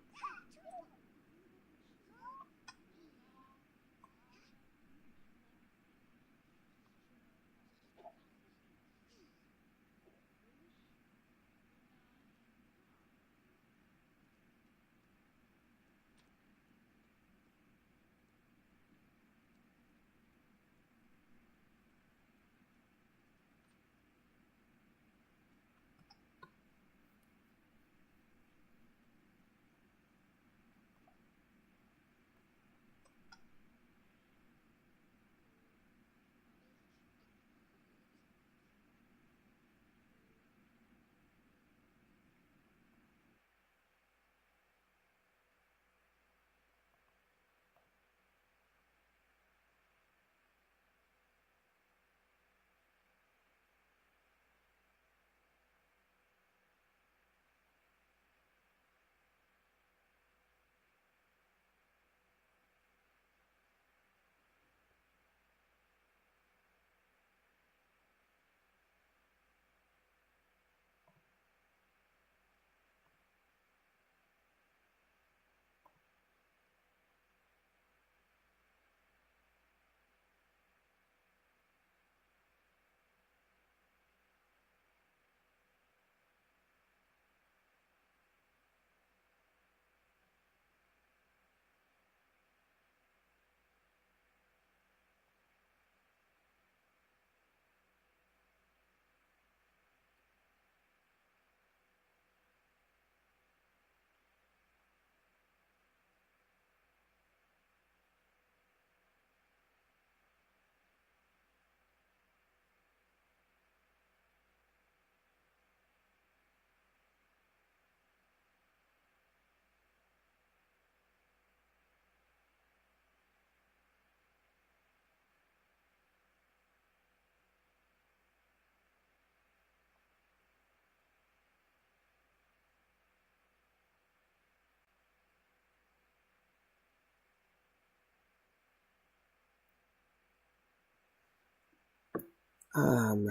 Um.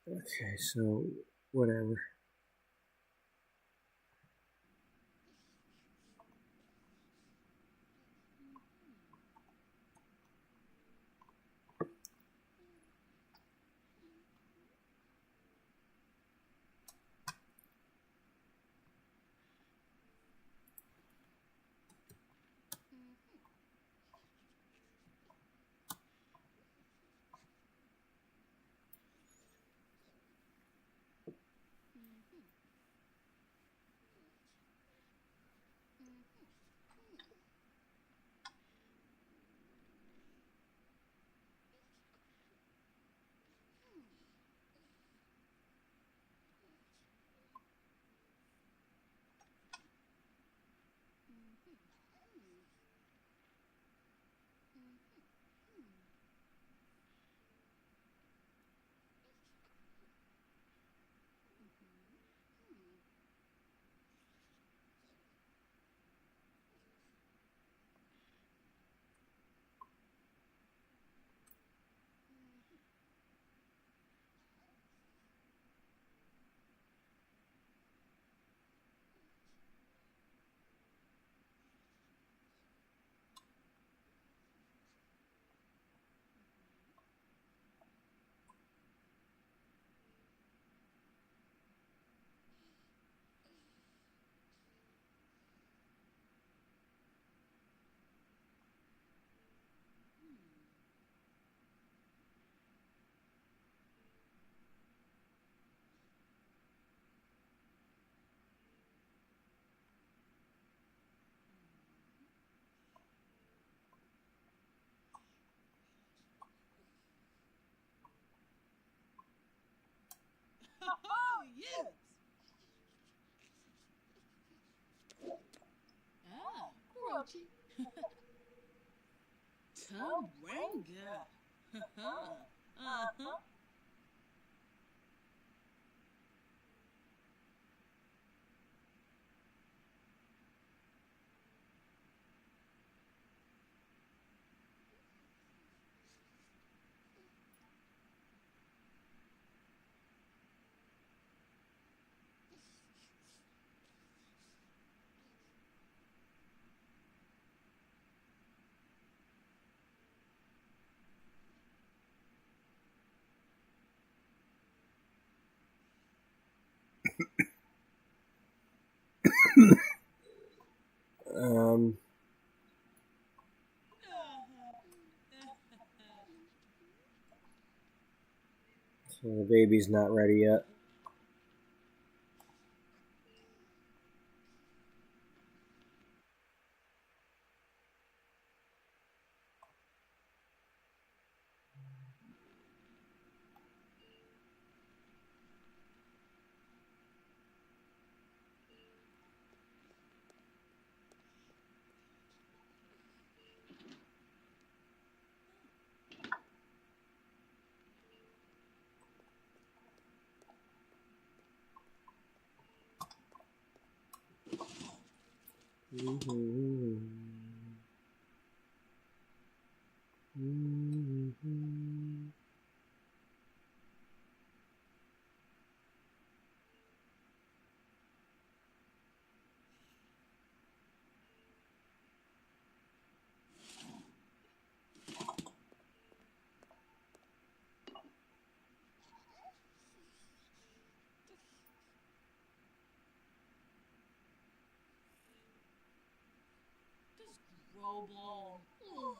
Okay, so whatever. Yes. Ah, Rochi. Tumwenga. Uh-huh. Um, so the baby's not ready yet. This Grobel. Ugh.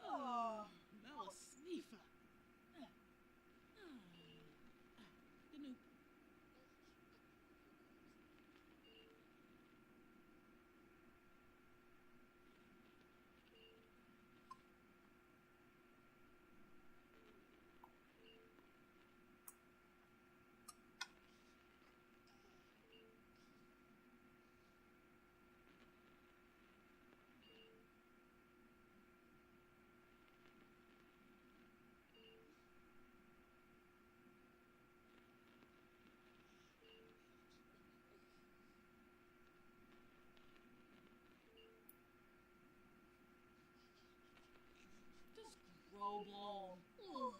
Oh, Melisnifa. The new. This Grobel. Ugh.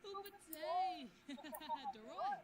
Upatay. Deroy.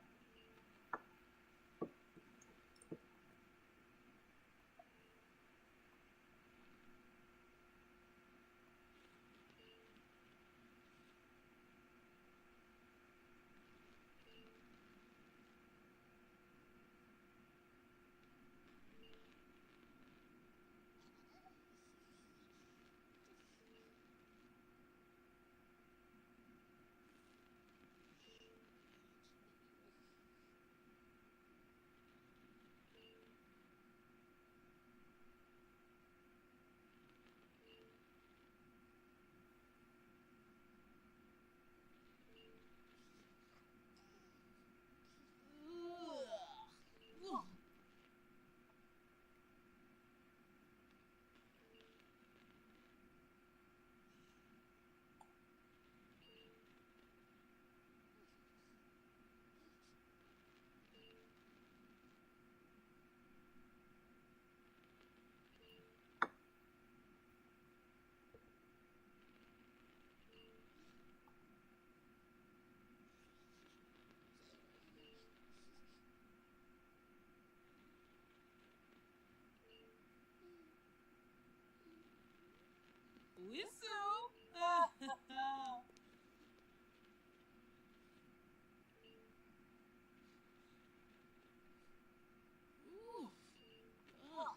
Whistle. Ooh. Ugh.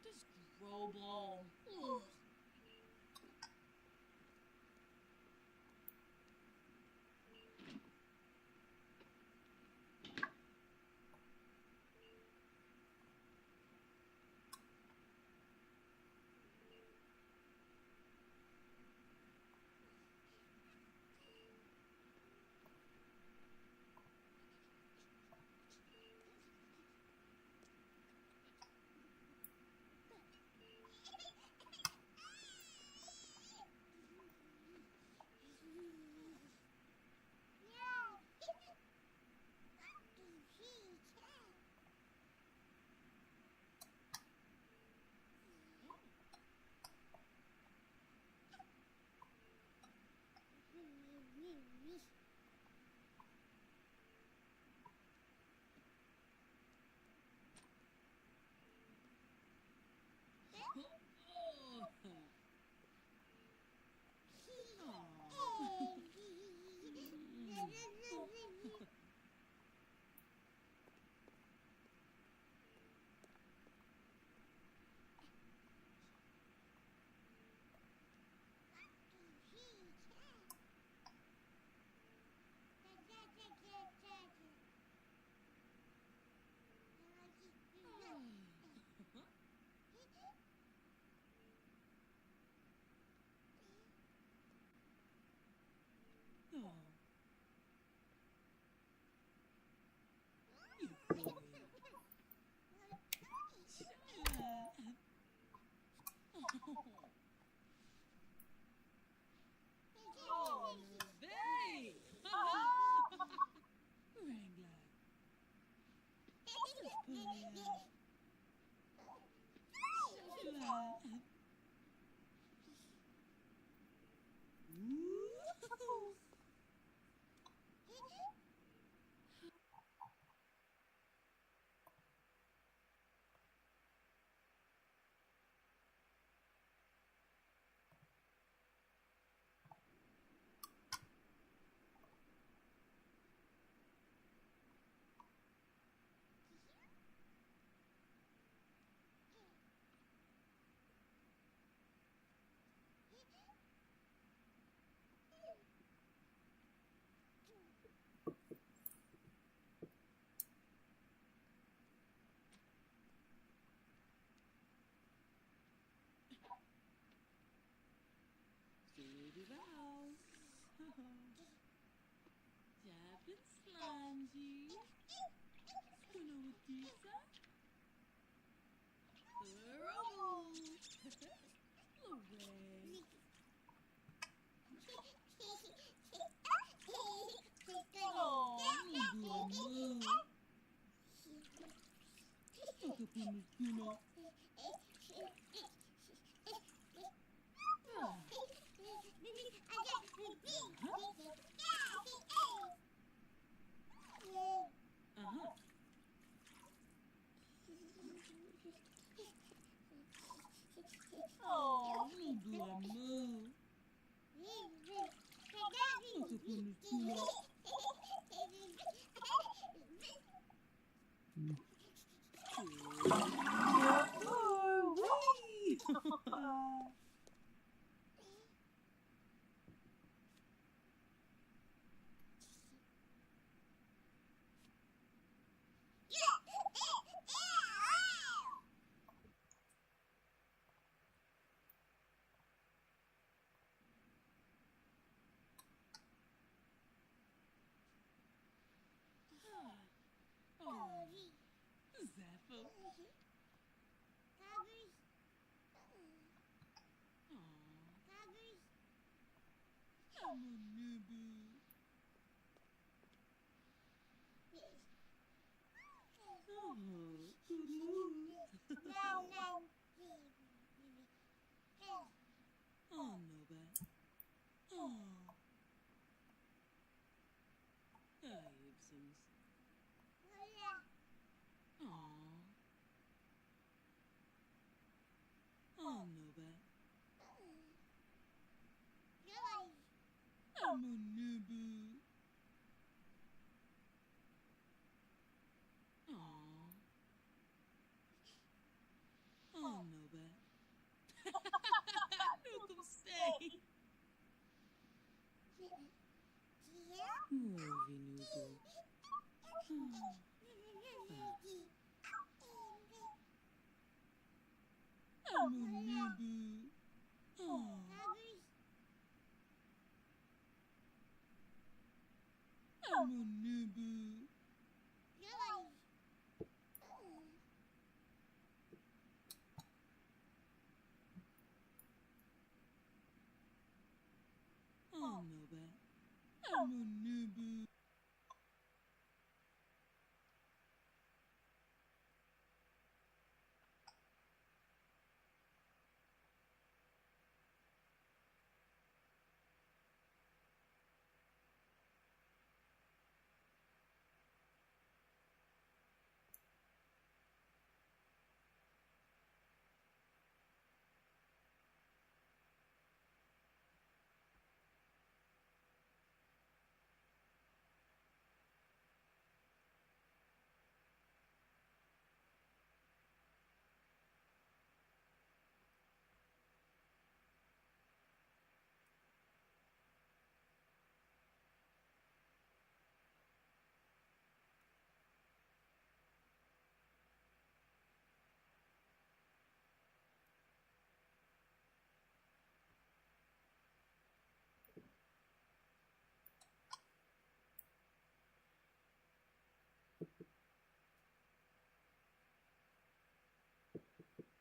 This grow ball. Ugh. Oh. You boy. Oh, babe. Wrangler. bow. Jab and slangy. Skuna with Disa. Away. Oh, moo. Look up in the skuna. Uh-huh. Oh, moo. Look up in the skuna. Oh, wee! Oh, Zephyr. I'm a nibble. Oh, good move. Oh, no bad. Oh. Ibsens. Oh. Oh, no bad. I'm a nibble. Oh. Oh, no bad. Look him stay. Movie noodle. I'm a nibble. Oh. I'm a nibble. Oh, no bad. I'm a nibble.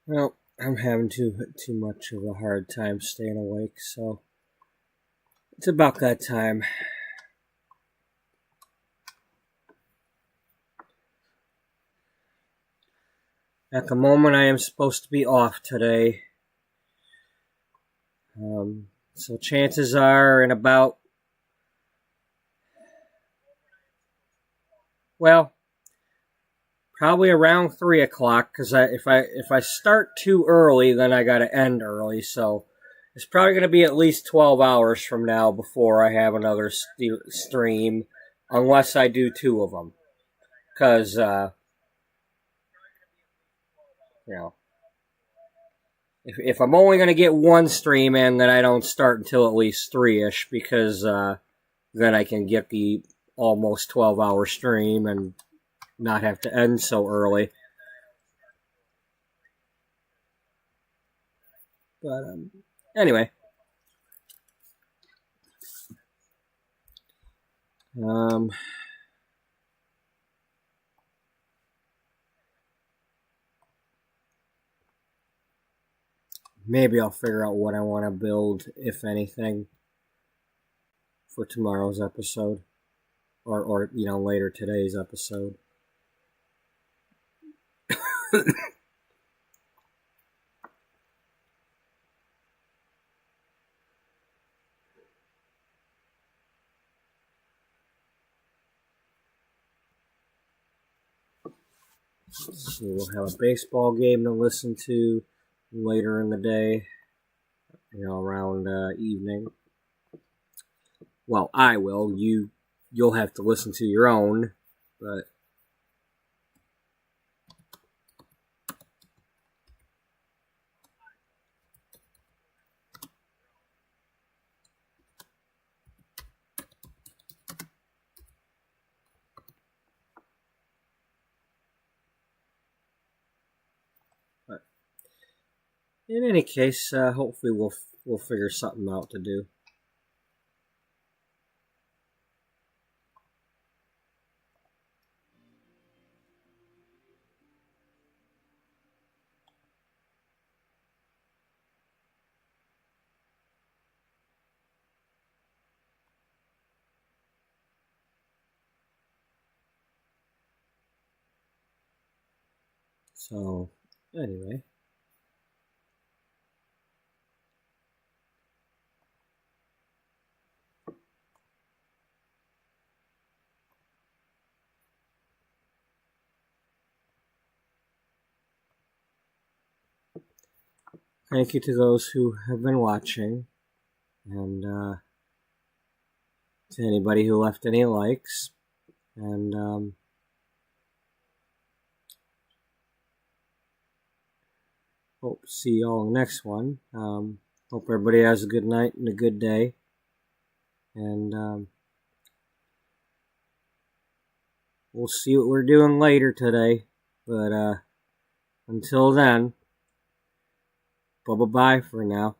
Well, I'm having too much of a hard time staying awake, so it's about that time. At the moment, I am supposed to be off today. So chances are in about, well, probably around 3 o'clock, because if I start too early, then I got to end early. So it's probably going to be at least 12 hours from now before I have another stream, unless I do 2 of them. Because, you know, if I'm only going to get 1 stream in, then I don't start until at least 3-ish, because then I can get the almost 12-hour stream and not have to end so early. But anyway, Maybe I'll figure out what I want to build, if anything, for tomorrow's episode, or later today's episode. So we'll have a baseball game to listen to later in the day, around evening. Well, I will. You'll have to listen to your own, but in any case, hopefully we'll figure something out to do. So, anyway. Thank you to those who have been watching, and to anybody who left any likes, and hope to see you all in the next one. Hope everybody has a good night and a good day, and we'll see what we're doing later today, but until then, bye-bye for now.